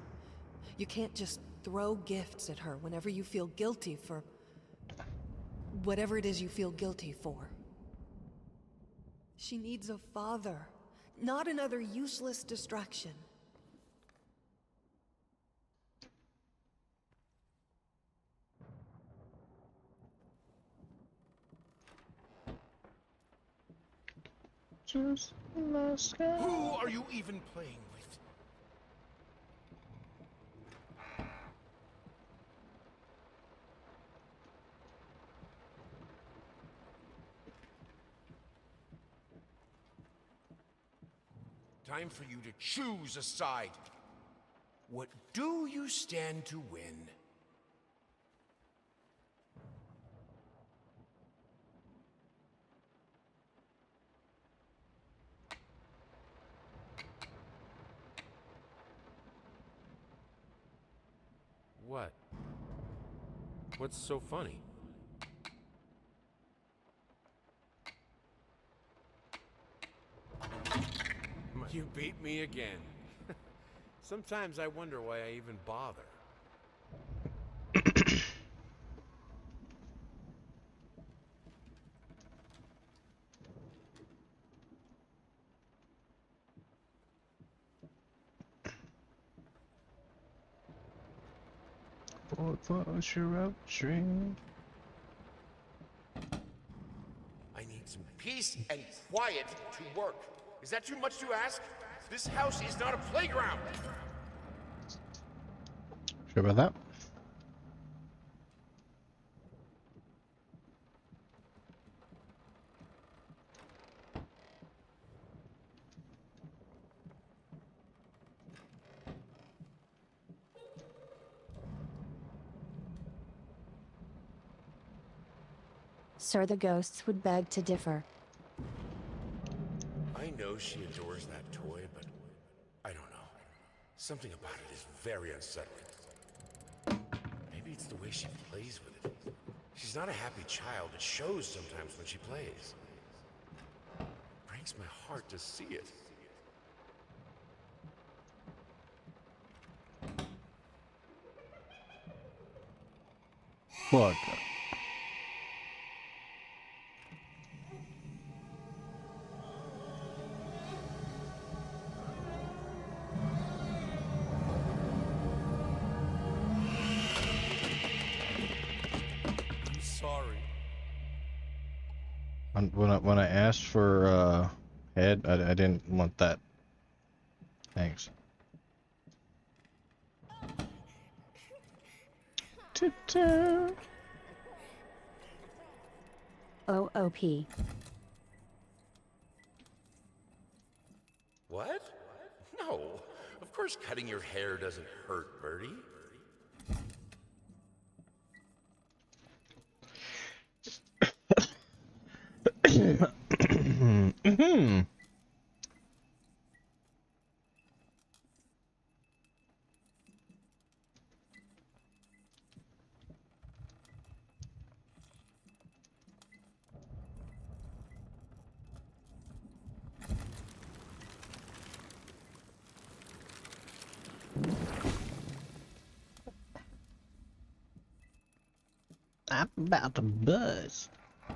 You can't just throw gifts at her whenever you feel guilty for whatever it is you feel guilty for. She needs a father, not another useless distraction. Who are you even playing with? Time for you to choose a side. What do you stand to win? What? What's so funny? You beat me again. Sometimes I wonder why I even bother. Foreclosure of a tree. I need some peace and quiet to work. Is that too much to ask? This house is not a playground. Sure about that? Sir, the ghosts would beg to differ. I know she adores that toy, but I don't know. Something about it is very unsettling. Maybe it's the way she plays with it. She's not a happy child. It shows sometimes when she plays. It breaks my heart to see it. Look. I'm sorry. When I asked for head, I didn't want that. Thanks. OOP. What? No. Of course cutting your hair doesn't hurt, Birdie. I'm about to buzz. I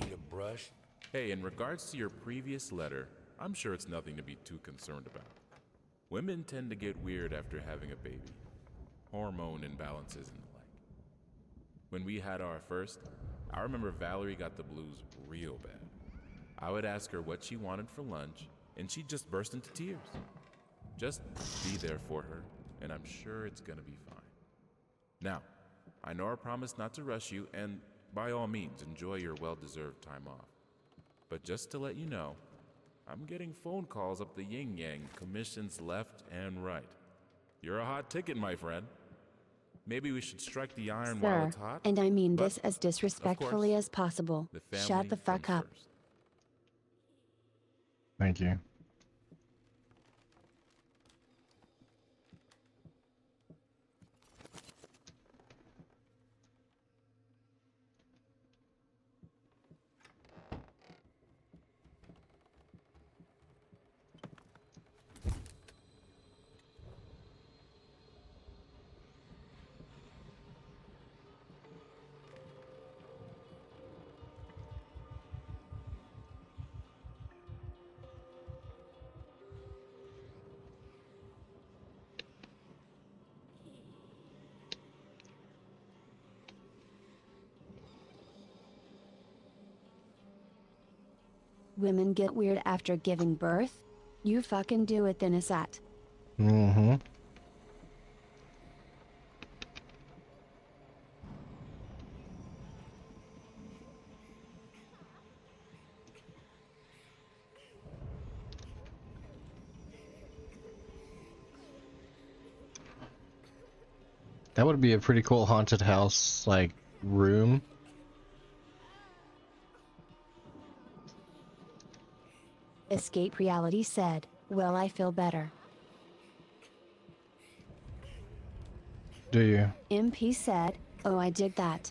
need a brush. Hey, in regards to your previous letter, I'm sure it's nothing to be too concerned about. Women tend to get weird after having a baby. Hormone imbalances and the like. When we had our first, I remember Valerie got the blues real bad. I would ask her what she wanted for lunch, and she'd just burst into tears. Just be there for her, and I'm sure it's gonna be fine. Now, I know I promised not to rush you, and by all means, enjoy your well-deserved time off. But just to let you know, I'm getting phone calls up the yin-yang, commissions left and right. You're a hot ticket, my friend. Maybe we should strike the iron while Sir, it's hot. and I mean but, this as disrespectfully of course, as possible. the family Shut the fuck comes up. first. Thank you. Women get weird after giving birth? You fucking do it then, Asat. Mm-hmm. That would be a pretty cool haunted house, like, room. Escape Reality said, well, I feel better. Do you? MP said, oh, I dig that.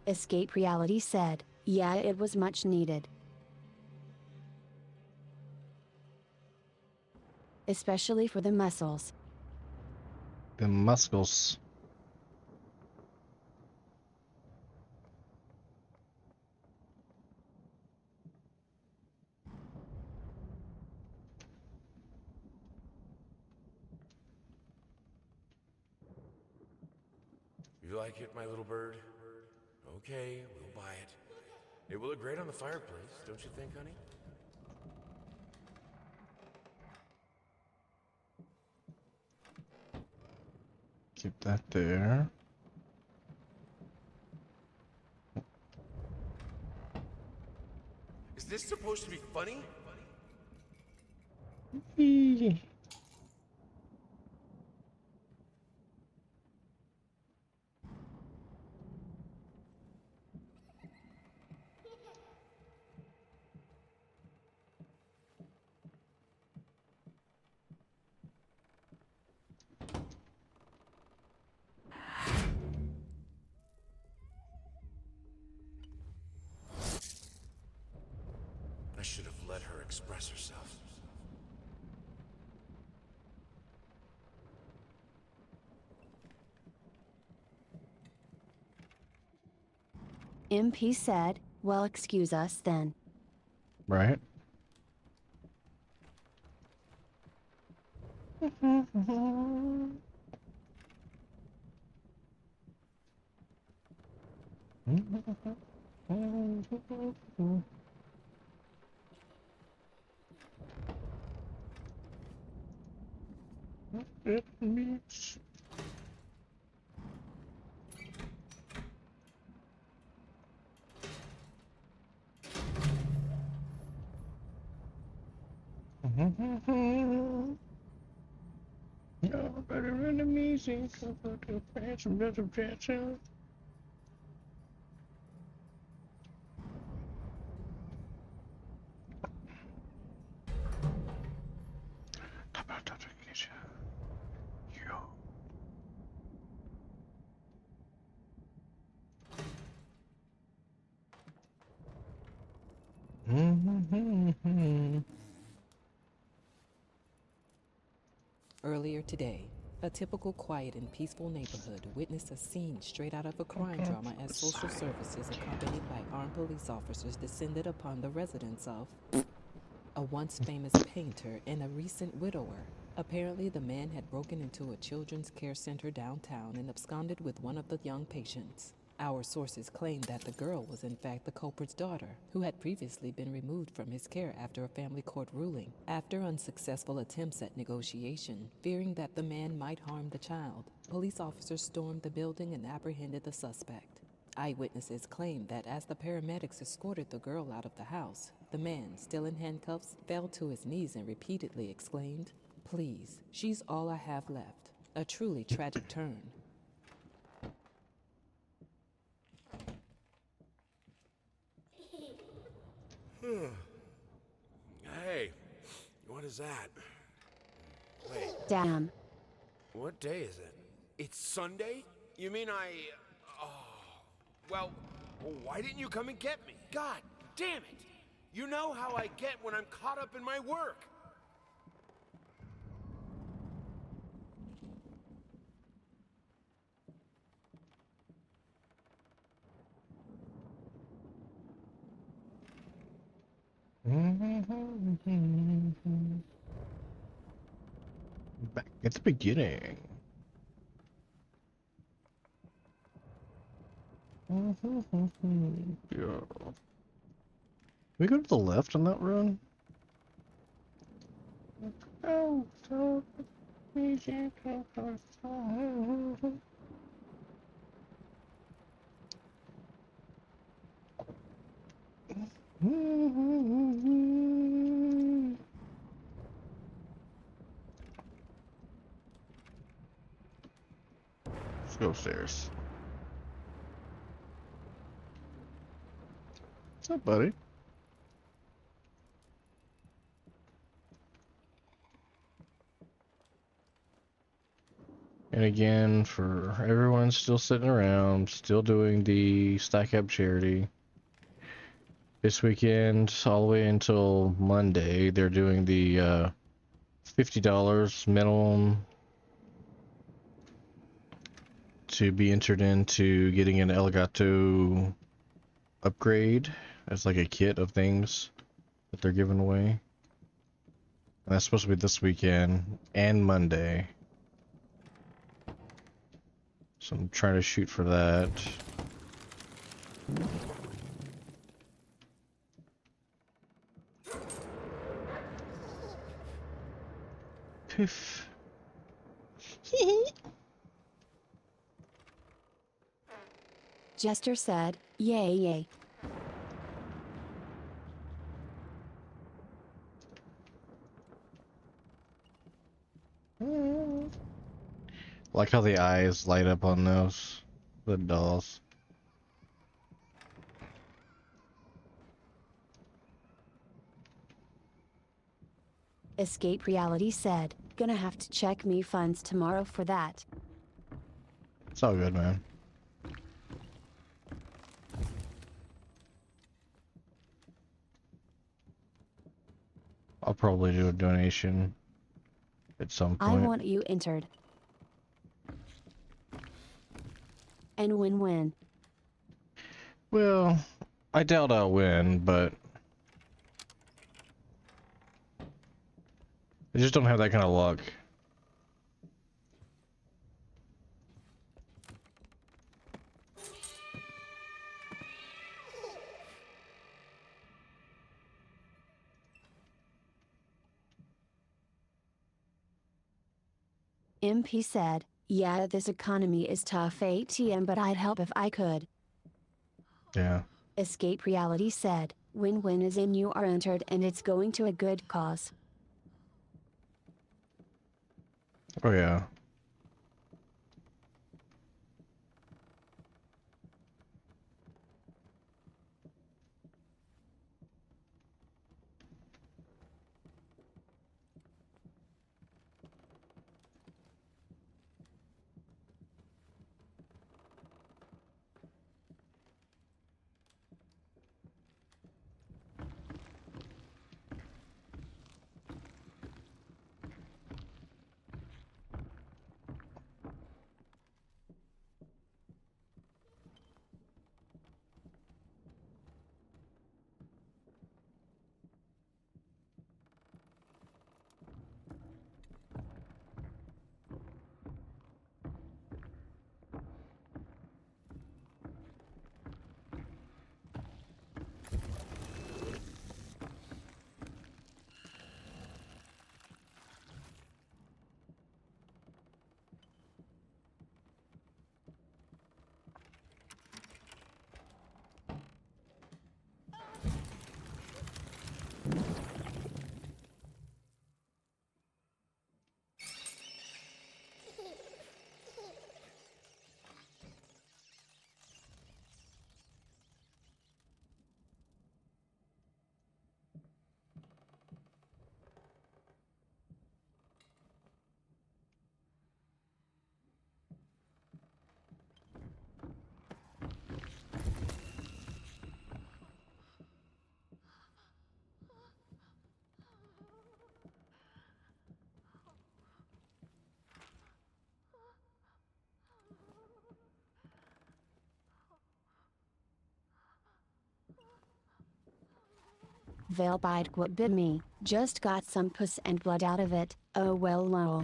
Escape Reality said, yeah, it was much needed. Especially for the muscles. The muscles. You like it, my little bird? Okay, we'll buy it. It will look great on the fireplace, don't you think, honey? Keep that there. Is this supposed to be funny? I should have let her express herself. MP said, well, excuse us then. Right? No, better run the music. Earlier today, a typical quiet and peaceful neighborhood witnessed a scene straight out of a crime drama as social services accompanied by armed police officers descended upon the residence of a once famous painter and a recent widower. Apparently, the man had broken into a children's care center downtown and absconded with one of the young patients. Our sources claim that the girl was in fact the culprit's daughter, who had previously been removed from his care after a family court ruling. After unsuccessful attempts at negotiation, fearing that the man might harm the child, police officers stormed the building and apprehended the suspect. Eyewitnesses claim that as the paramedics escorted the girl out of the house, the man, still in handcuffs, fell to his knees and repeatedly exclaimed, "Please, she's all I have left." A truly tragic turn. Hey, what is that? Wait. Damn. What day is it? It's Sunday? You mean Oh. Well, why didn't you come and get me? God damn it! You know how I get when I'm caught up in my work. Back at the beginning. Yeah. We go to the left on that run? Oh, so easy. Let's go upstairs. What's up, buddy? And again, for everyone still sitting around, still doing the Stack Up charity. This weekend, all the way until Monday, they're doing the $50 minimum to be entered into getting an Elgato upgrade. As like a kit of things that they're giving away. And that's supposed to be this weekend and Monday. So I'm trying to shoot for that. Poof. Jester said, "Yay, yay." Like how the eyes light up on those, the dolls. Escape Reality said, "Gonna have to check me funds tomorrow for that." It's all good, man. I'll probably do a donation at some I point. want you entered. And win-win. Well, I doubt I'll win, but I just don't have that kind of luck. MP said, "Yeah, this economy is tough ATM, but I'd help if I could." Yeah. Escape Reality said, "Win-win is in, you are entered and it's going to a good cause." Oh yeah. Veil bite what bit me, just got some puss and blood out of it, oh well lol.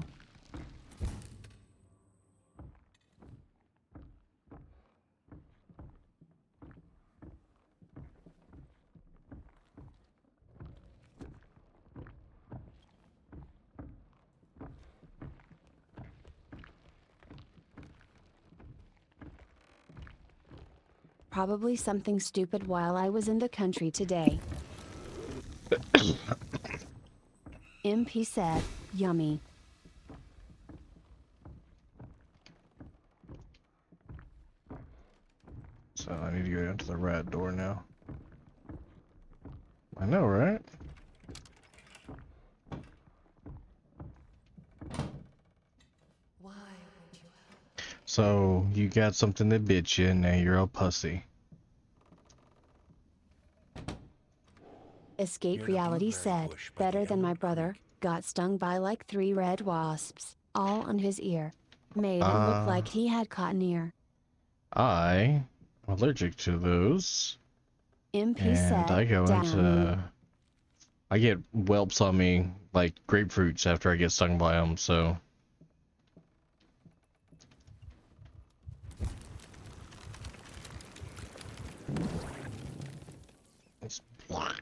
Probably something stupid while I was in the country today. MP said, yummy. So I need to go down to the rat door now. I know, right? Why would you help? So you got something that bit you, and now you're a pussy. Escape Reality said, better than my brother, got stung by like 3 red wasps, all on his ear. Made it look like he had cotton ear. I'm allergic to those. MP And said, I go down. into... I get whelps on me like grapefruits after I get stung by them, so... It's black.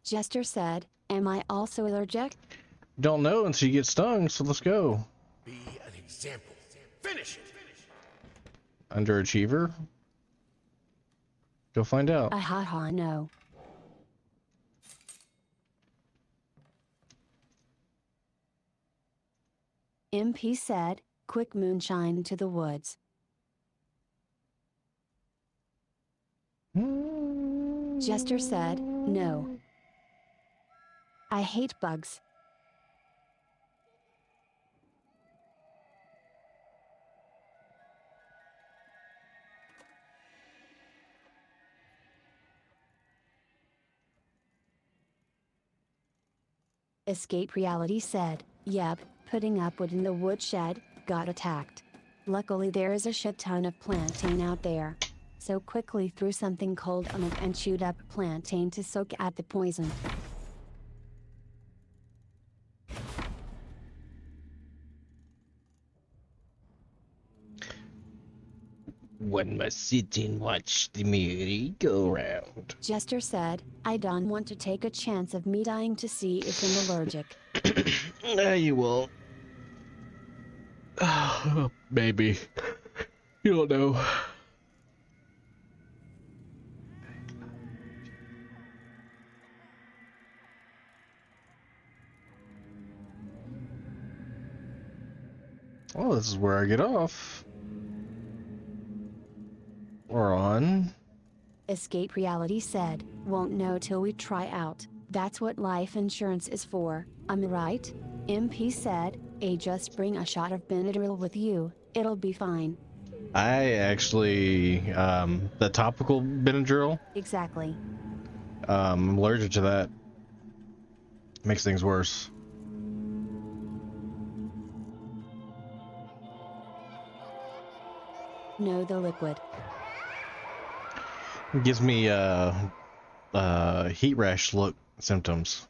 Jester said, am I also allergic? Don't know until you get stung, so let's go. Be an example. Finish it. Underachiever? Go find out. Ahaha no. MP said, quick moonshine to the woods. Jester said, no. I hate bugs. Escape Reality said, yep, putting up wood in the woodshed, got attacked. Luckily there is a shit ton of plantain out there. So quickly threw something cold on it and chewed up plantain to soak at the poison. One must sit and watch the merry-go-round. Jester said, I don't want to take a chance of me dying to see if I'm allergic. Nah, you won't. Maybe. You don't know. Oh, this is where I get off. We're on. Escape Reality said, won't know till we try out. That's what life insurance is for, am I right? MP said, just bring a shot of Benadryl with you, it'll be fine. I actually, the topical Benadryl, Exactly. I'm allergic to that. Makes things worse. No, the liquid. It gives me, heat rash look symptoms.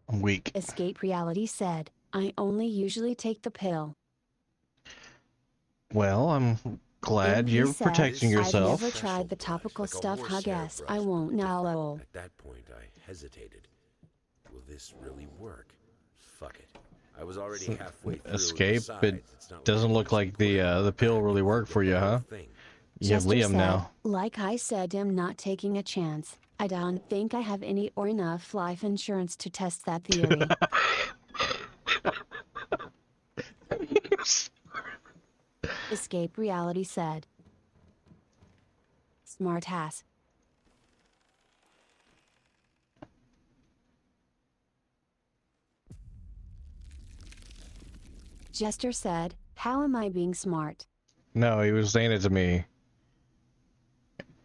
I'm weak. Escape Reality said, I only usually take the pill. Well, I'm glad you're said, protecting yourself. I've never tried the topical stuff, I guess I won't now lol. At that point, I hesitated. Will this really work? Fuck it. I was already halfway through. Escape. Besides, It doesn't look like the pill really worked for you, huh? You have Jester Liam said, now. like I said, I'm not taking a chance. I don't think I have any or enough life insurance to test that theory. Escape Reality said. Smart ass. Jester said, how am I being smart? No, he was saying it to me.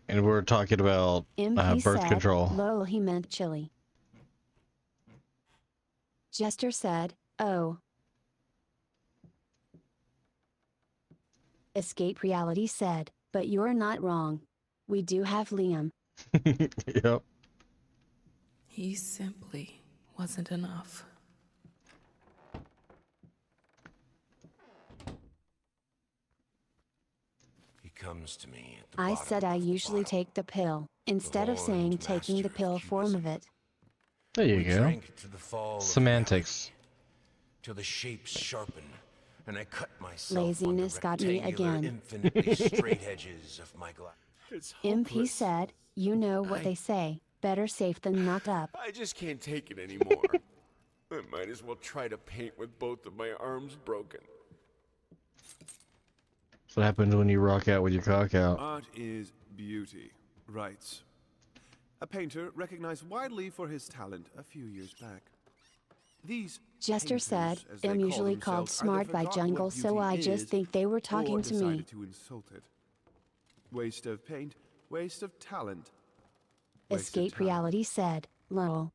And we're talking about MP birth said, control. lol, he meant chili. Jester said, oh. Escape Reality said, but you're not wrong. We do have Liam. Yep. He simply wasn't enough. He comes to me at the I bottom said I of the usually bottle. take the pill, instead of saying horned taking the master of pill form of it. There you We go. drank to the fall Semantics. of till the shapes sharpen, and I cut myself Laziness on the got me rectangular, again. infinitely straight edges of my glass. It's MP hopeless. said, you know what they say, better safe than not up. I just can't take it anymore. I might as well try to paint with both of my arms broken. That's what happens when you rock out with your cock out. Art is beauty, writes a painter recognized widely for his talent a few years back. These Jester painters, said, as they I'm call usually called themselves, smart either by forgot Jungle, what so beauty I just is, think they were or talking to me. decided to insult it. Waste of paint, waste of talent. Waste of Escape time. Reality said, lol.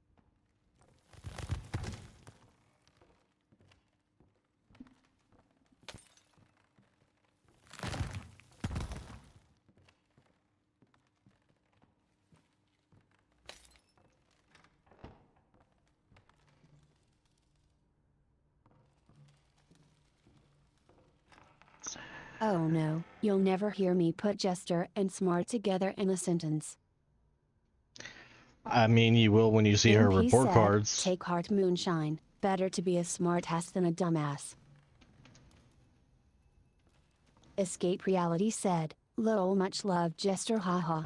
Oh no, you'll never hear me put Jester and smart together in a sentence. I mean, you will when you see her MP report said, cards. take heart moonshine, better to be a smartass than a dumbass. Escape Reality said, lol, much love Jester, haha.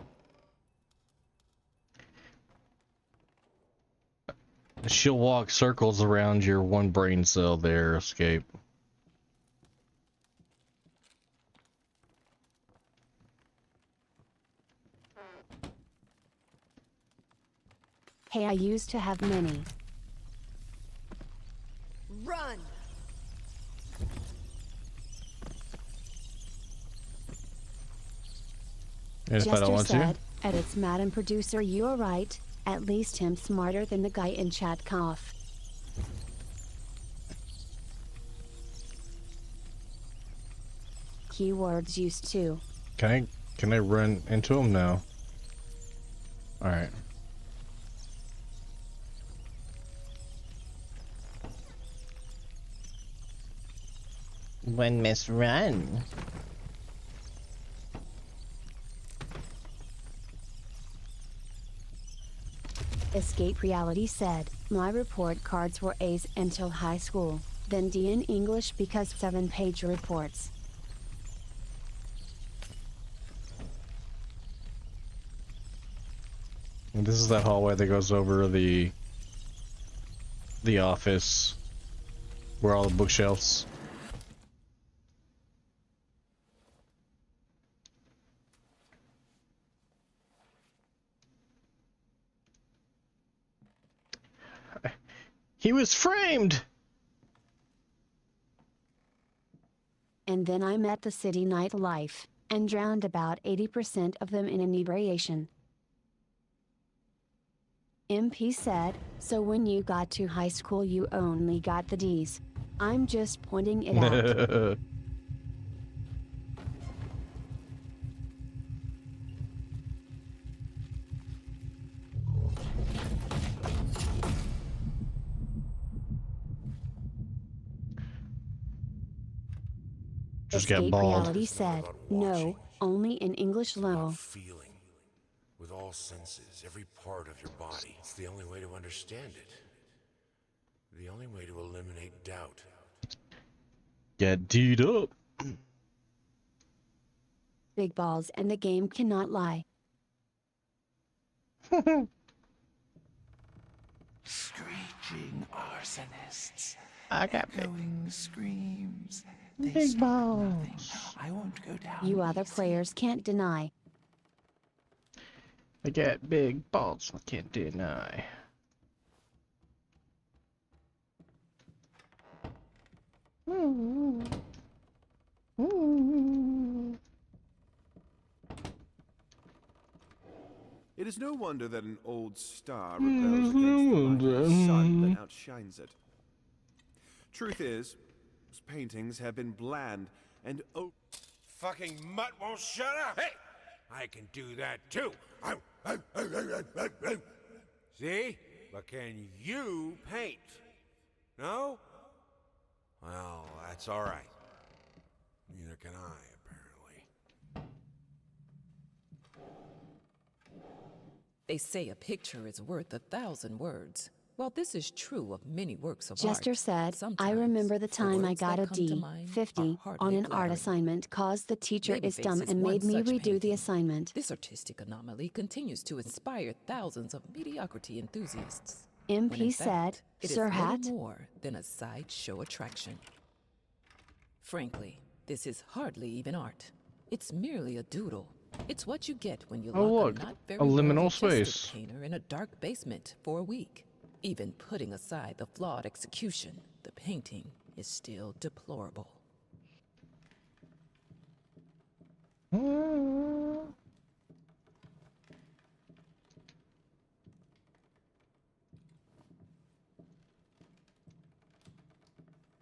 She'll walk circles around your one brain cell there, Escape. Hey, I used to have many. Run! And if I don't Jester want said, edits Madam Producer, you're right, at least him smarter than the guy in chat, cough. Keywords used to. Can I run into him now? Alright. One must run. Escape Reality said, my report cards were A's until high school, then D in English because 7-page reports. And this is that hallway that goes over the office where all the bookshelves. He was framed. And then I met the city nightlife, and drowned about 80% of them in inebriation. MP said, so when you got to high school you only got the D's. I'm just pointing it out. Just got Escape bald. Reality said, no, only in English low. Feeling with all senses, every part of your body. It's the only way to understand it. The only way to eliminate doubt. Get D'd up. Big balls and the game cannot lie. Screeching arsonists. I got echoing screams. They big stop balls. nothing. I won't go down. You other players can't deny. I got big balls. I can't deny. It is no wonder that an old star rebels against the light of the sun that outshines it. Truth is, his paintings have been bland and Fucking mutt won't shut up! Hey! I can do that too! See? But can you paint? No? Well, that's alright. Neither can I, apparently. They say a picture is worth 1,000 words. Well, this is true of many works of Jester art. said, I Sometimes remember the the time I words got that a come to mind D50 are on hardly an art flattering. assignment cause the teacher is Babyface dumb is and one made me such redo the painting. assignment. This artistic anomaly continues to inspire thousands of mediocrity enthusiasts. MP when in said, fact, it is Sir little Hat? more than a sideshow attraction. Frankly, this is hardly even art. It's merely a doodle. It's what you get when you Oh, lock look, a not a very liminal well-adjusted space. painter in a dark basement for a week. Even putting aside the flawed execution, the painting is still deplorable.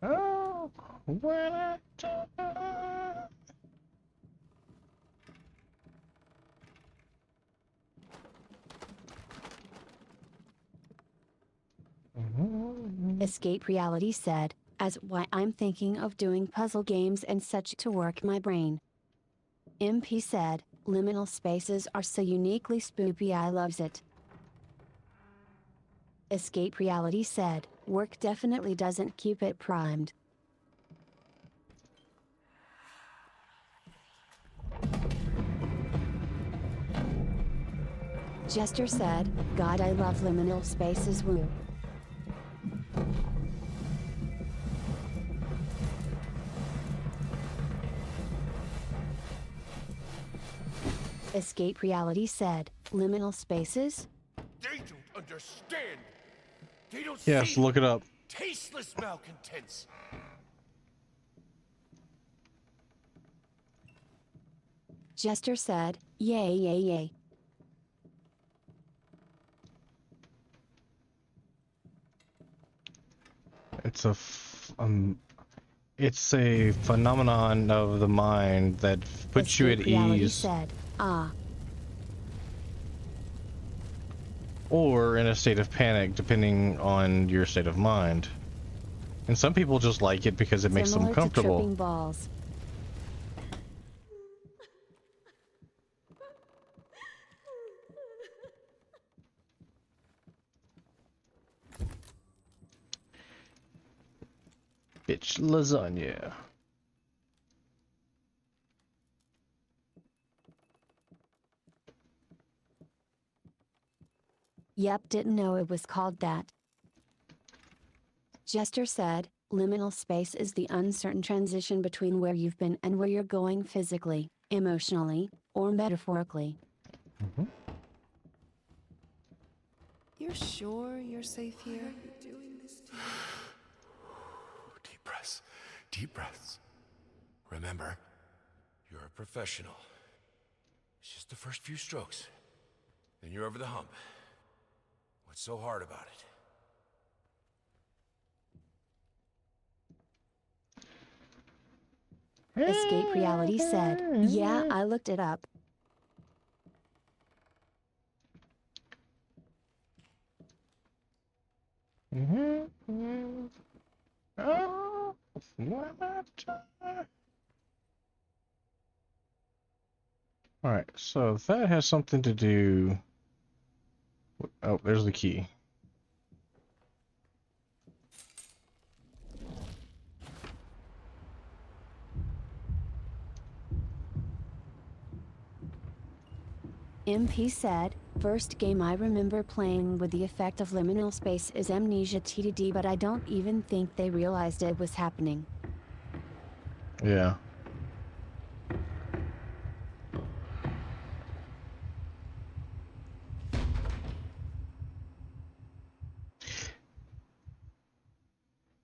Oh, when I Escape Reality said, as why I'm thinking of doing puzzle games and such to work my brain. MP said, liminal spaces are so uniquely spoopy I loves it. Escape Reality said, work definitely doesn't keep it primed. Jester said, God I love liminal spaces woo. Escape Reality said, liminal spaces? They don't understand! They don't Yes, see look it up. tasteless malcontents! Jester said, yay yay yay. It's a phenomenon of the mind that puts you at Escape Reality ease, said, ah. or in a state of panic, depending on your state of mind. And some people just like it because it makes them Similar to comfortable. tripping balls. Bitch lasagna. Yep, didn't know it was called that. Jester said, liminal space is the uncertain transition between where you've been and where you're going physically, emotionally, or metaphorically. You're sure you're safe here? Deep breaths. Deep breaths. Remember, you're a professional. It's just the first few strokes. Then you're over the hump. What's so hard about it? Escape Reality said, yeah, I looked it up. Alright, so that has something to do... Oh, there's the key. MP said, first game I remember playing with the effect of liminal space is Amnesia TDD, but I don't even think they realized it was happening. Yeah.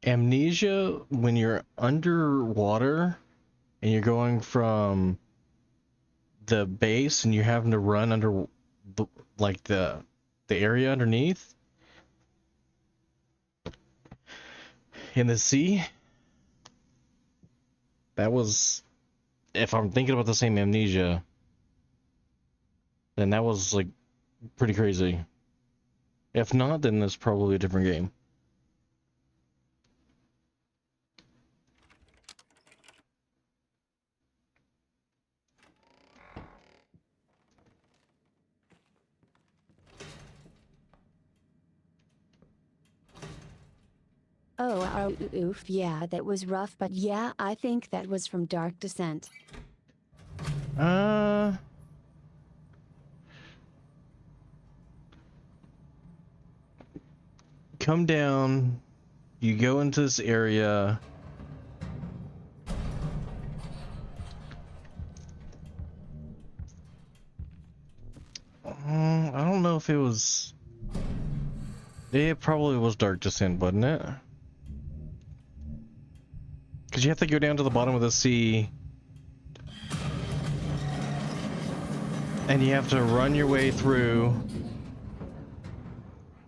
Amnesia, when you're underwater and you're going from the base and you're having to run under like the area underneath in the sea. That was, if I'm thinking about the same Amnesia, then that was like pretty crazy. If not, then that's probably a different game. Oh, oof, yeah, that was rough, but yeah, I think that was from Dark Descent. Come down, you go into this area. I don't know if it was... It probably was Dark Descent, wasn't it? Because you have to go down to the bottom of the sea. And you have to run your way through.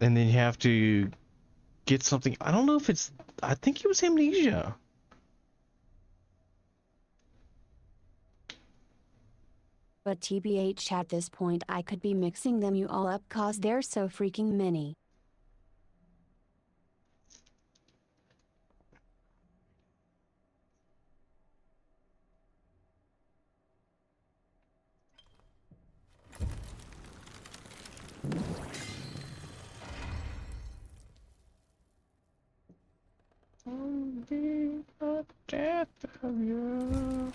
And then you have to get something. I don't know if it's... I think it was Amnesia. But TBH, at this point I could be mixing them you all up cause they're so freaking many. The death of you.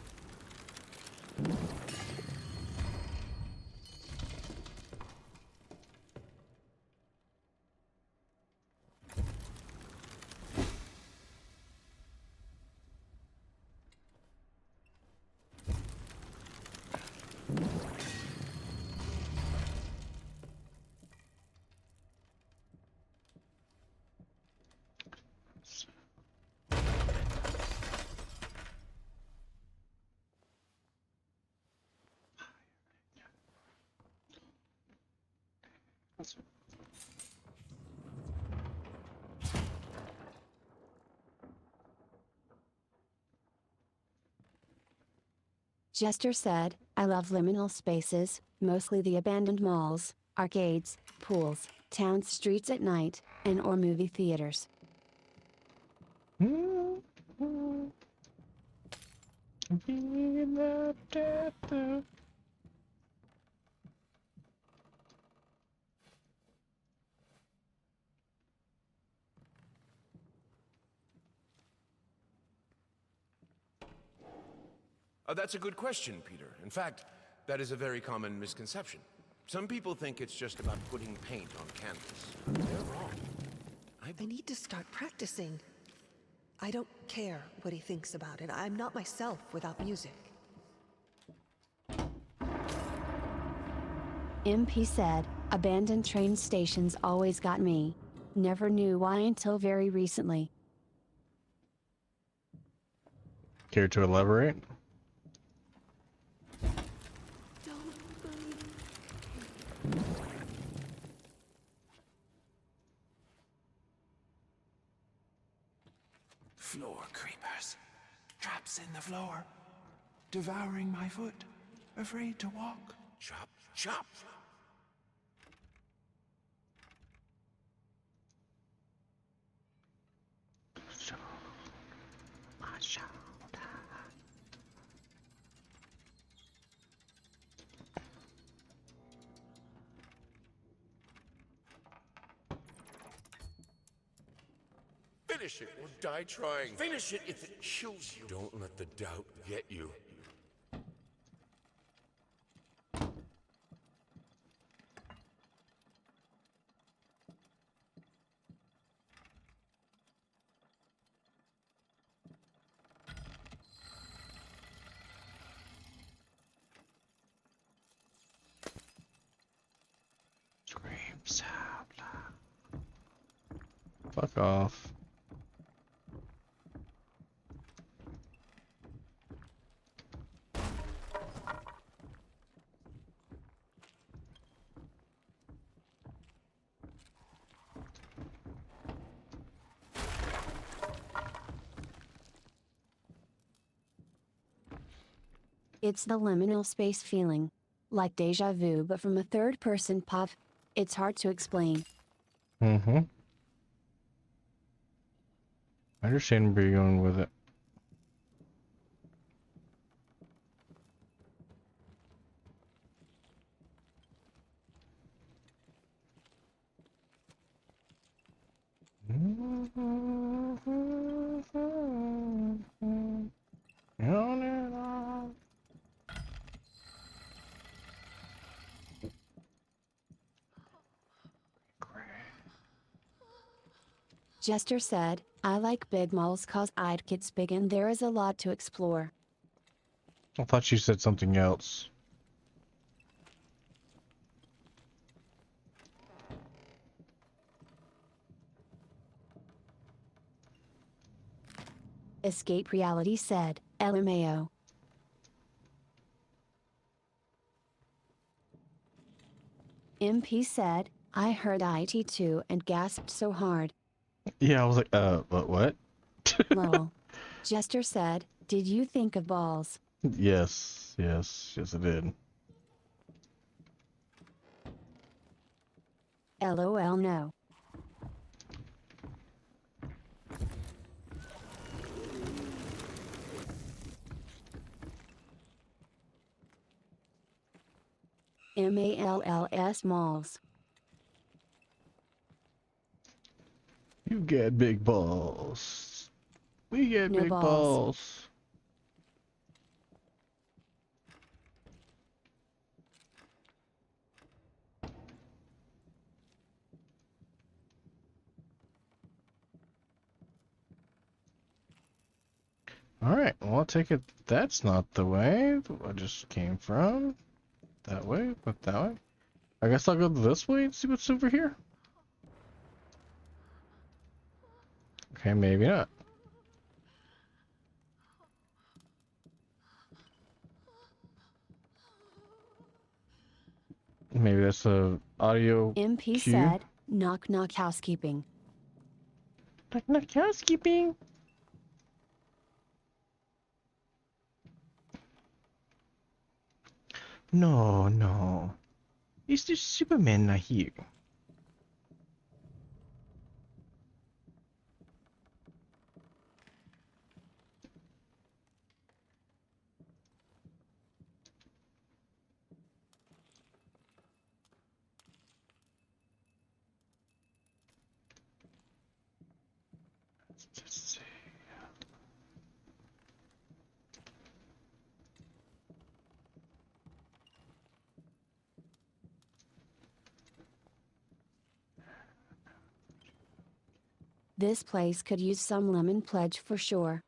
Jester said, I love liminal spaces, mostly the abandoned malls, arcades, pools, town streets at night, and or movie theaters. Be the death of... That's a good question, Peter. In fact, that is a very common misconception. Some people think it's just about putting paint on canvas. They're wrong. I need to start practicing. I don't care what he thinks about it. I'm not myself without music. MP said, abandoned train stations always got me. Never knew why until very recently. Care to elaborate? Floor creepers. Traps in the floor. Devouring my foot. Afraid to walk. Chop, chop. Finish it or die trying. Finish it if it kills you. Don't let the doubt get you. Screams out loud. Fuck off. It's the liminal space feeling. Like deja vu but from a third-person POV. It's hard to explain. Mm-hmm. I understand where you're going with it. Jester said, I like big malls cause it gets big and there is a lot to explore. I thought you said something else. Escape Reality said, LMAO. MP said, I heard IT too and gasped so hard. Yeah, I was like, but what? Lol. Jester said, did you think of balls? Yes, yes, yes, it did. LOL no. MALLS malls. You get big balls. We get No big balls. balls. Alright, well, I'll take it that's not the way I just came from. That way, but that way. I guess I'll go this way and see what's over here. Okay, maybe not. Maybe that's a audio MP cue. said, knock knock housekeeping. Knock knock housekeeping. No, no. Is the Superman not here? Let's see. This place could use some lemon pledge for sure.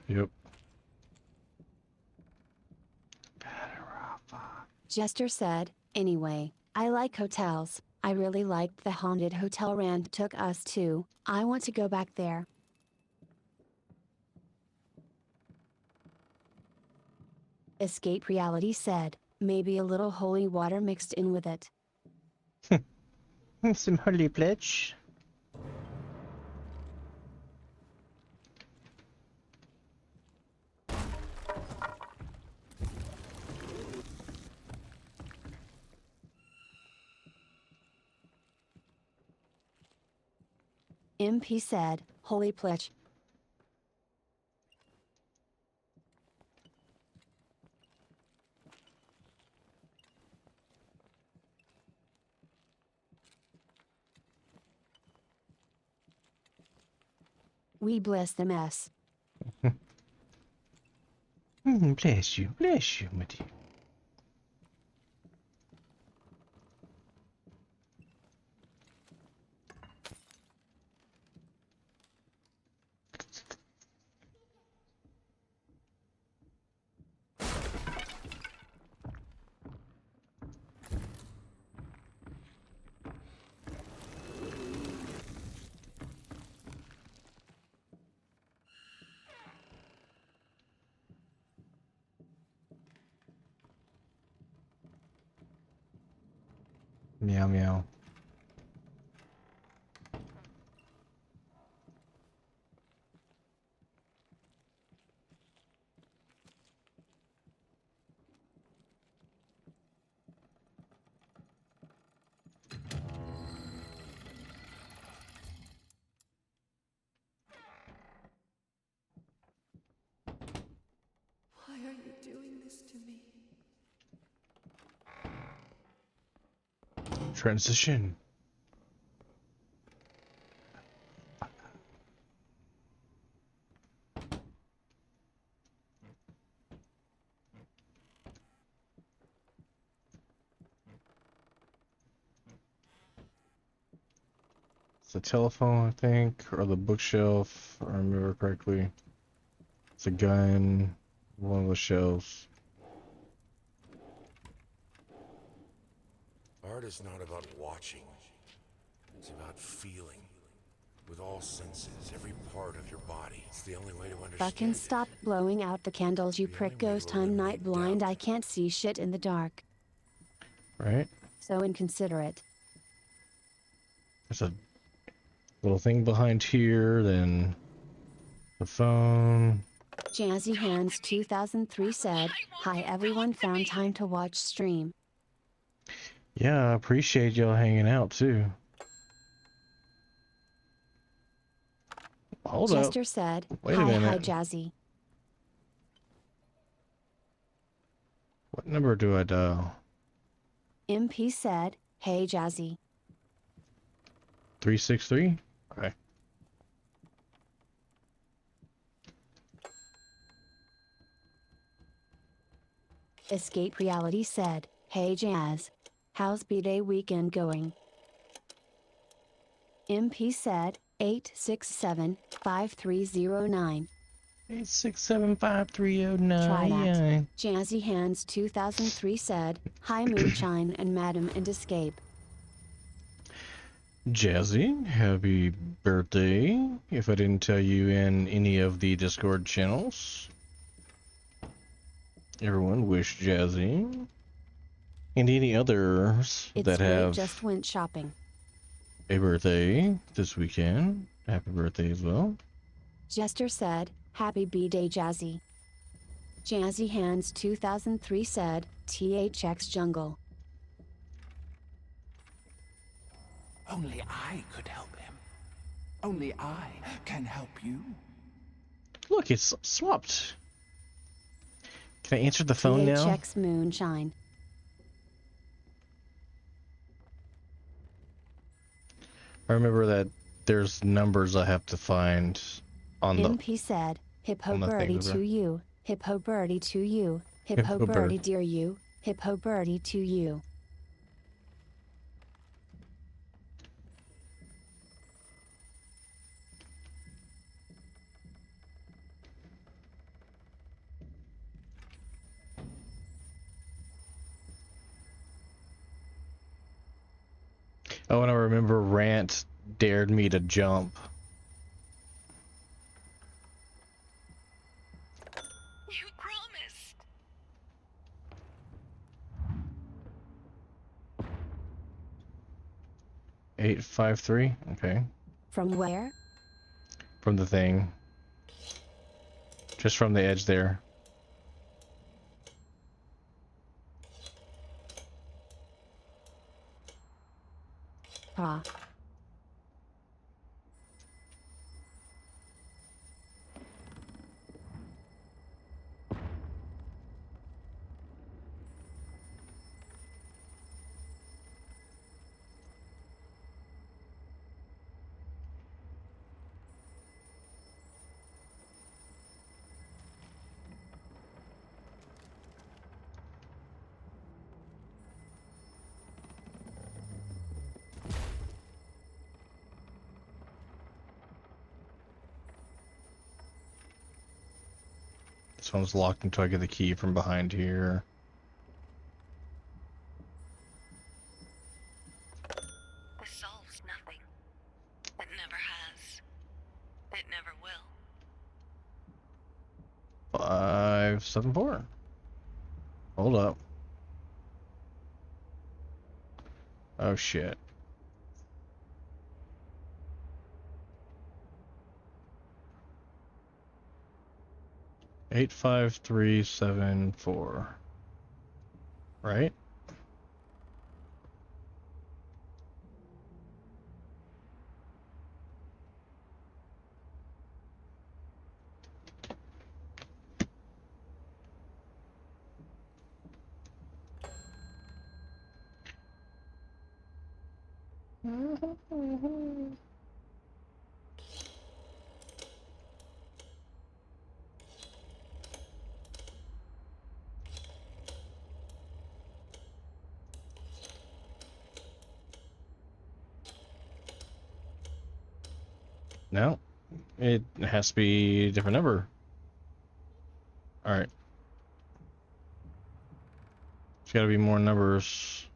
Yep. Jester said, anyway, I like hotels. I really liked the haunted hotel Rand took us to. I want to go back there. Escape Reality said, maybe a little holy water mixed in with it. Some holy pledge. MP said, holy pledge. We bless the mess. Bless you, my dear. Meow meow. Why are you doing this to me? Transition. It's a telephone, I think, or the bookshelf, if I remember correctly. It's a gun, one of the shelves. Art is not about watching. It's about feeling. With all senses, every part of your body. It's the only way to understand. Fucking stop blowing out the candles, you prick. Ghost, I'm night blind. I can't see shit in the dark. Right? So inconsiderate. There's a little thing behind here, then the phone. Jazzy Hands 2003 said, "Hi everyone, found time to watch stream." Yeah, I appreciate y'all hanging out too. Hold up. Jester said, Wait a "Hi, minute. hi Jazzy." What number do I dial? MP said, "Hey Jazzy." 363? Okay. Escape Reality said, "Hey Jazz. How's B-Day weekend going?" MP said, 867-5309. 8675309. Try that. Jazzy Hands 2003 said, "Hi Moonshine and Madam and Escape." Jazzy, happy birthday. If I didn't tell you in any of the Discord channels. Everyone wish Jazzy and any others It's that great, have just went shopping. a birthday this weekend. Happy birthday as well. Jester said, "Happy B-Day Jazzy." Jazzy Hands 2003 said, "THX Jungle." Only I could help him. Only I can help you. Look, it's swapped. Can I answer the phone now? THX Moonshine. I remember that there's numbers I have to find on the... MP said, "Hippo on the birdie things to there. you, hippo birdie to you, hippo Hippo bird. birdie dear you, hippo birdie to you." Oh, and I remember Rant dared me to jump. You promised. 853? Okay. From where? From the thing. Just from the edge there. Ah. This one's locked until I get the key from behind here. This solves nothing. It never has. It never will. 574. Hold up. Oh shit. Eight, 5, 3, 7, 4. Right? No, it has to be a different number. All right. It's got to be more numbers.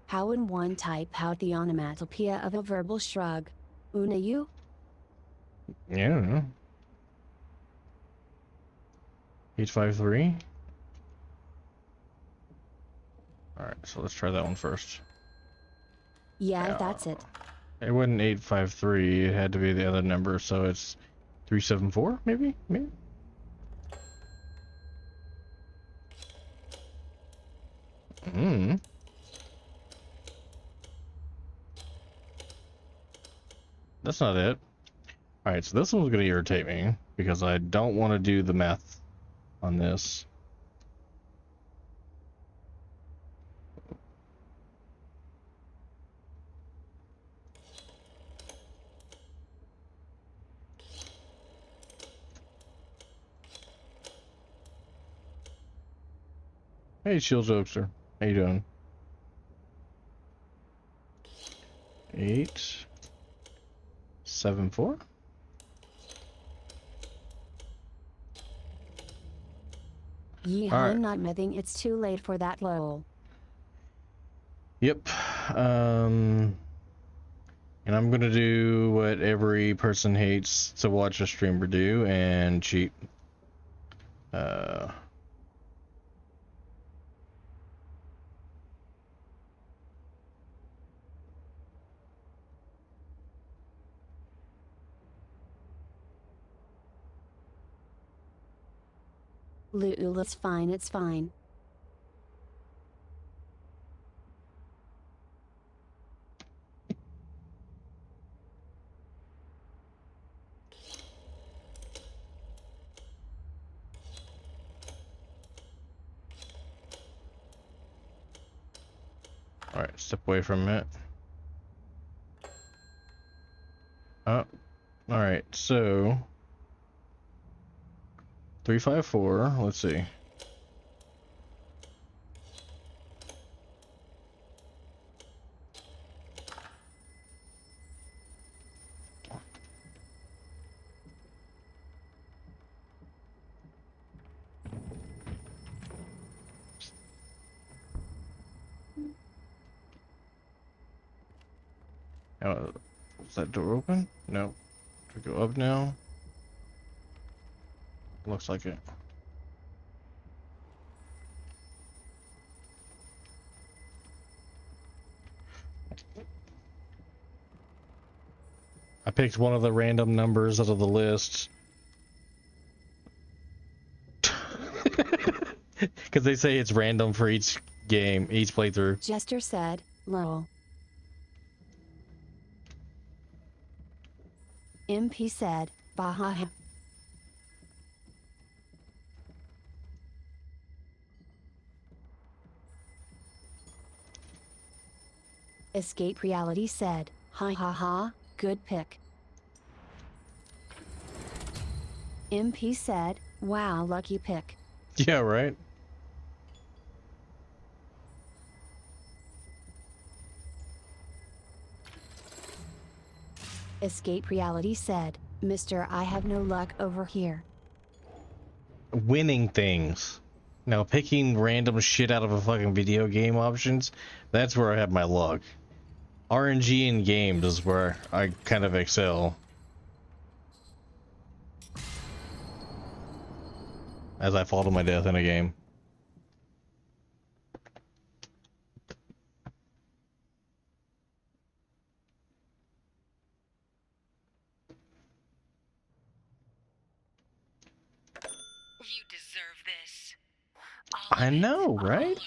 How in one type out the onomatopoeia of a verbal shrug? Una you? Yeah, I don't know. 853. All right, so let's try that one first. Yeah, that's it. It wasn't 853. It had to be the other number, so it's 374, maybe? Maybe? Hmm. That's not it. Alright, so this one's gonna irritate me, because I don't want to do the math on this. Hey, Shield Jokester. How you doing? 8, 7, 4? Yeehaw, Alright. not mething, it's too late for that lol. Yep. And I'm gonna do what every person hates to watch a streamer do and cheat. Lul, it's fine, it's fine. Alright, step away from it. Oh, alright, so 354, let's see. Is that door open? No. Do we go up now? Looks like it. I picked one of the random numbers out of the list. Because they say it's random for each game, each playthrough. Jester said, lol. MP said, bahaha. Escape Reality said, ha ha ha, good pick. MP said, wow, lucky pick. Yeah, right? Escape Reality said, Mister, I have no luck over here. Winning things. Now, picking random shit out of a fucking video game options, that's where I have my luck. RNG in games is where I kind of excel. As I fall to my death in a game. You deserve this. I know, right?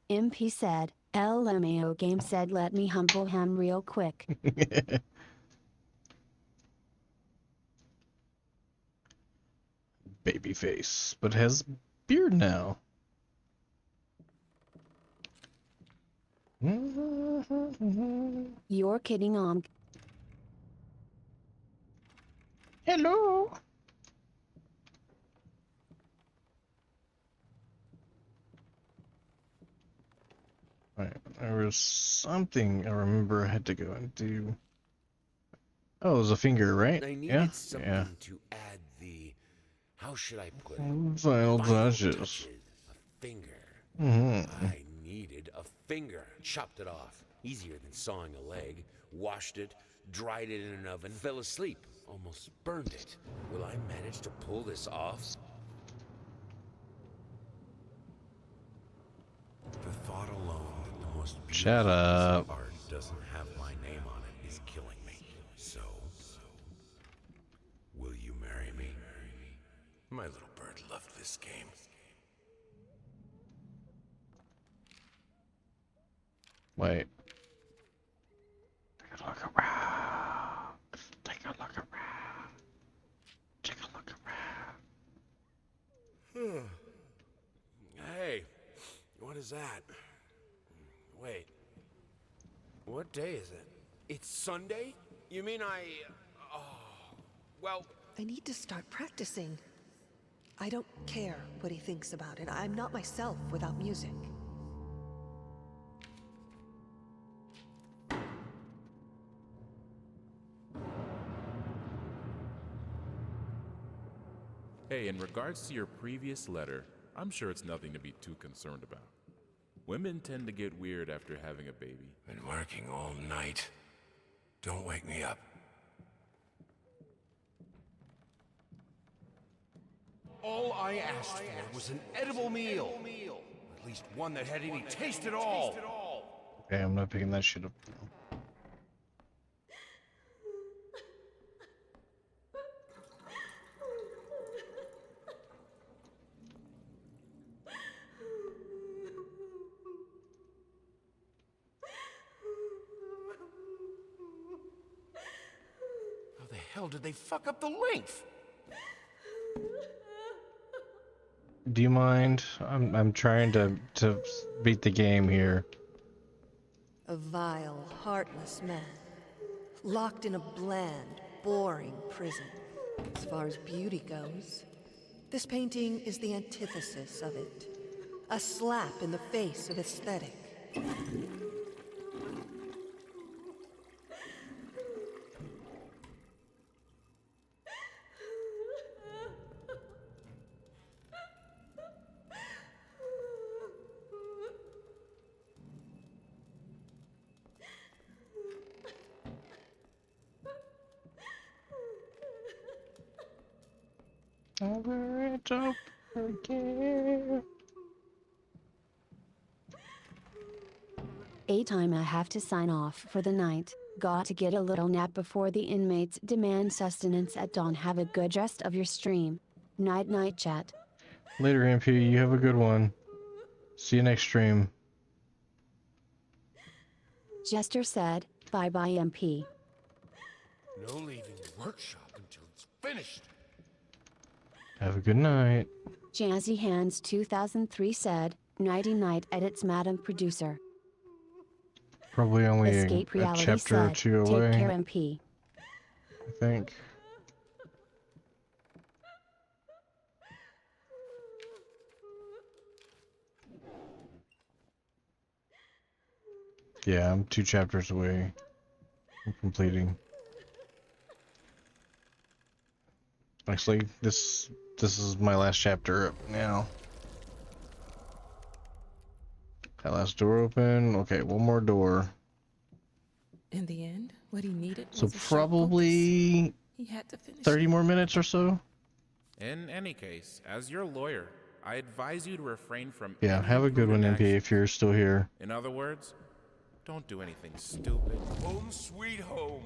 MP said, LMAO game said let me humble him real quick. Baby face, but has beard now. You're kidding, Hello. Right, there was something I remember I had to go and do. Oh, it was a finger, right? I needed Yeah? something Yeah. to add the, how should I put it? Final touches. A finger. Mm-hmm. I needed a finger. Chopped it off. Easier than sawing a leg. Washed it, dried it in an oven, fell asleep. Almost burned it. Will I manage to pull this off? The thought alone that the most Shut beautiful up. piece of art doesn't have my name on it is killing me. So, will you marry me? My little bird loved this game. Wait. Take a look around. Take a look around. Take a look around. Hey, what is that? Wait. What day is it? It's Sunday? You mean well... I need to start practicing. I don't care what he thinks about it. I'm not myself without music. Hey, in regards to your previous letter, I'm sure it's nothing to be too concerned about. Women tend to get weird after having a baby. Been working all night. Don't wake me up. All I asked for was an edible meal. At least one that had any taste at all. Okay, I'm not picking that shit up. How the hell did they fuck up the length? Do you mind? I'm trying to beat the game here. A vile, heartless man. Locked in a bland, boring prison. As far as beauty goes, this painting is the antithesis of it. A slap in the face of aesthetic. Over it, over again. A time I have to sign off for the night. Got to get a little nap before the inmates demand sustenance at dawn. Have a good rest of your stream. Night night chat. Later, MP. You have a good one. See you next stream. Jester said, bye bye MP. No leaving the workshop until it's finished. Have a good night. Jazzy Hands 2003 said, nighty night edits Madam Producer. Probably only Escape a Reality chapter or said, two take away, care MP. I think. Yeah, I'm 2 chapters away from completing. Actually, this is my last chapter up now. That last door open. Okay, one more door. In the end, what he needed So was a sharp probably focus. He had to finish 30 more minutes or so. In any case, as your lawyer, I advise you to refrain from Yeah, any have a good one, imprudent MP, actions. if you're still here. In other words, don't do anything stupid. Home sweet home.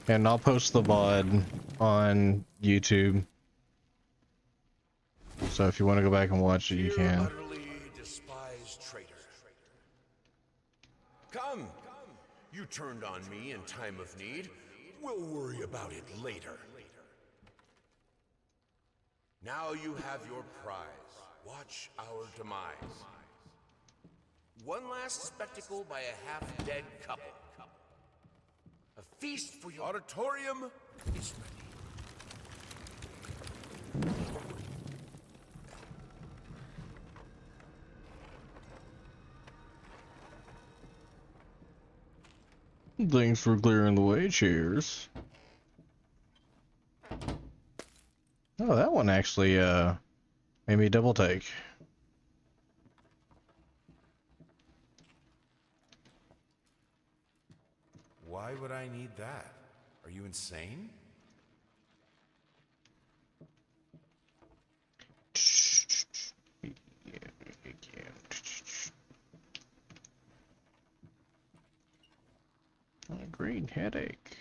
And I'll post the VOD on YouTube. So if you want to go back and watch it, you Dear can. utterly despised traitor. Come! You turned on me in time of need. We'll worry about it later. Now you have your prize. Watch our demise. One last spectacle by a half-dead couple. A feast for your auditorium is ready. Thanks for clearing the way, cheers. Oh, that one actually made me double take. Why would I need that? Are you insane? A green headache.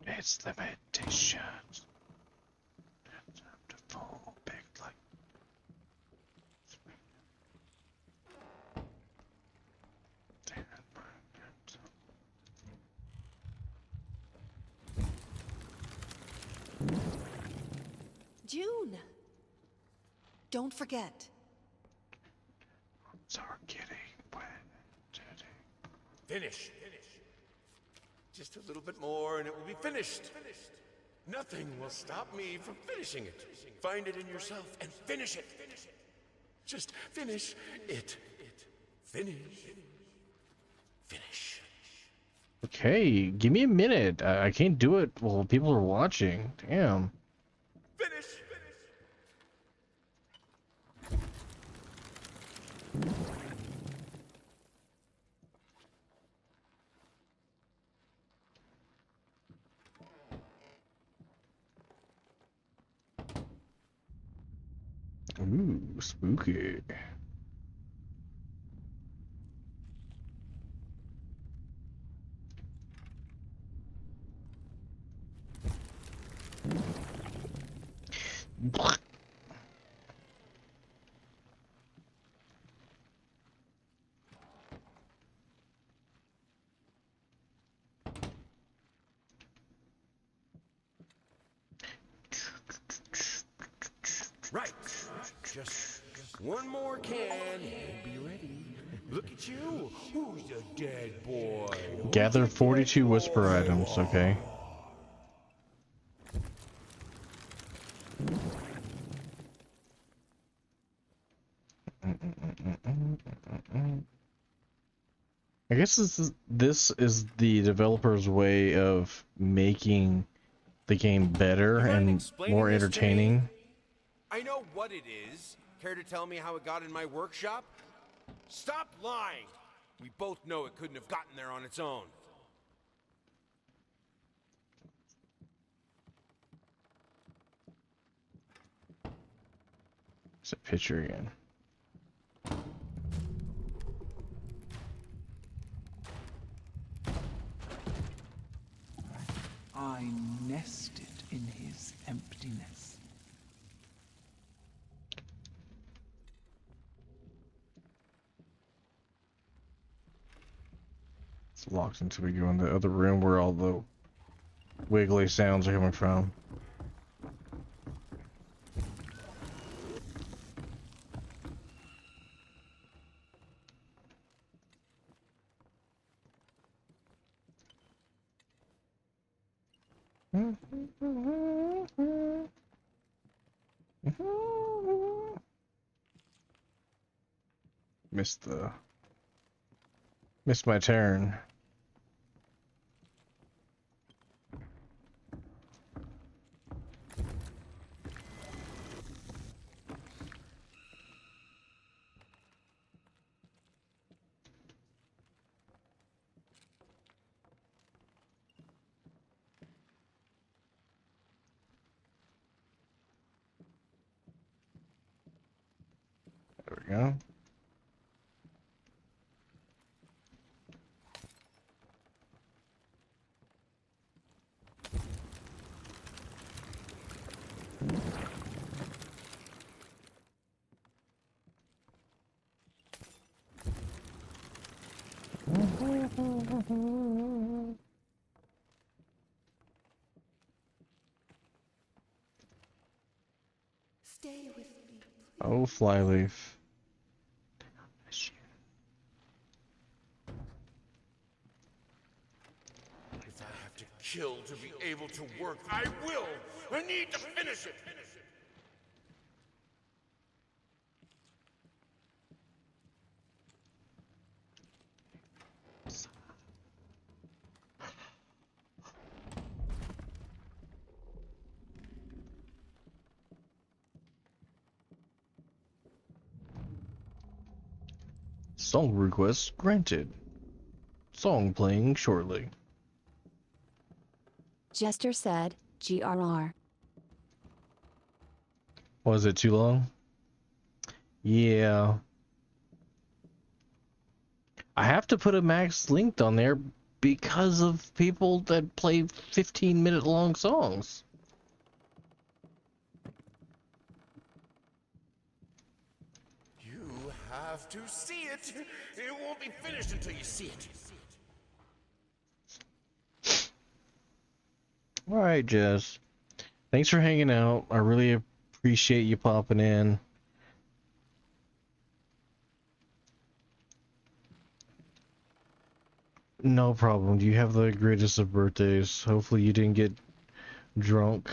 It's the meditation. To fall back like June! Don't forget. it's our kitty. Finish. Just a little bit more and it will be finished. Nothing will stop me from finishing it. Find it in yourself and finish it. Just finish it. Finish. Okay, give me a minute. I can't do it while people are watching. Damn. Finish. Ooh, spooky. Right. Just one more can and be ready. Look at you. Who's the dead boy? Gather 42 whisper items, okay? I guess this is the developer's way of making the game better and more entertaining. I know what it is. Care to tell me how it got in my workshop? Stop lying! We both know it couldn't have gotten there on its own. It's a picture again. I nested in his emptiness. It's locked until we go in the other room where all the wiggly sounds are coming from. Missed my turn. Oh, Flyleaf. If I have to kill to be able to work, I will! I need to finish it! Song request granted. Song playing shortly. Jester said, GRR. Was it too long? Yeah. I have to put a max length on there because of people that play 15-minute long songs. You have to see it! It won't be finished until you see it! Alright, Jess. Thanks for hanging out. I really appreciate you popping in. No problem. You have the greatest of birthdays. Hopefully you didn't get drunk.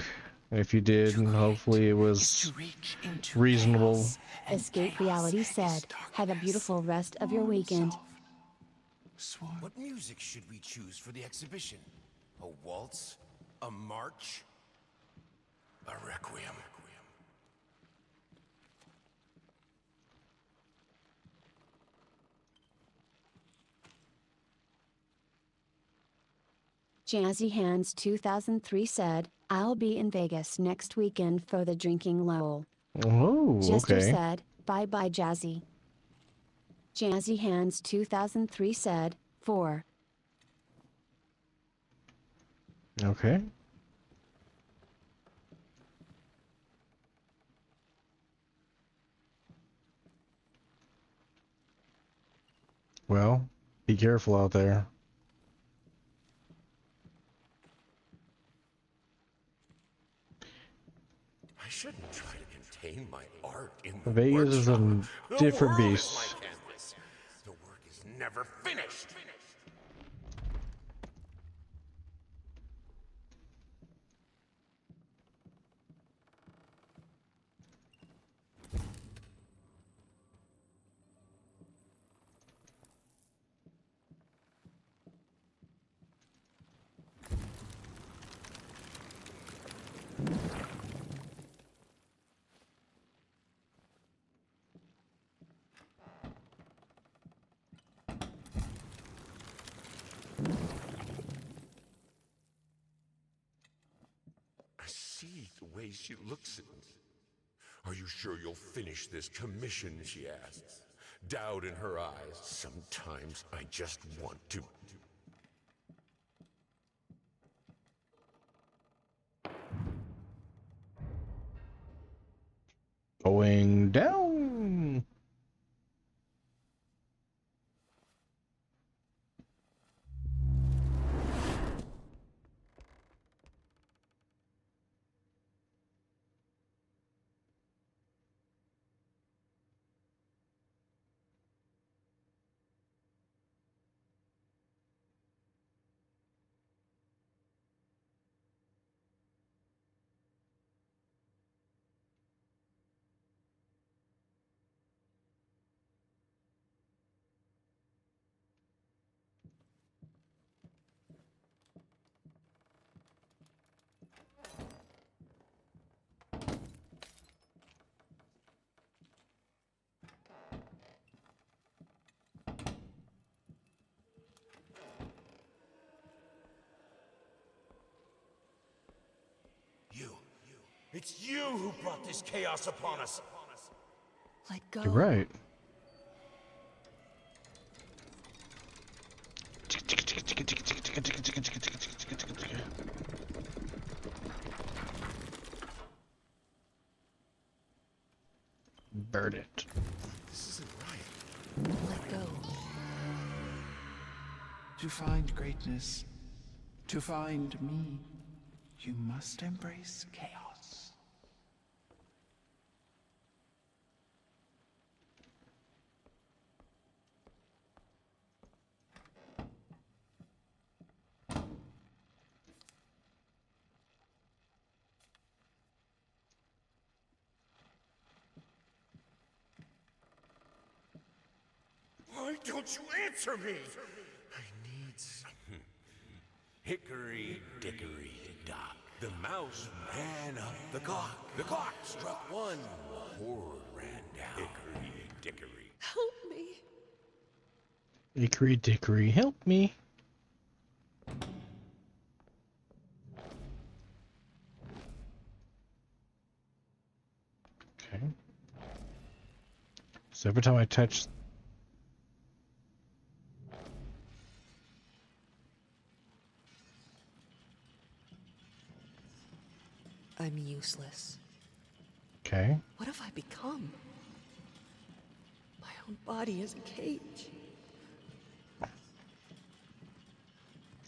If you did, hopefully it was reasonable. Escape Reality said, have a beautiful rest of your weekend. What music should we choose for the exhibition? A waltz? A march? A requiem? Jazzy Hands 2003 said, I'll be in Vegas next weekend for the Drinking Lowell. Oh, Jester okay. said, bye bye Jazzy. Jazzy Hands 2003 said, 4. Okay. Well, be careful out there. I shouldn't try to contain my art in the Vegas is a workshop. The different world beast. is my canvas. The work is never finished. I see the way she looks at me. Are you sure you'll finish this commission, she asks. Doubt in her eyes. Sometimes I just want to. Going down. It's you who brought this chaos upon us. Let go. You're right. Burn it. This isn't right. Let go. To find greatness, to find me, you must embrace chaos. don't you answer me? I need some. Hickory dickory dock. The mouse ran up the clock. The clock struck one. The horde ran down. Hickory dickory. Help me. Hickory dickory, help me. Okay. So every time I touch... I'm useless. Okay. What have I become? My own body is a cage.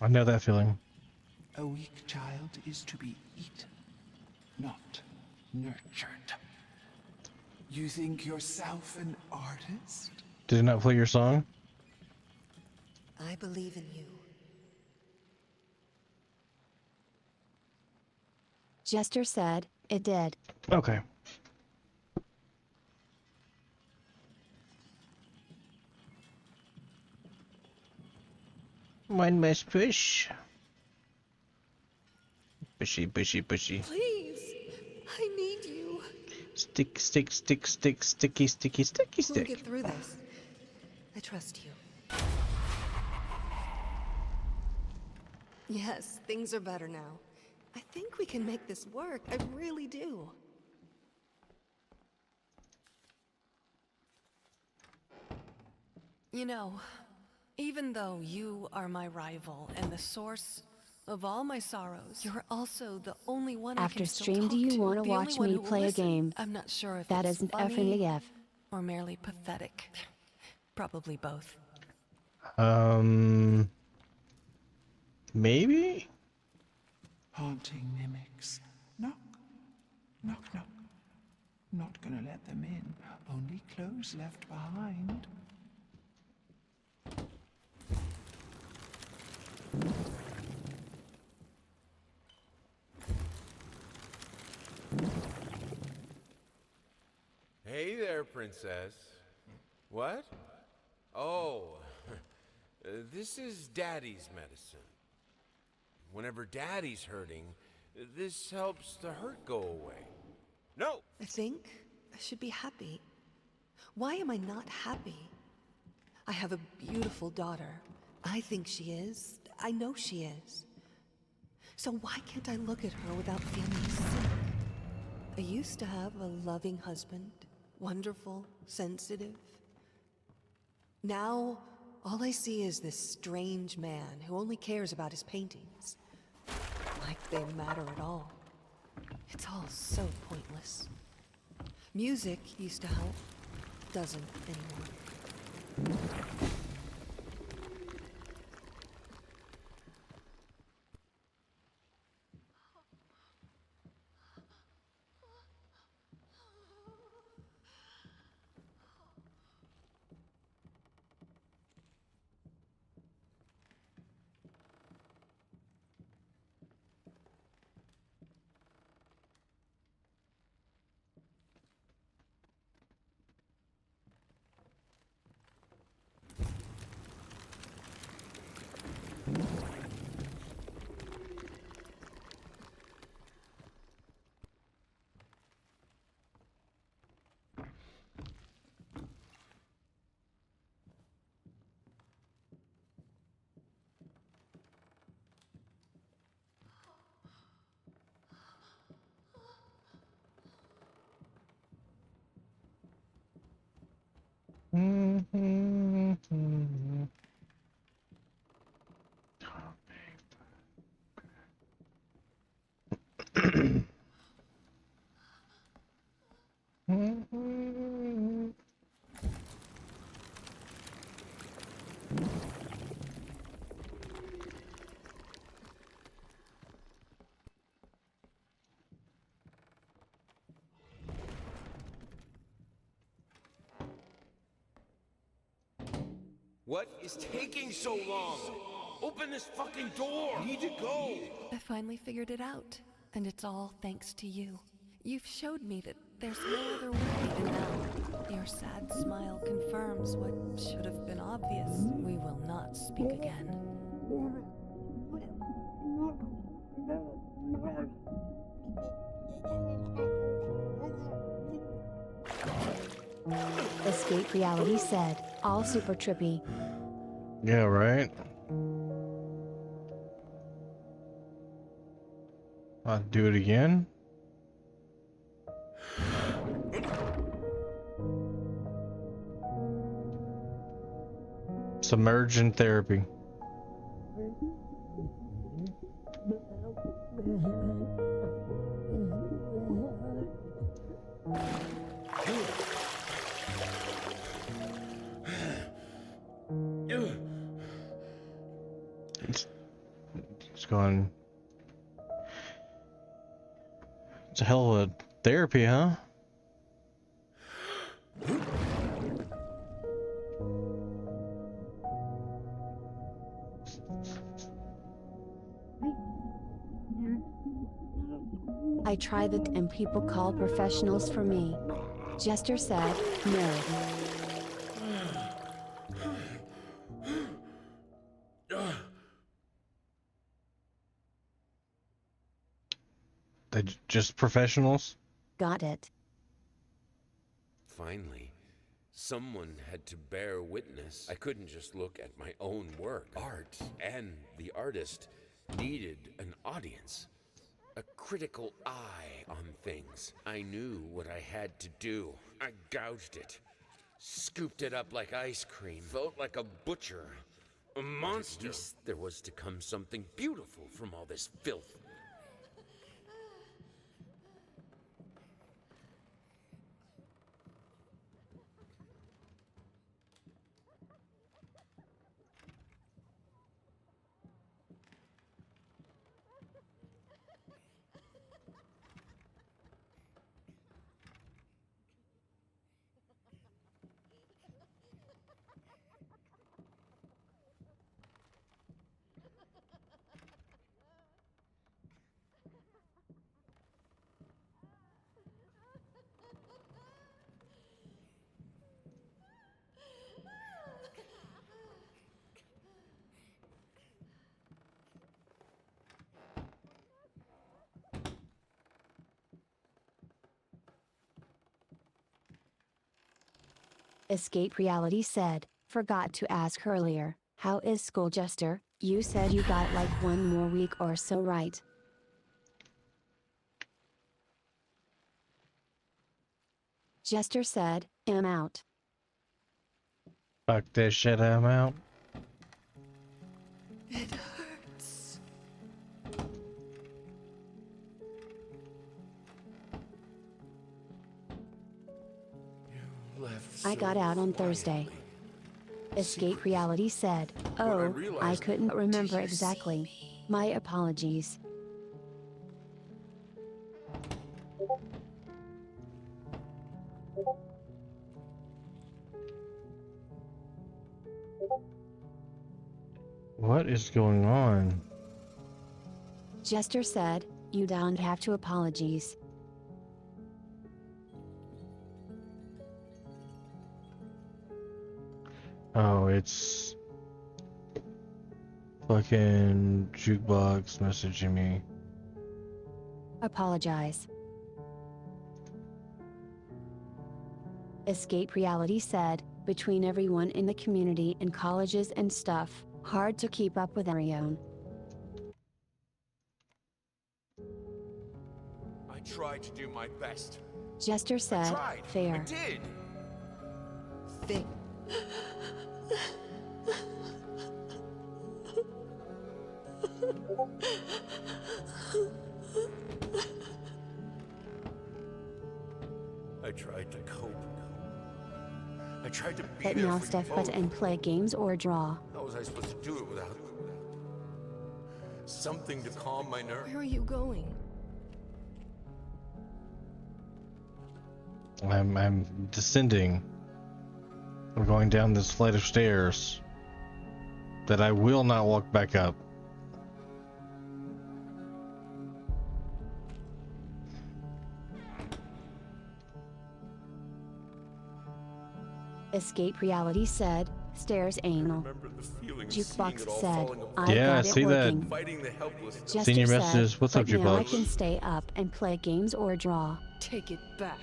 I know that feeling. A weak child is to be eaten, not nurtured. You think yourself an artist? Did it not play your song? I believe in you. Jester said, it did. Okay. Mine must push. Pushy, pushy, pushy. Please, I need you. Stick, stick, stick, stick, sticky, sticky, sticky, We'll stick. get through this. I trust you. Yes, things are better now. I think we can make this work. I really do. You know, even though you are my rival and the source of all my sorrows, you're also the only one I After can still stream, talk do you to. want to The only watch one me who will play a listen. game? I'm not sure if That it's isn't funny effing a gift. or merely pathetic. Probably both. Maybe? Haunting mimics. Knock, knock, knock. Not gonna let them in. Only clothes left behind. Hey there, princess. What? Oh, this is Daddy's medicine. Whenever Daddy's hurting, this helps the hurt go away. No! I think I should be happy. Why am I not happy? I have a beautiful daughter. I think she is. I know she is. So why can't I look at her without feeling sick? I used to have a loving husband, wonderful, sensitive. Now, all I see is this strange man who only cares about his paintings. Like they matter at all. It's all so pointless. Music used to help. Doesn't anymore. What is taking so long? Open this fucking door! I need to go! I finally figured it out, and it's all thanks to you. You've showed me that there's no other way than now. Your sad smile confirms what should have been obvious. We will not speak again. Escape Reality said, all super trippy. Yeah, right? I'll do it again. Submergent therapy. It's going. It's a hell of a therapy, huh? I try that and people call professionals for me. Jester said, no. They just professionals? Got it. Finally, someone had to bear witness. I couldn't just look at my own work. Art and the artist needed an audience, a critical eye on things. I knew what I had to do. I gouged it, scooped it up like ice cream, felt like a butcher, a monster. At least there was to come something beautiful from all this filth. Escape Reality said, forgot to ask earlier, how is school, Jester? You said you got like one more week or so, right? Jester said, I'm out. Fuck this shit, I'm out. It hurts. I got out on Thursday. Escape Reality said, oh, I couldn't remember exactly. My apologies. What is going on? Jester said, you don't have to apologize. Oh, it's fucking jukebox messaging me. Apologize. Escape Reality said, between everyone in the community and colleges and stuff, hard to keep up with everyone. I tried to do my best. Jester said, fair. I did. Think. I tried to cope. I tried to be But there now for stuff you but both. and play games or draw. How was I supposed to do it without something to calm my nerves? Where are you going? I'm descending. I'm going down this flight of stairs that I will not walk back up. Escape Reality said, stares anal. Jukebox said, I Yeah, got I it see that. working. Jester Seen your said, messages. What's up, but now I Jukebox? can stay up and play games or draw. Take it back.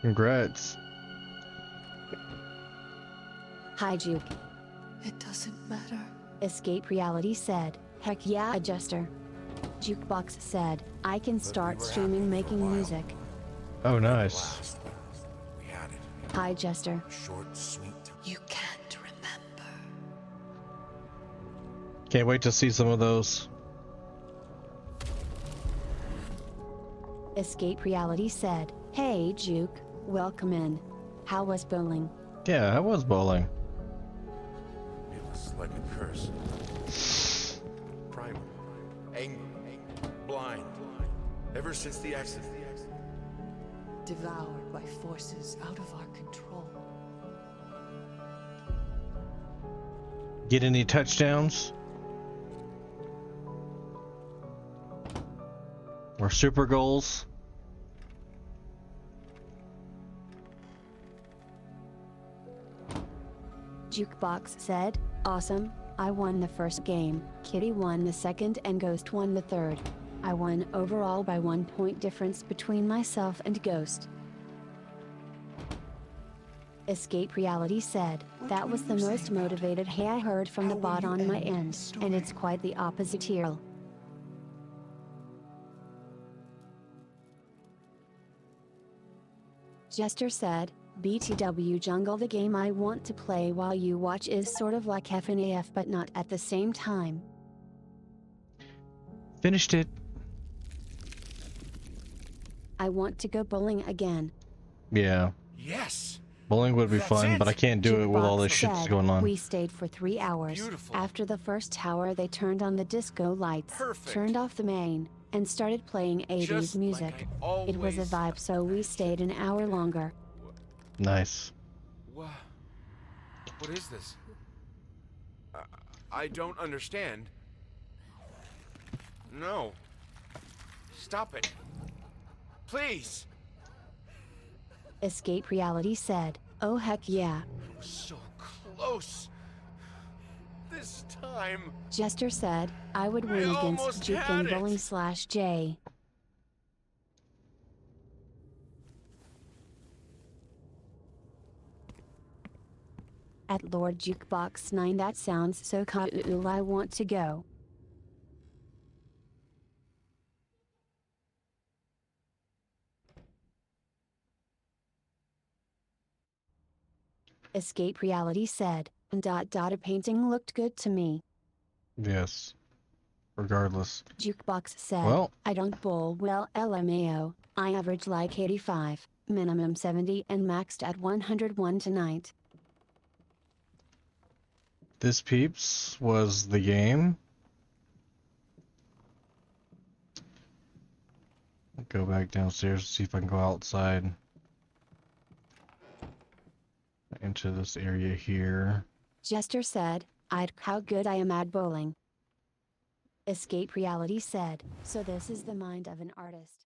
Congrats. Hi Juke. It doesn't matter. Escape Reality said, heck yeah, Jester. Jukebox said, I can start streaming making music. Oh, nice. Hi Jester. Short, sweet. You can't remember. Can't wait to see some of those. Escape Reality said, hey Juke, welcome in. How was bowling? Yeah, I was bowling. It was like a curse. Primal, angry, blind. Ever since the accident. Devoured by forces out of our control. Get any touchdowns? Or super goals? Jukebox said, awesome, I won the first game, Kitty won the second and Ghost won the third. I won overall by 1 point difference between myself and Ghost. Escape Reality said, that was the most motivated hey I heard from the bot on my end, and it's quite the opposite here. Jester said, BTW Jungle, the game I want to play while you watch is sort of like FNAF but not at the same time. Finished it. I want to go bowling again. Yeah. Yes. Bowling would be fun, but I can't do it with all this shit that's going on. We stayed for 3 hours. Beautiful. After the first tower they turned on the disco lights, turned off the main, and started playing 80s Just music. like It was a vibe, so we stayed an hour longer. Nice. What is this? I don't understand. No. Stop it. Please. Escape Reality said, oh heck yeah. So close. This time. Jester said, I would win against almost Juke had in it. bowling/J. At Lord Jukebox 9, that sounds so cool, I want to go. Escape Reality said, a painting looked good to me. Yes. Regardless. Jukebox said, Well. I don't bowl well LMAO, I average like 85, minimum 70 and maxed at 101 tonight. This, peeps, was the game. Go back downstairs and see if I can go outside. Into this area here. Jester said, how good I am at bowling. Escape Reality said, so this is the mind of an artist.